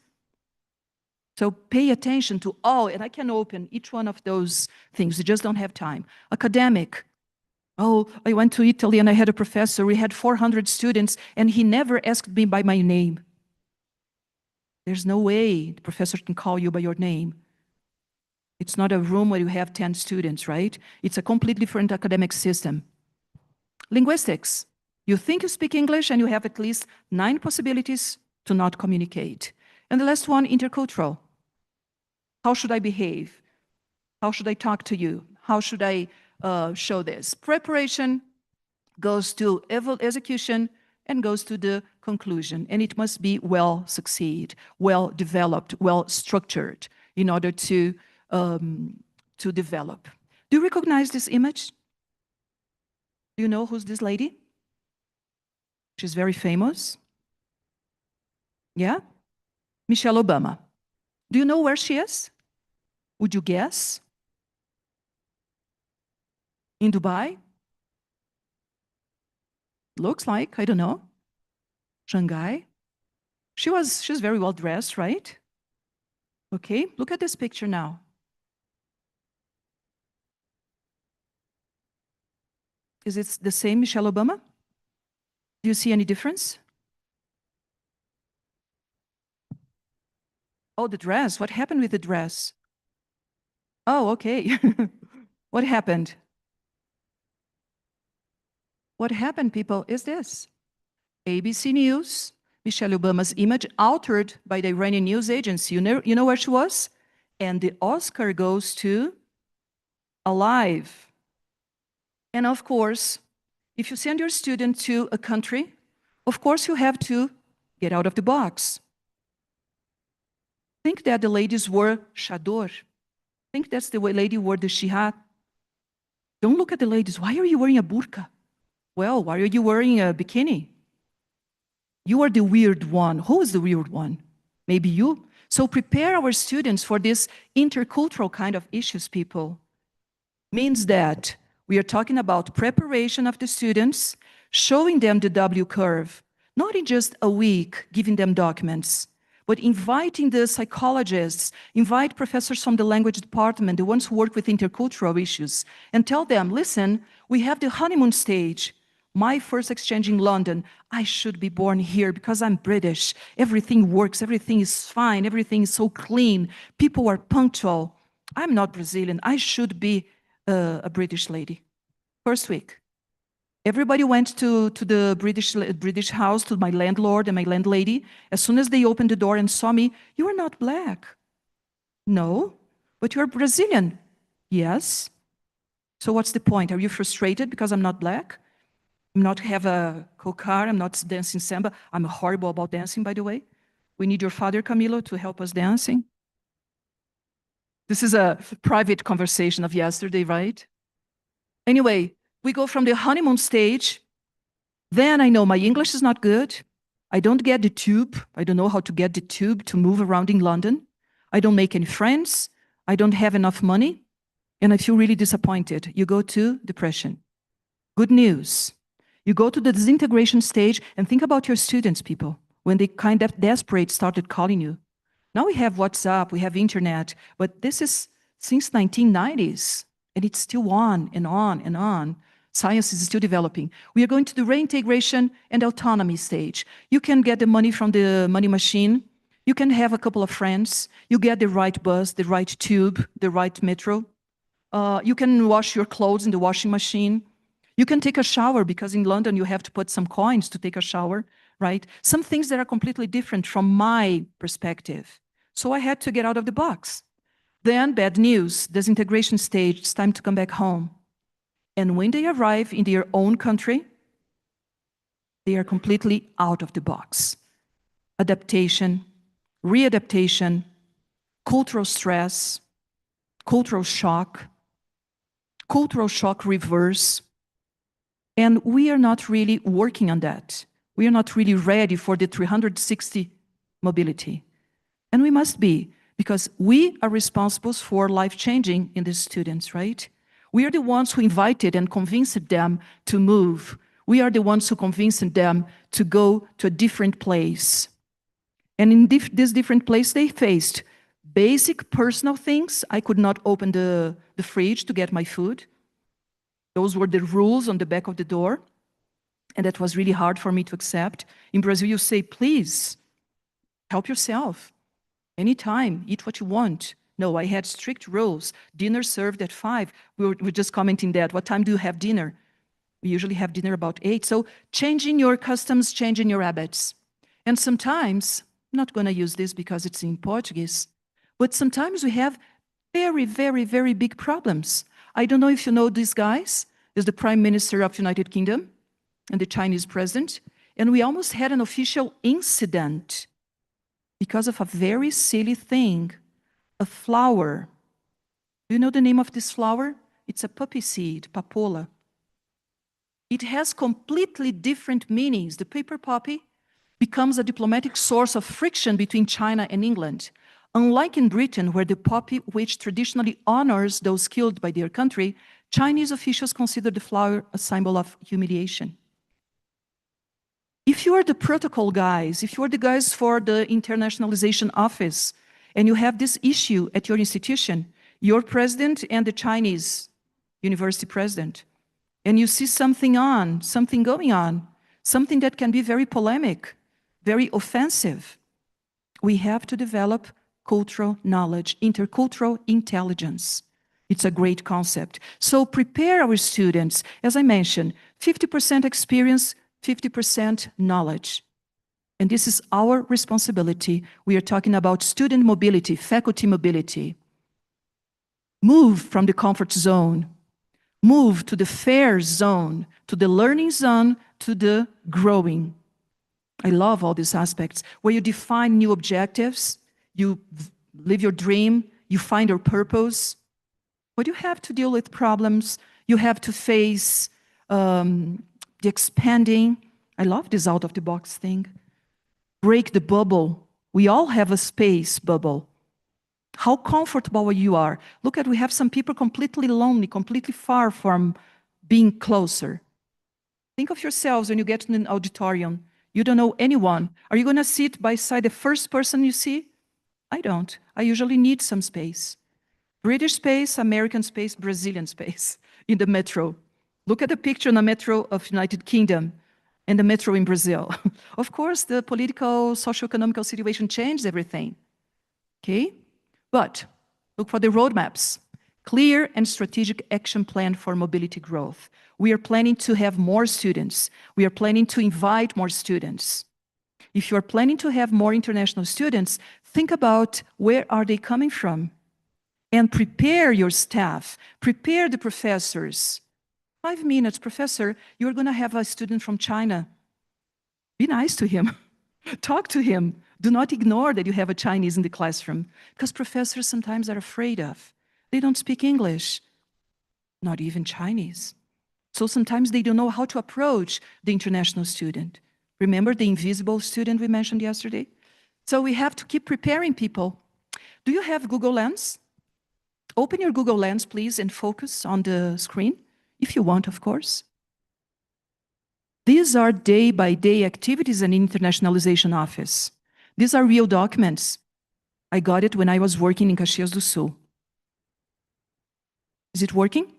O: So pay attention to all, and I can open each one of those things. We just don't have time. Academic. Oh, I went to Italy and I had a professor. We had 400 students, and he never asked me by my name. There's no way the professor can call you by your name. It's not a room where you have 10 students, right? It's a completely different academic system. Linguistics. You think you speak English and you have at least 9 possibilities to not communicate. And the last one, intercultural. How should I behave? How should I talk to you? How should I show this? Preparation goes to execution and goes to the conclusion. And it must be well succeed, well developed, well structured in order to develop. Do you recognize this image? Do you know who's this lady? She's very famous. Yeah? Michelle Obama. Do you know where she is? Would you guess? In Dubai? Looks like, I don't know. Shanghai? She's very well dressed, right? Okay, look at this picture now. Is it the same Michelle Obama? Do you see any difference? Oh, the dress. What happened with the dress? Oh, okay. What happened? What happened, people, is this. ABC News, Michelle Obama's image altered by the Iranian news agency. You know where she was? And the Oscar goes to Alive. And of course, if you send your student to a country, of course you have to get out of the box. Think that the ladies wore chador. Think that's the way lady wore the shihad. Don't look at the ladies. Why are you wearing a burqa? Well, why are you wearing a bikini? You are the weird one. Who is the weird one? Maybe you. So prepare our students for this intercultural kind of issues, people. Means that we are talking about preparation of the students, showing them the W curve, not in just a week, giving them documents, but inviting the psychologists, invite professors from the language department, the ones who work with intercultural issues, and tell them, listen, we have the honeymoon stage. My first exchange in London, I should be born here because I'm British. Everything works, everything is fine, everything is so clean. People are punctual. I'm not Brazilian. I should be a British lady. First week. Everybody went to the British house, to my landlord and my landlady. As soon as they opened the door and saw me, "You are not black." "No, but you're Brazilian." "Yes." "So what's the point? Are you frustrated because I'm not black? I'm not have a cocar, I'm not dancing samba. I'm horrible about dancing, by the way. We need your father, Camilo, to help us dancing." This is a private conversation of yesterday, right? Anyway, we go from the honeymoon stage. Then I know my English is not good. I don't get the tube. I don't know how to get the tube to move around in London. I don't make any friends. I don't have enough money. And I feel really disappointed. You go to depression. Good news. You go to the disintegration stage and think about your students, people, when they kind of desperate started calling you. Now we have WhatsApp, we have internet, but this is since 1990s, and it's still on and on and on. Science is still developing. We are going to the reintegration and autonomy stage. You can get the money from the money machine. You can have a couple of friends. You get the right bus, the right tube, the right metro. You can wash your clothes in the washing machine. You can take a shower, because in London you have to put some coins to take a shower, right? Some things that are completely different from my perspective. So I had to get out of the box. Then bad news, disintegration stage, it's time to come back home. And when they arrive in their own country, they are completely out of the box. Adaptation, readaptation, cultural stress, cultural shock reverse. And we are not really working on that. We are not really ready for the 360 mobility. And we must be, because we are responsible for life changing in these students, right? We are the ones who invited and convinced them to move. We are the ones who convinced them to go to a different place. And in this different place, they faced basic personal things. I could not open the fridge to get my food. Those were the rules on the back of the door. And that was really hard for me to accept. In Brazil, you say, "Please, help yourself. Anytime, eat what you want." No, I had strict rules. Dinner served at 5. We were just commenting that. What time do you have dinner? We usually have dinner about 8. So changing your customs, changing your habits. And sometimes, I'm not going to use this because it's in Portuguese, but sometimes we have very, very, very big problems. I don't know if you know these guys. There's the Prime Minister of the United Kingdom and the Chinese president. And we almost had an official incident because of a very silly thing. A flower. Do you know the name of this flower? It's a poppy seed, papoula. It has completely different meanings. The paper poppy becomes a diplomatic source of friction between China and England. Unlike in Britain, where the poppy, which traditionally honors those killed by their country, Chinese officials consider the flower a symbol of humiliation. If you are the protocol guys, if you are the guys for the internationalization office, and you have this issue at your institution, your president and the Chinese university president, and you see something going on, something that can be very polemic, very offensive, we have to develop cultural knowledge, intercultural intelligence. It's a great concept. So prepare our students, as I mentioned, 50% experience, 50% knowledge. And this is our responsibility. We are talking about student mobility, faculty mobility. Move from the comfort zone. Move to the fair zone, to the learning zone, to the growing. I love all these aspects, where you define new objectives, you live your dream, you find your purpose. But you have to deal with problems. You have to face the expanding. I love this out-of-the-box thing. Break the bubble. We all have a space bubble. How comfortable you are. Look at, we have some people completely lonely, completely far from being closer. Think of yourselves when you get in an auditorium. You don't know anyone. Are you going to sit beside the first person you see? I don't. I usually need some space. British space, American space, Brazilian space in the metro. Look at the picture on the metro of United Kingdom and the metro in Brazil. Of course, the political, socio-economical situation changed everything. Okay? But look for the roadmaps. Clear and strategic action plan for mobility growth. We are planning to have more students. We are planning to invite more students. If you are planning to have more international students, think about where are they coming from? And prepare your staff, prepare the professors. 5 minutes, professor, you're going to have a student from China. Be nice to him. Talk to him. Do not ignore that you have a Chinese in the classroom, because professors sometimes are afraid of. They don't speak English, not even Chinese. So sometimes they don't know how to approach the international student. Remember the invisible student we mentioned yesterday? So we have to keep preparing people. Do you have Google Lens? Open your Google Lens, please, and focus on the screen, if you want, of course. These are day-by-day activities in internationalization office. These are real documents. I got it when I was working in Caxias do Sul. Is it working?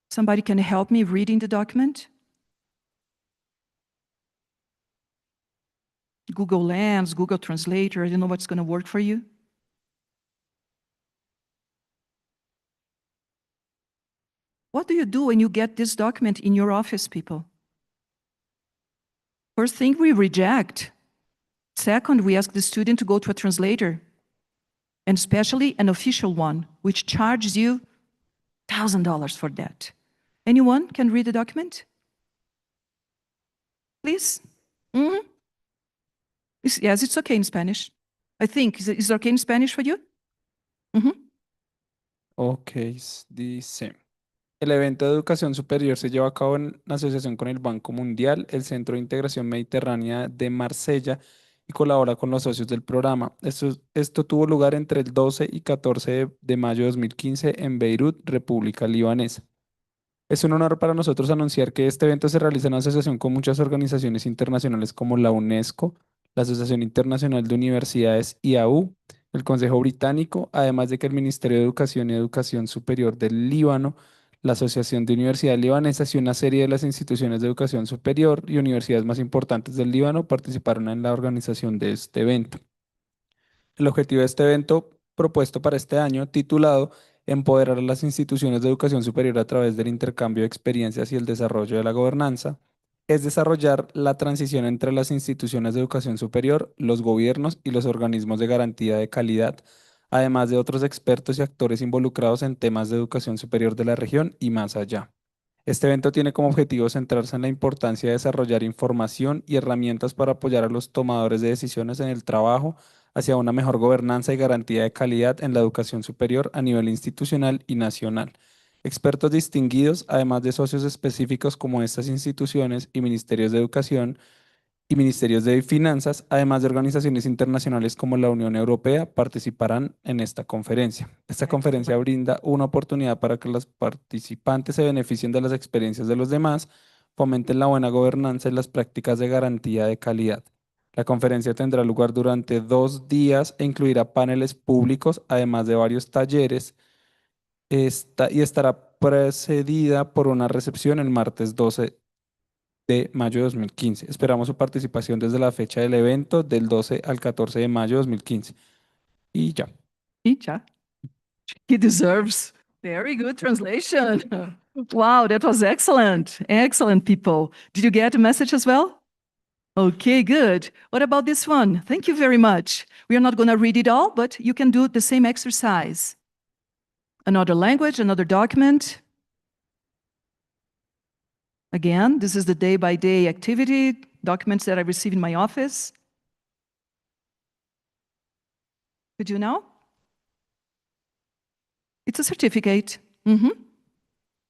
O: Somebody can help me reading the document? Google Lens, Google Translator, I don't know what's going to work for you. What do you do when you get this document in your office, people? First thing, we reject. Second, we ask the student to go to a translator, and especially an official one, which charges you $1,000 for that. Anyone can read the document? Please? Mm-hmm. Yes, it's okay in Spanish. I think. Is it okay in Spanish for you? Mm-hmm.
Q: Ok, dice. El evento de educación superior se lleva a cabo en asociación con el Banco Mundial, el Centro de Integración Mediterránea de Marsella y colabora con los socios del programa. Esto tuvo lugar entre el 12 y 14 de mayo de 2015 en Beirut, República Libanesa. Es un honor para nosotros anunciar que este evento se realiza en asociación con muchas organizaciones internacionales como la UNESCO, la Asociación Internacional de Universidades IAU, el Consejo Británico, además de que el Ministerio de Educación y Educación Superior del Líbano, la Asociación de Universidades Libanesas y una serie de las instituciones de educación superior y universidades más importantes del Líbano participaron en la organización de este evento. El objetivo de este evento propuesto para este año, titulado Empoderar a las instituciones de educación superior a través del intercambio de experiencias y el desarrollo de la gobernanza, es desarrollar la transición entre las instituciones de educación superior, los gobiernos y los organismos de garantía de calidad, además de otros expertos y actores involucrados en temas de educación superior de la región y más allá. Este evento tiene como objetivo centrarse en la importancia de desarrollar información y herramientas para apoyar a los tomadores de decisiones en el trabajo hacia una mejor gobernanza y garantía de calidad en la educación superior a nivel institucional y nacional. Expertos distinguidos, además de socios específicos como estas instituciones y ministerios de educación y ministerios de finanzas, además de organizaciones internacionales como la Unión Europea, participarán en esta conferencia. Esta conferencia brinda una oportunidad para que los participantes se beneficien de las experiencias de los demás, fomenten la buena gobernanza y las prácticas de garantía de calidad. La conferencia tendrá lugar durante 2 días e incluirá paneles públicos, además de varios talleres, y estará precedida por una recepción el martes 12 de mayo de 2015. Esperamos su participación desde la fecha del evento, del 12 al 14 de mayo de 2015. Y ya.
O: Y ya. He deserves. Very good translation. Wow, that was excellent. Excellent, people. Did you get the message as well? Okay, good. What about this one? Thank you very much. We are not going to read it all, but you can do the same exercise. Another language, another document. Again, this is the day-by-day activity, documents that I receive in my office. Did you know? It's a certificate.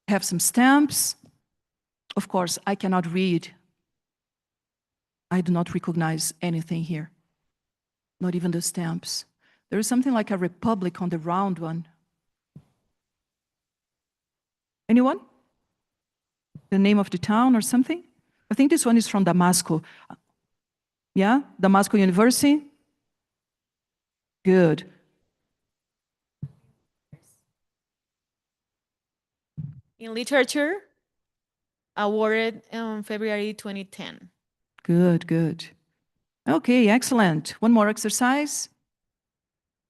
O: Have some stamps. Of course, I cannot read. I do not recognize anything here, not even the stamps. There is something like a republic on the round one. Anyone? The name of the town or something? I think this one is from Damascus. Yeah, Damascus University. Good.
R: in literature, awarded in February 2010.
O: Good, good. Okay, excellent. One more exercise.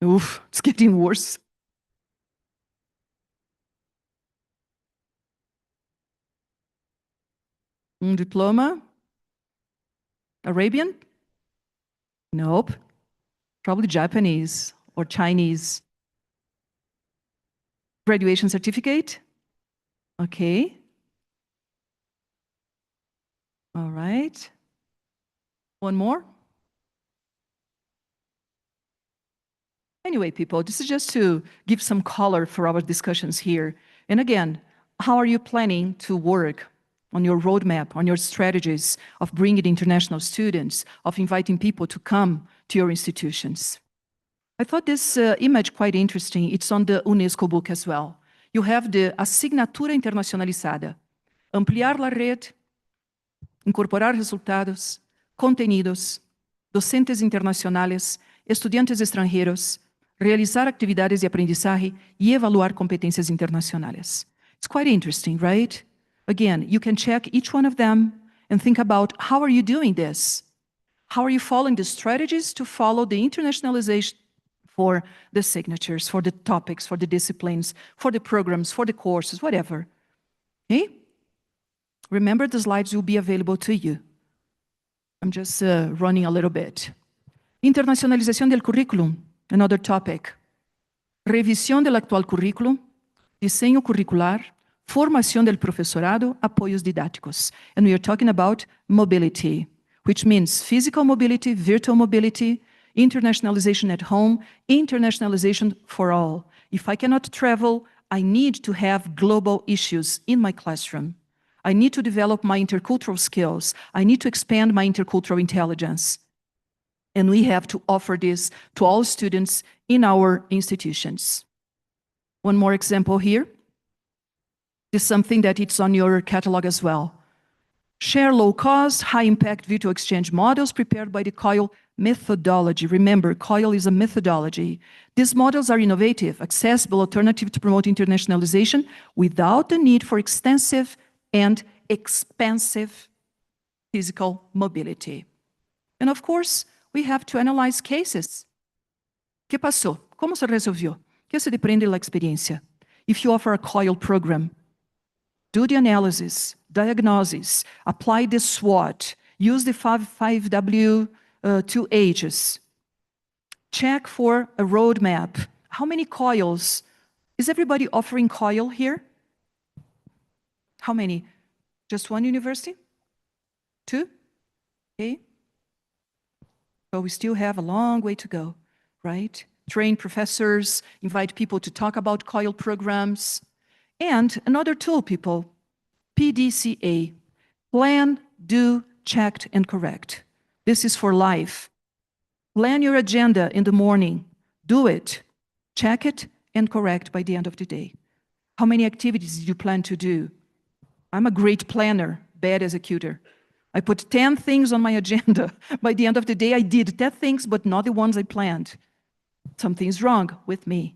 O: Oof, it's getting worse. Diploma? Arabian? Nope. Probably Japanese or Chinese. Graduation certificate? Okay. All right. One more? Anyway, people, this is just to give some color for our discussions here. And again, how are you planning to work on your roadmap, on your strategies of bringing international students, of inviting people to come to your institutions? I thought this image quite interesting. It's on the UNESCO book as well. You have the Assinatura Internacionalizada. Ampliar la red, incorporar resultados, contenidos, docentes internacionales, estudiantes extranjeros, realizar actividades de aprendizaje y evaluar competencias internacionales. It's quite interesting, right? Again, you can check each one of them and think about how are you doing this? How are you following the strategies to follow the internationalization for the signatures, for the topics, for the disciplines, for the programs, for the courses, whatever. Okay? Remember, the slides will be available to you. I'm just running a little bit. Internacionalización del currículum, another topic. Revisión del actual currículum, diseño curricular, formación del profesorado, apoyos didácticos. And we are talking about mobility, which means physical mobility, virtual mobility, internationalization at home, internationalization for all. If I cannot travel, I need to have global issues in my classroom. I need to develop my intercultural skills. I need to expand my intercultural intelligence. And we have to offer this to all students in our institutions. One more example here. This is something that it's on your catalog as well. Share low-cost, high-impact virtual exchange models prepared by the COIL methodology. Remember, COIL is a methodology. These models are innovative, accessible alternative to promote internationalization without the need for extensive and expensive physical mobility. And of course, we have to analyze cases. ¿Qué pasó? ¿Cómo se resolvió? ¿Qué se desprende de la experiencia? If you offer a COIL program, do the analysis, diagnosis, apply the SWOT, use the 5W2Hs, check for a roadmap. How many COILs? Is everybody offering COIL here? How many? Just one university? Two? Okay. But we still have a long way to go, right? Train professors, invite people to talk about COIL programs. And another tool, people, PDCA, plan, do, check, and correct. This is for life. Plan your agenda in the morning, do it, check it, and correct by the end of the day. How many activities did you plan to do? I'm a great planner, bad executor. I put 10 things on my agenda. By the end of the day, I did 10 things, but not the ones I planned. Something's wrong with me.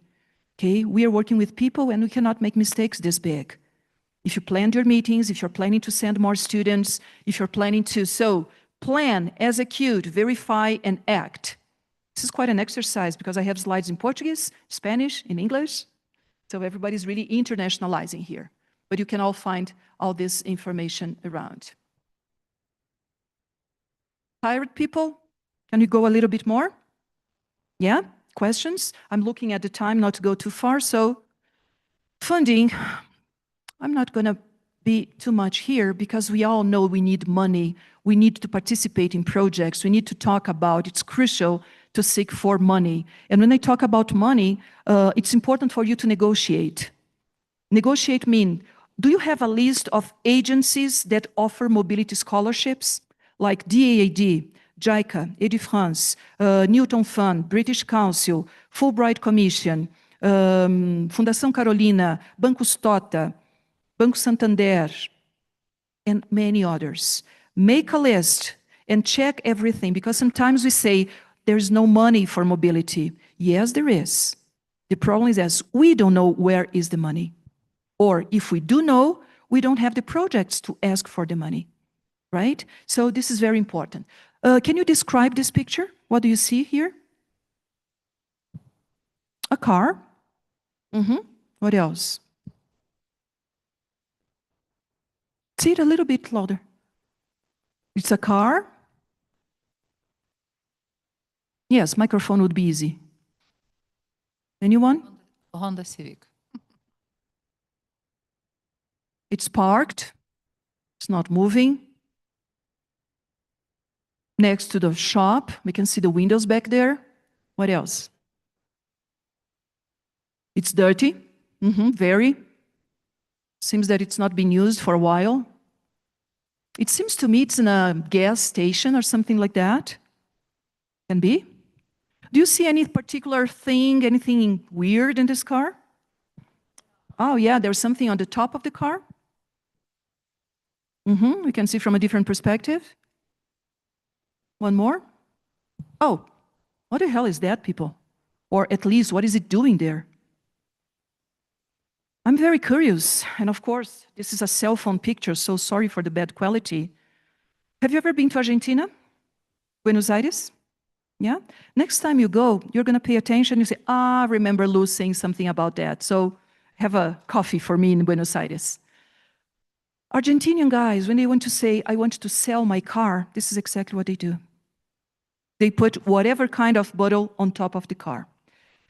O: Okay, we are working with people and we cannot make mistakes this big. If you planned your meetings, if you're planning to send more students, if you're planning to, so plan, execute, verify, and act. This is quite an exercise because I have slides in Portuguese, Spanish, in English. So everybody's really internationalizing here. But you can all find all this information around. Tired people? Can you go a little bit more? Yeah? Questions? I'm looking at the time not to go too far. So funding, I'm not going to be too much here because we all know we need money. We need to participate in projects. We need to talk about, it's crucial to seek for money. And when I talk about money, it's important for you to negotiate. Negotiate means, do you have a list of agencies that offer mobility scholarships like DAAD, JICA, EduFrance, Newton Fund, British Council, Fulbright Commission, Fundação Carolina, Banco Stota, Banco Santander, and many others. Make a list and check everything because sometimes we say there's no money for mobility. Yes, there is. The problem is that we don't know where is the money. Or if we do know, we don't have the projects to ask for the money, right? So this is very important. Can you describe this picture? What do you see here? A car. What else? Say it a little bit louder. It's a car. Yes, microphone would be easy. Anyone?
S: Honda Civic.
O: It's parked. It's not moving. Next to the shop, we can see the windows back there. What else? It's dirty. Very. Seems that it's not been used for a while. It seems to me it's in a gas station or something like that. Can be. Do you see any particular thing, anything weird in this car? Oh yeah, there's something on the top of the car. We can see from a different perspective. One more. Oh, what the hell is that, people? Or at least, what is it doing there? I'm very curious. And of course, this is a cell phone picture, so sorry for the bad quality. Have you ever been to Argentina? Buenos Aires? Yeah? Next time you go, you're going to pay attention. You say, remember Lou saying something about that. So have a coffee for me in Buenos Aires. Argentinian guys, when they want to say, I want to sell my car, this is exactly what they do. They put whatever kind of bottle on top of the car.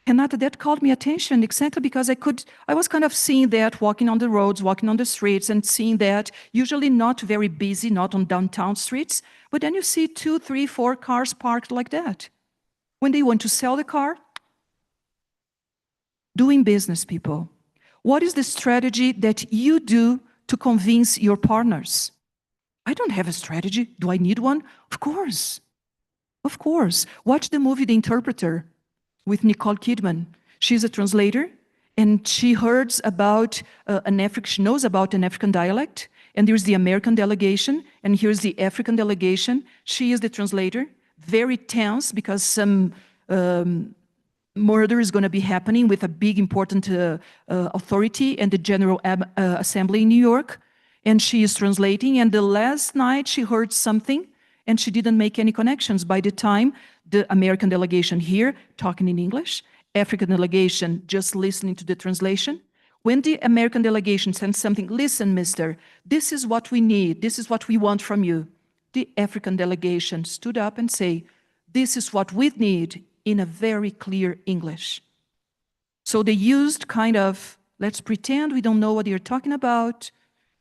O: Renata, that called me attention exactly because I was kind of seeing that walking on the roads, walking on the streets and seeing that, usually not very busy, not on downtown streets, but then you see 2, 3, 4 cars parked like that. When they want to sell the car, doing business, people. What is the strategy that you do to convince your partners? I don't have a strategy. Do I need one? Of course. Of course. Watch the movie The Interpreter with Nicole Kidman. She's a translator, and she heard about she knows about an African dialect, and there's the American delegation, and here's the African delegation. She is the translator, very tense because some murder is going to be happening with a big important authority and the General Assembly in New York, and she is translating, and the last night she heard something, and she didn't make any connections. By the time the American delegation here talking in English, African delegation just listening to the translation. When the American delegation sends something, listen, mister, this is what we need, this is what we want from you. The African delegation stood up and say, this is what we need in a very clear English. So they used kind of, let's pretend we don't know what you're talking about,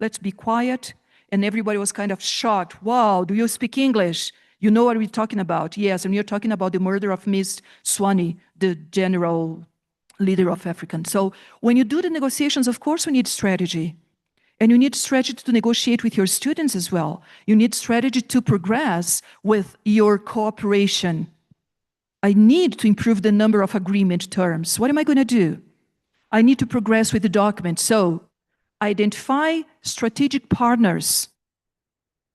O: let's be quiet, and everybody was kind of shocked. Wow, do you speak English? You know what we're talking about? Yes, and you're talking about the murder of Miss Swanee, the general leader of African. So when you do the negotiations, of course, we need strategy. And you need strategy to negotiate with your students as well. You need strategy to progress with your cooperation. I need to improve the number of agreement terms. What am I going to do? I need to progress with the document. So identify strategic partners.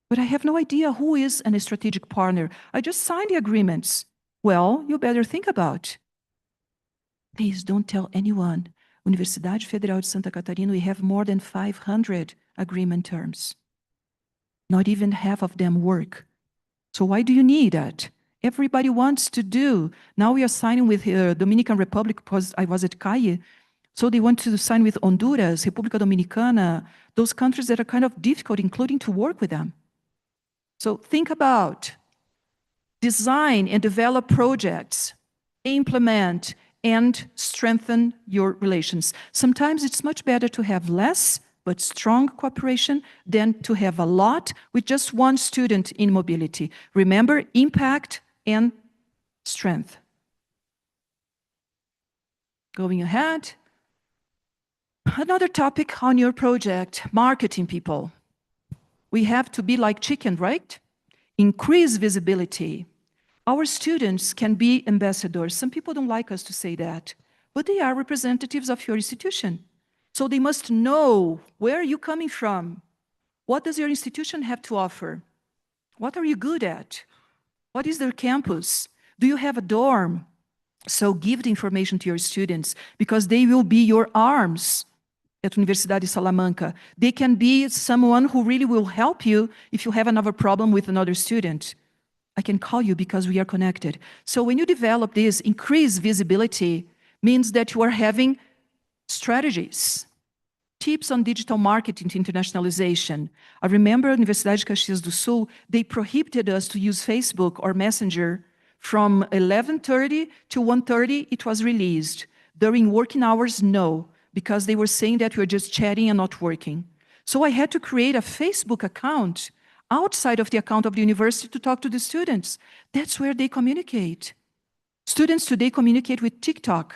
O: But I have no idea who is a strategic partner. I just signed the agreements. Well, you better think about. Please don't tell anyone. Universidade Federal de Santa Catarina, we have more than 500 agreement terms. Not even half of them work. So why do you need that? Everybody wants to do. Now we are signing with Dominican Republic because I was at CAIE. So they want to sign with Honduras, República Dominicana, those countries that are kind of difficult, including to work with them. So think about, design and develop projects, implement and strengthen your relations. Sometimes it's much better to have less but strong cooperation than to have a lot with just one student in mobility. Remember, impact and strength. Going ahead. Another topic on your project, marketing people. We have to be like chicken, right? Increase visibility. Our students can be ambassadors. Some people don't like us to say that, but they are representatives of your institution. So they must know where you're coming from. What does your institution have to offer? What are you good at? What is their campus? Do you have a dorm? So give the information to your students because they will be your arms at Universidade de Salamanca. They can be someone who really will help you if you have another problem with another student. I can call you because we are connected. So when you develop this, increased visibility means that you are having strategies, tips on digital marketing to internationalization. I remember Universidade de Caxias do Sul, they prohibited us to use Facebook or Messenger from 11:30 to 1:30, it was released. During working hours, no, because they were saying that we were just chatting and not working. So I had to create a Facebook account outside of the account of the university to talk to the students. That's where they communicate. Students today communicate with TikTok.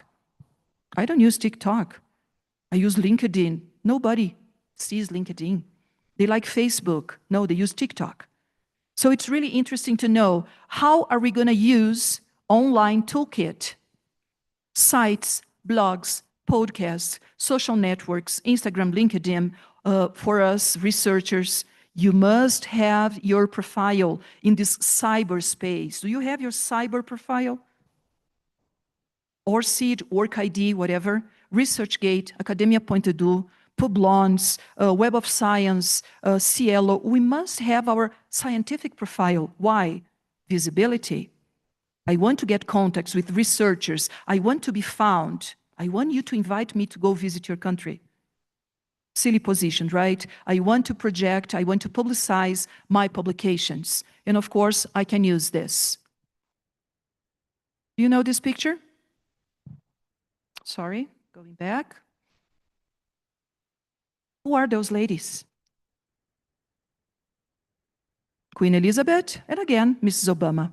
O: I don't use TikTok. I use LinkedIn. Nobody sees LinkedIn. They like Facebook. No, they use TikTok. So it's really interesting to know, how are we going to use online toolkit, sites, blogs, podcasts, social networks, Instagram, LinkedIn, for us researchers? You must have your profile in this cyberspace. Do you have your cyber profile? ORCID, ORCID, whatever, ResearchGate, Academia.edu, Publons, Web of Science, Cielo. We must have our scientific profile. Why? Visibility. I want to get contacts with researchers. I want to be found. I want you to invite me to go visit your country. Silly position, right? I want to project, I want to publicize my publications. And of course, I can use this. Do you know this picture? Sorry, going back. Who are those ladies? Queen Elizabeth, and again, Mrs. Obama.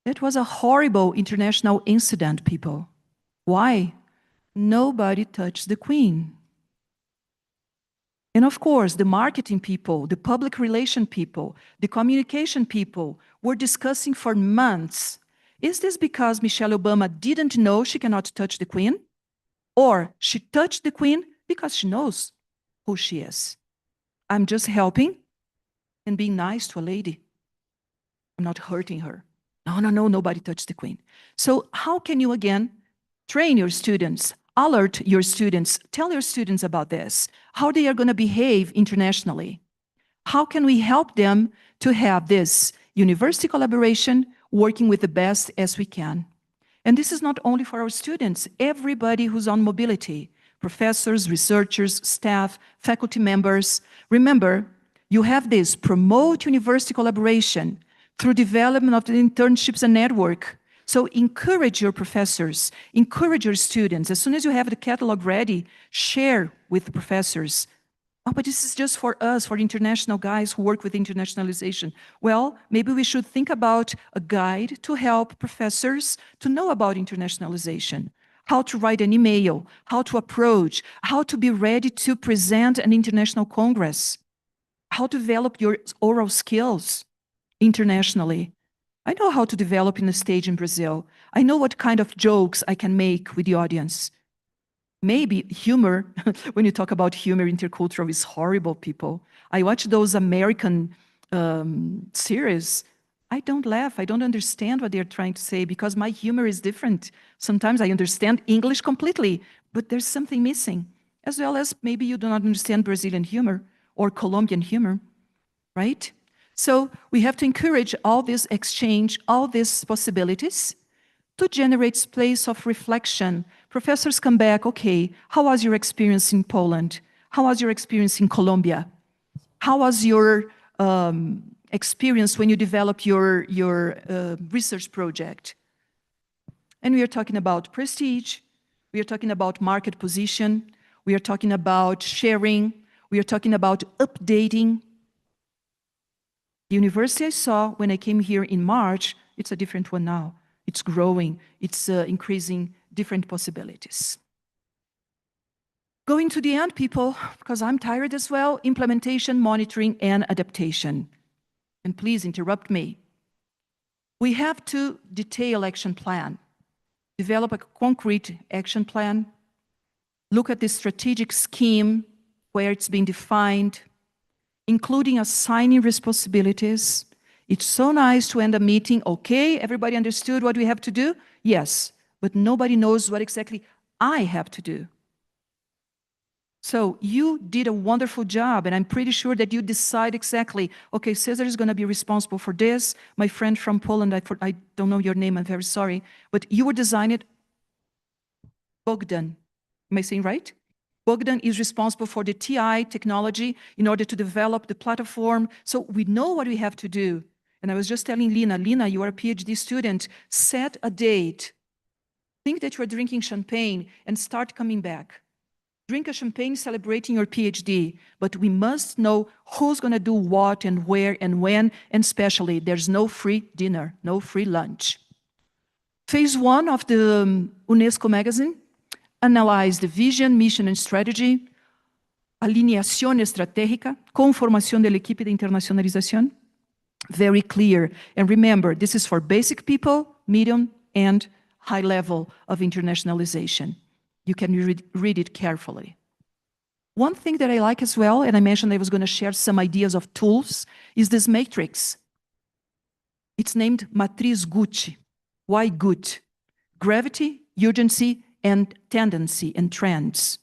O: It was a horrible international incident, people. Why? Nobody touched the Queen. And of course, the marketing people, the public relation people, the communication people were discussing for months. Is this because Michelle Obama didn't know she cannot touch the Queen? Or she touched the Queen because she knows who she is? I'm just helping and being nice to a lady. I'm not hurting her. No, nobody touched the Queen. So how can you, again, train your students, alert your students, tell your students about this, how they are going to behave internationally? How can we help them to have this university collaboration, working with the best as we can? And this is not only for our students, everybody who's on mobility, professors, researchers, staff, faculty members. Remember, you have this, promote university collaboration through development of the internships and network. So encourage your professors, encourage your students. As soon as you have the catalog ready, share with the professors. Oh, but this is just for us, for international guys who work with internationalization. Well, maybe we should think about a guide to help professors to know about internationalization, how to write an email, how to approach, how to be ready to present an international congress, how to develop your oral skills internationally. I know how to develop in a stage in Brazil. I know what kind of jokes I can make with the audience. Maybe humor, when you talk about humor, intercultural is horrible, people. I watch those American series. I don't laugh. I don't understand what they're trying to say because my humor is different. Sometimes I understand English completely, but there's something missing. As well as maybe you do not understand Brazilian humor or Colombian humor, right? So we have to encourage all this exchange, all these possibilities to generate space of reflection. Professors come back, okay, how was your experience in Poland? How was your experience in Colombia? How was your experience when you developed your research project? And we are talking about prestige, we are talking about market position, we are talking about sharing, we are talking about updating. The university I saw when I came here in March, it's a different one now. It's growing, it's increasing different possibilities. Going to the end, people, because I'm tired as well, implementation, monitoring, and adaptation. And please interrupt me. We have to detail action plan, develop a concrete action plan, look at the strategic scheme where it's being defined, including assigning responsibilities. It's so nice to end a meeting, okay, everybody understood what we have to do? Yes, but nobody knows what exactly I have to do. So you did a wonderful job, and I'm pretty sure that you decide exactly, okay, Cesar is going to be responsible for this. My friend from Poland, I don't know your name, I'm very sorry, but you were designing Bogdan. Am I saying right? Bogdan is responsible for the TI technology in order to develop the platform. So we know what we have to do. And I was just telling Lina, you are a PhD student, set a date. Think that you're drinking champagne and start coming back. Drink a champagne celebrating your PhD, but we must know who's going to do what and where and when, and especially there's no free dinner, no free lunch. Phase 1 of the UNESCO magazine analyzed the vision, mission, and strategy, alineación estratégica, conformación de la equipe de internacionalización, very clear. And remember, this is for basic people, medium, and high level of internationalization. You can read it carefully. One thing that I like as well, and I mentioned I was going to share some ideas of tools, is this matrix. It's named Matriz Gucci. Why GUT? Gravity, urgency, and tendency and trends.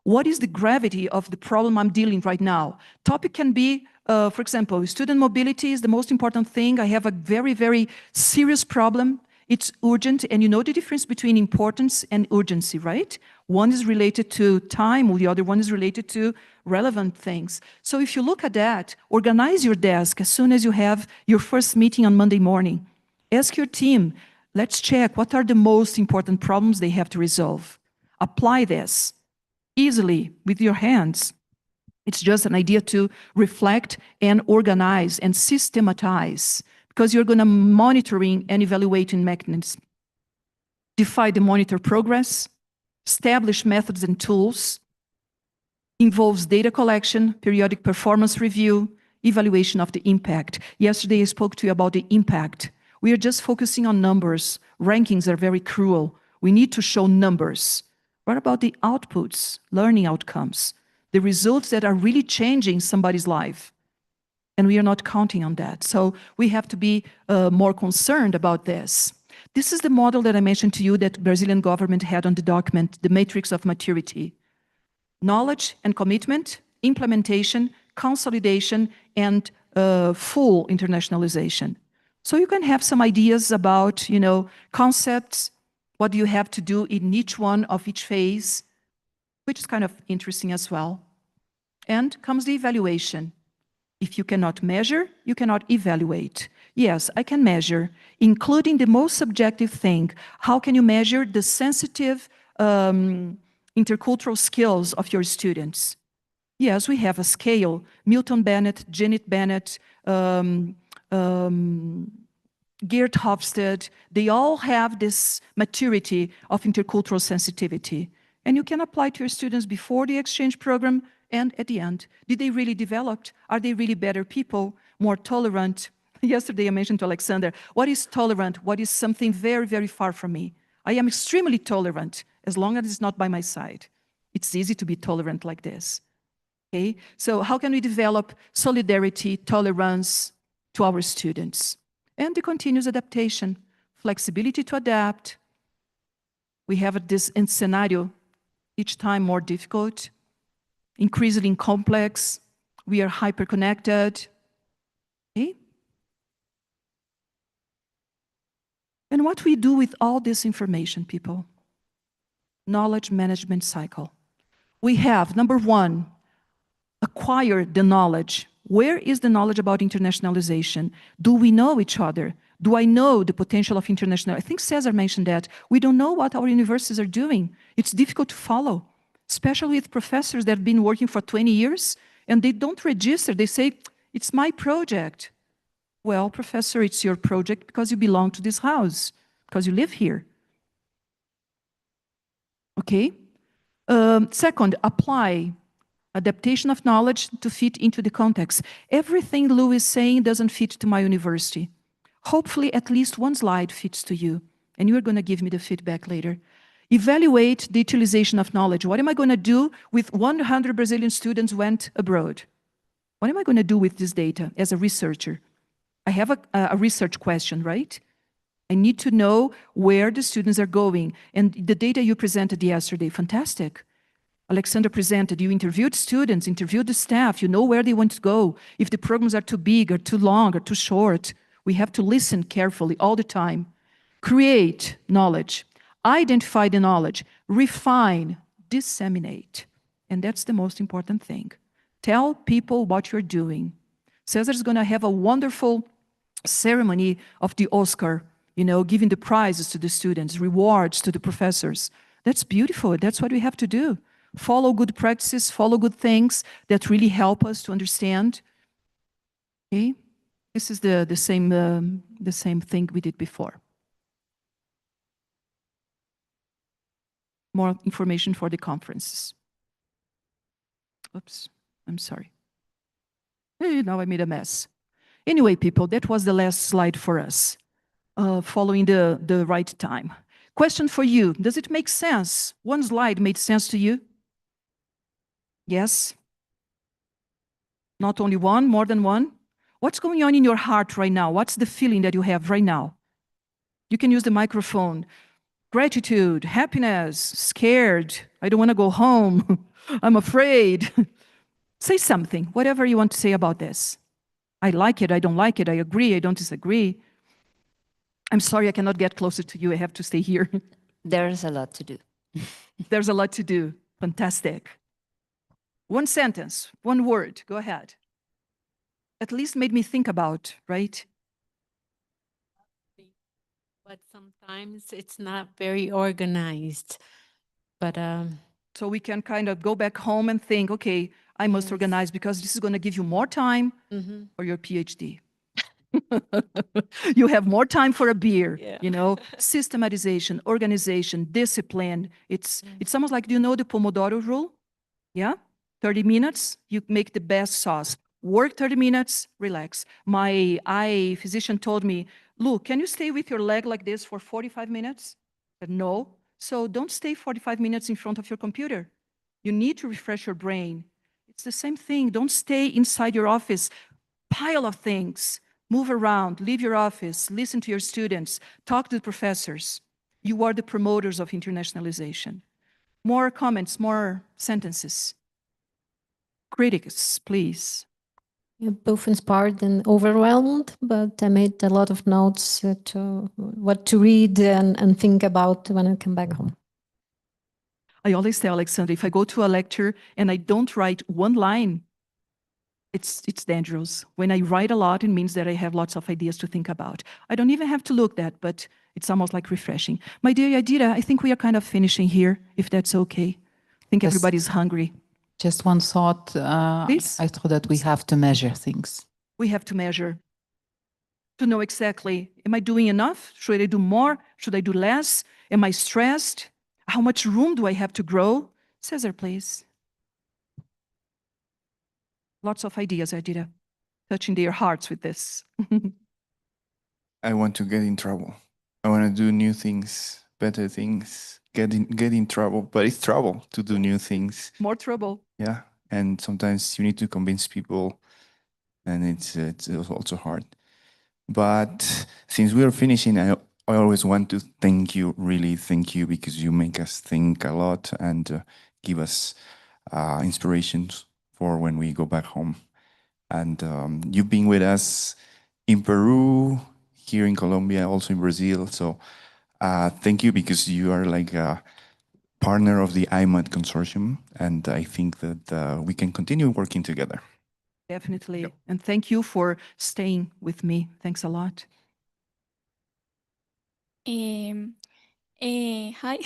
O: What is the gravity of the problem I'm dealing right now? Topic can be, for example, student mobility is the most important thing. I have a very, very serious problem. It's urgent, and you know the difference between importance and urgency, right? One is related to time, while the other one is related to relevant things. So if you look at that, organize your desk as soon as you have your first meeting on Monday morning. Ask your team, let's check what are the most important problems they have to resolve. Apply this easily with your hands. It's just an idea to reflect and organize and systematize, because you're going to monitoring and evaluating mechanisms. Define the monitor progress, establish methods and tools, involves data collection, periodic performance review, evaluation of the impact. Yesterday I spoke to you about the impact. We are just focusing on numbers. Rankings are very cruel. We need to show numbers. What about the outputs, learning outcomes, the results that are really changing somebody's life? And we are not counting on that. So we have to be more concerned about this. This is the model that I mentioned to you that Brazilian government had on the document, the matrix of maturity. Knowledge and commitment, implementation, consolidation, and full internationalization. So you can have some ideas about, concepts, what do you have to do in each one of each phase, which is kind of interesting as well. And comes the evaluation. If you cannot measure, you cannot evaluate. Yes, I can measure, including the most subjective thing. How can you measure the sensitive intercultural skills of your students? Yes, we have a scale. Milton Bennett, Janet Bennett, Geert Hofstede, they all have this maturity of intercultural sensitivity. And you can apply to your students before the exchange program and at the end. Did they really develop? Are they really better people, more tolerant? Yesterday I mentioned to Alexander, what is tolerant? What is something very, very far from me? I am extremely tolerant as long as it's not by my side. It's easy to be tolerant like this. Okay? So how can we develop solidarity, tolerance to our students? And the continuous adaptation, flexibility to adapt. We have this scenario each time more difficult, increasingly complex. We are hyper-connected. Okay? And what we do with all this information, people? Knowledge management cycle. We have, number one, acquire the knowledge. Where is the knowledge about internationalization? Do we know each other? Do I know the potential of international? I think Cesar mentioned that. We don't know what our universities are doing. It's difficult to follow, especially with professors that have been working for 20 years and they don't register. They say, it's my project. Well, professor, it's your project because you belong to this house, because you live here. Okay? Second, apply. Adaptation of knowledge to fit into the context. Everything Lou is saying doesn't fit to my university. Hopefully, at least one slide fits to you, and you're going to give me the feedback later. Evaluate the utilization of knowledge. What am I going to do with 100 Brazilian students went abroad? What am I going to do with this data as a researcher? I have a research question, right? I need to know where the students are going. And the data you presented yesterday, fantastic. Alexander presented, you interviewed students, interviewed the staff, you know where they want to go. If the programs are too big or too long or too short, we have to listen carefully all the time. Create knowledge, identify the knowledge, refine, disseminate. And that's the most important thing. Tell people what you're doing. Cesar is going to have a wonderful ceremony of the Oscar, giving the prizes to the students, rewards to the professors. That's beautiful. That's what we have to do. Follow good practices, follow good things that really help us to understand. Okay? This is the same thing we did before. More information for the conferences. Oops, I'm sorry. Now I made a mess. Anyway, people, that was the last slide for us, following the right time. Question for you, does it make sense? One slide made sense to you? Yes? Not only one, more than one? What's going on in your heart right now? What's the feeling that you have right now? You can use the microphone. Gratitude, happiness, scared, I don't want to go home, I'm afraid. Say something, whatever you want to say about this. I like it, I don't like it, I agree, I don't disagree. I'm sorry I cannot get closer to you, I have to stay here.
S: There's a lot to do.
O: There's a lot to do. Fantastic. One sentence, one word, go ahead. At least made me think about, right?
H: But sometimes it's not very organized. But
O: so we can kind of go back home and think, okay, I must organize because this is going to give you more time for your PhD. You have more time for a beer, systematization, organization, discipline. It's almost like, do you know the Pomodoro rule? Yeah? 30 minutes, you make the best sauce. Work 30 minutes, relax. My eye physician told me, look, can you stay with your leg like this for 45 minutes? I said, no. So don't stay 45 minutes in front of your computer. You need to refresh your brain. It's the same thing. Don't stay inside your office. Pile of things. Move around, leave your office, listen to your students, talk to the professors. You are the promoters of internationalization. More comments, more sentences. Critics, please.
K: Yeah, both inspired and overwhelmed, but I made a lot of notes to what to read and think about when I come back home.
O: I always tell Alexander, if I go to a lecture and I don't write one line, it's dangerous. When I write a lot, it means that I have lots of ideas to think about. I don't even have to look that, but it's almost like refreshing. My dear Yadira, I think we are kind of finishing here, if that's okay. I think everybody's hungry.
T: Just one thought.
O: Please?
T: I thought that we have to measure things.
O: We have to measure to know exactly, am I doing enough? Should I do more? Should I do less? Am I stressed? How much room do I have to grow? Cesar, please. Lots of ideas, Yadira, touching their hearts with this.
J: I want to get in trouble. I want to do new things, better things, get in trouble. But it's trouble to do new things.
O: More trouble.
J: Yeah, and sometimes you need to convince people, and it's also hard. But since we are finishing, I always want to thank you, really thank you, because you make us think a lot and give us inspirations for when we go back home. And you've been with us in Peru, here in Colombia, also in Brazil. So thank you, because you are like a partner of the IMAT consortium. And I think that we can continue working together.
O: Definitely. Yep. And thank you for staying with me. Thanks a lot.
U: Hi.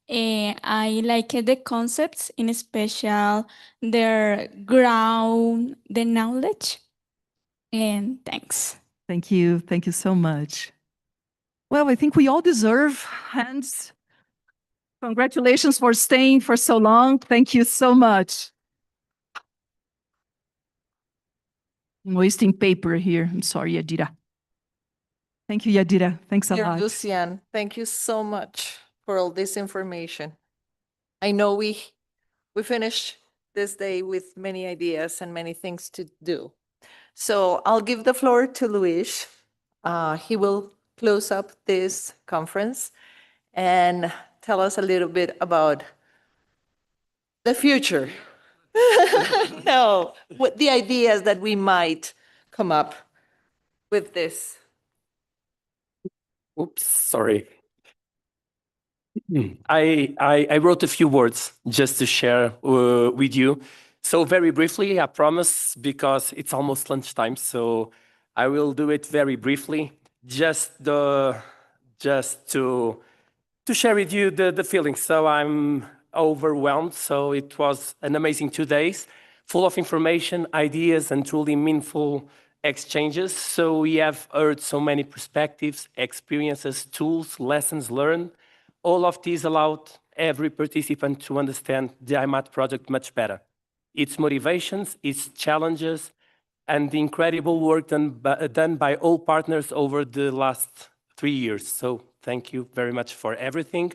U: I like the concepts, in special their ground, the knowledge. And thanks.
O: Thank you. Thank you so much. Well, I think we all deserve hands. Congratulations for staying for so long. Thank you so much. I'm wasting paper here. I'm sorry, Yadira. Thank you, Yadira. Thanks a lot.
D: Lucian, thank you so much for all this information. I know we finished this day with many ideas and many things to do. So I'll give the floor to Luis. He will close up this conference and tell us a little bit about The future. No, what the ideas that we might come up with this.
C: Oops, sorry. I wrote a few words just to share with you. So very briefly, I promise, because it's almost lunchtime, so I will do it very briefly, just to share with you the feelings. So I'm overwhelmed. So it was an amazing 2 days, full of information, ideas, and truly meaningful exchanges. So we have heard so many perspectives, experiences, tools, lessons learned. All of these allowed every participant to understand the IMAT project much better, its motivations, its challenges, and the incredible work done by all partners over the last 3 years. So thank you very much for everything.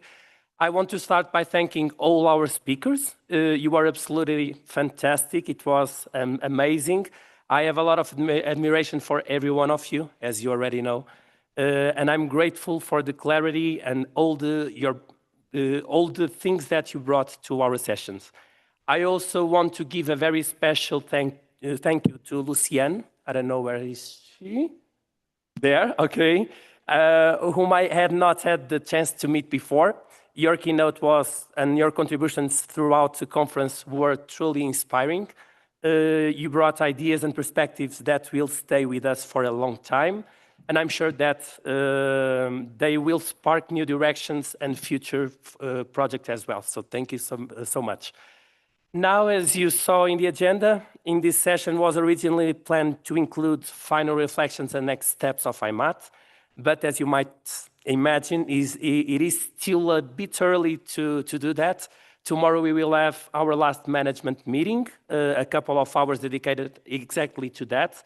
C: I want to start by thanking all our speakers. You are absolutely fantastic. It was amazing. I have a lot of admiration for every one of you, as you already know. And I'm grateful for the clarity and all the things that you brought to our sessions. I also want to give a very special thank you to Lucienne. I don't know, where is she? There, okay. Whom I had not had the chance to meet before. Your keynote and your contributions throughout the conference were truly inspiring. You brought ideas and perspectives that will stay with us for a long time. And I'm sure that they will spark new directions and future projects as well. So thank you so much. Now, as you saw in the agenda, in this session was originally planned to include final reflections and next steps of IMAT. But as you might imagine, it is still a bit early to do that. Tomorrow we will have our last management meeting, a couple of hours dedicated exactly to that,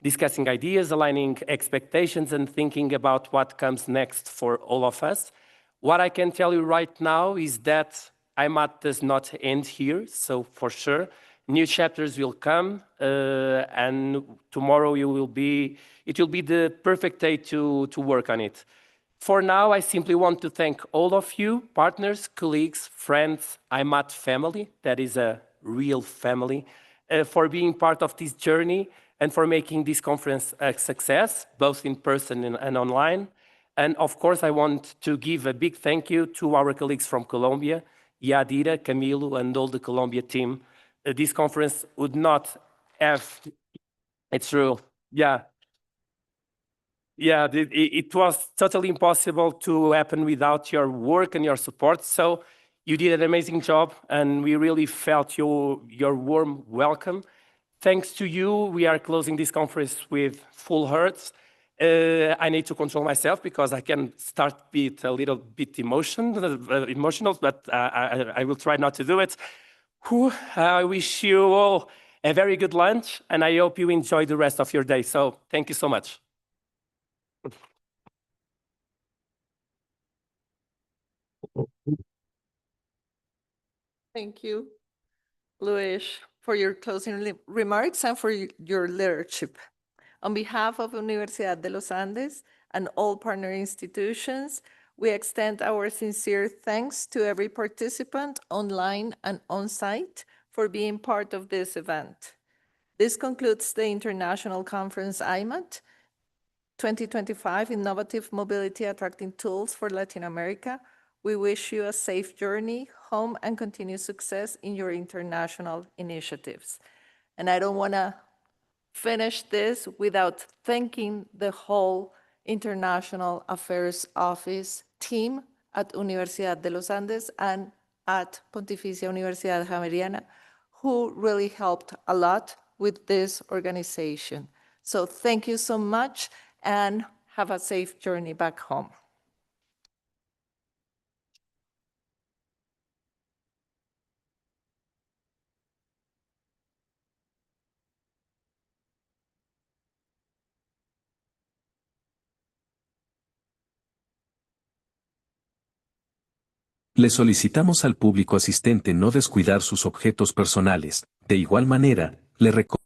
C: discussing ideas, aligning expectations, and thinking about what comes next for all of us. What I can tell you right now is that IMAT does not end here, so for sure, new chapters will come, and tomorrow it will be the perfect day to work on it. For now, I simply want to thank all of you, partners, colleagues, friends, IMAT family, that is a real family, for being part of this journey and for making this conference a success, both in person and online. And of course, I want to give a big thank you to our colleagues from Colombia, Yadira, Camilo, and all the Colombia team. This conference would not have, it's true, yeah. Yeah, it was totally impossible to happen without your work and your support. So you did an amazing job, and we really felt your warm welcome. Thanks to you, we are closing this conference with full hearts. I need to control myself because I can start a little bit emotional, but I will try not to do it. I wish you all a very good lunch, and I hope you enjoy the rest of your day. So thank you so much.
D: Thank you, Luis, for your closing remarks and for your leadership. On behalf of Universidad de los Andes and all partner institutions, we extend our sincere thanks to every participant online and on-site for being part of this event. This concludes the International Conference IMAT 2025 Innovative Mobility Attracting Tools for Latin America. We wish you a safe journey home and continued success in your international initiatives. And I don't want to finish this without thanking the whole International Affairs Office team at Universidad de los Andes and at Pontificia Universidad Javeriana, who really helped a lot with this organization. So thank you so much and have a safe journey back home.
A: Le solicitamos al público asistente no descuidar sus objetos personales. De igual manera, le recomendamos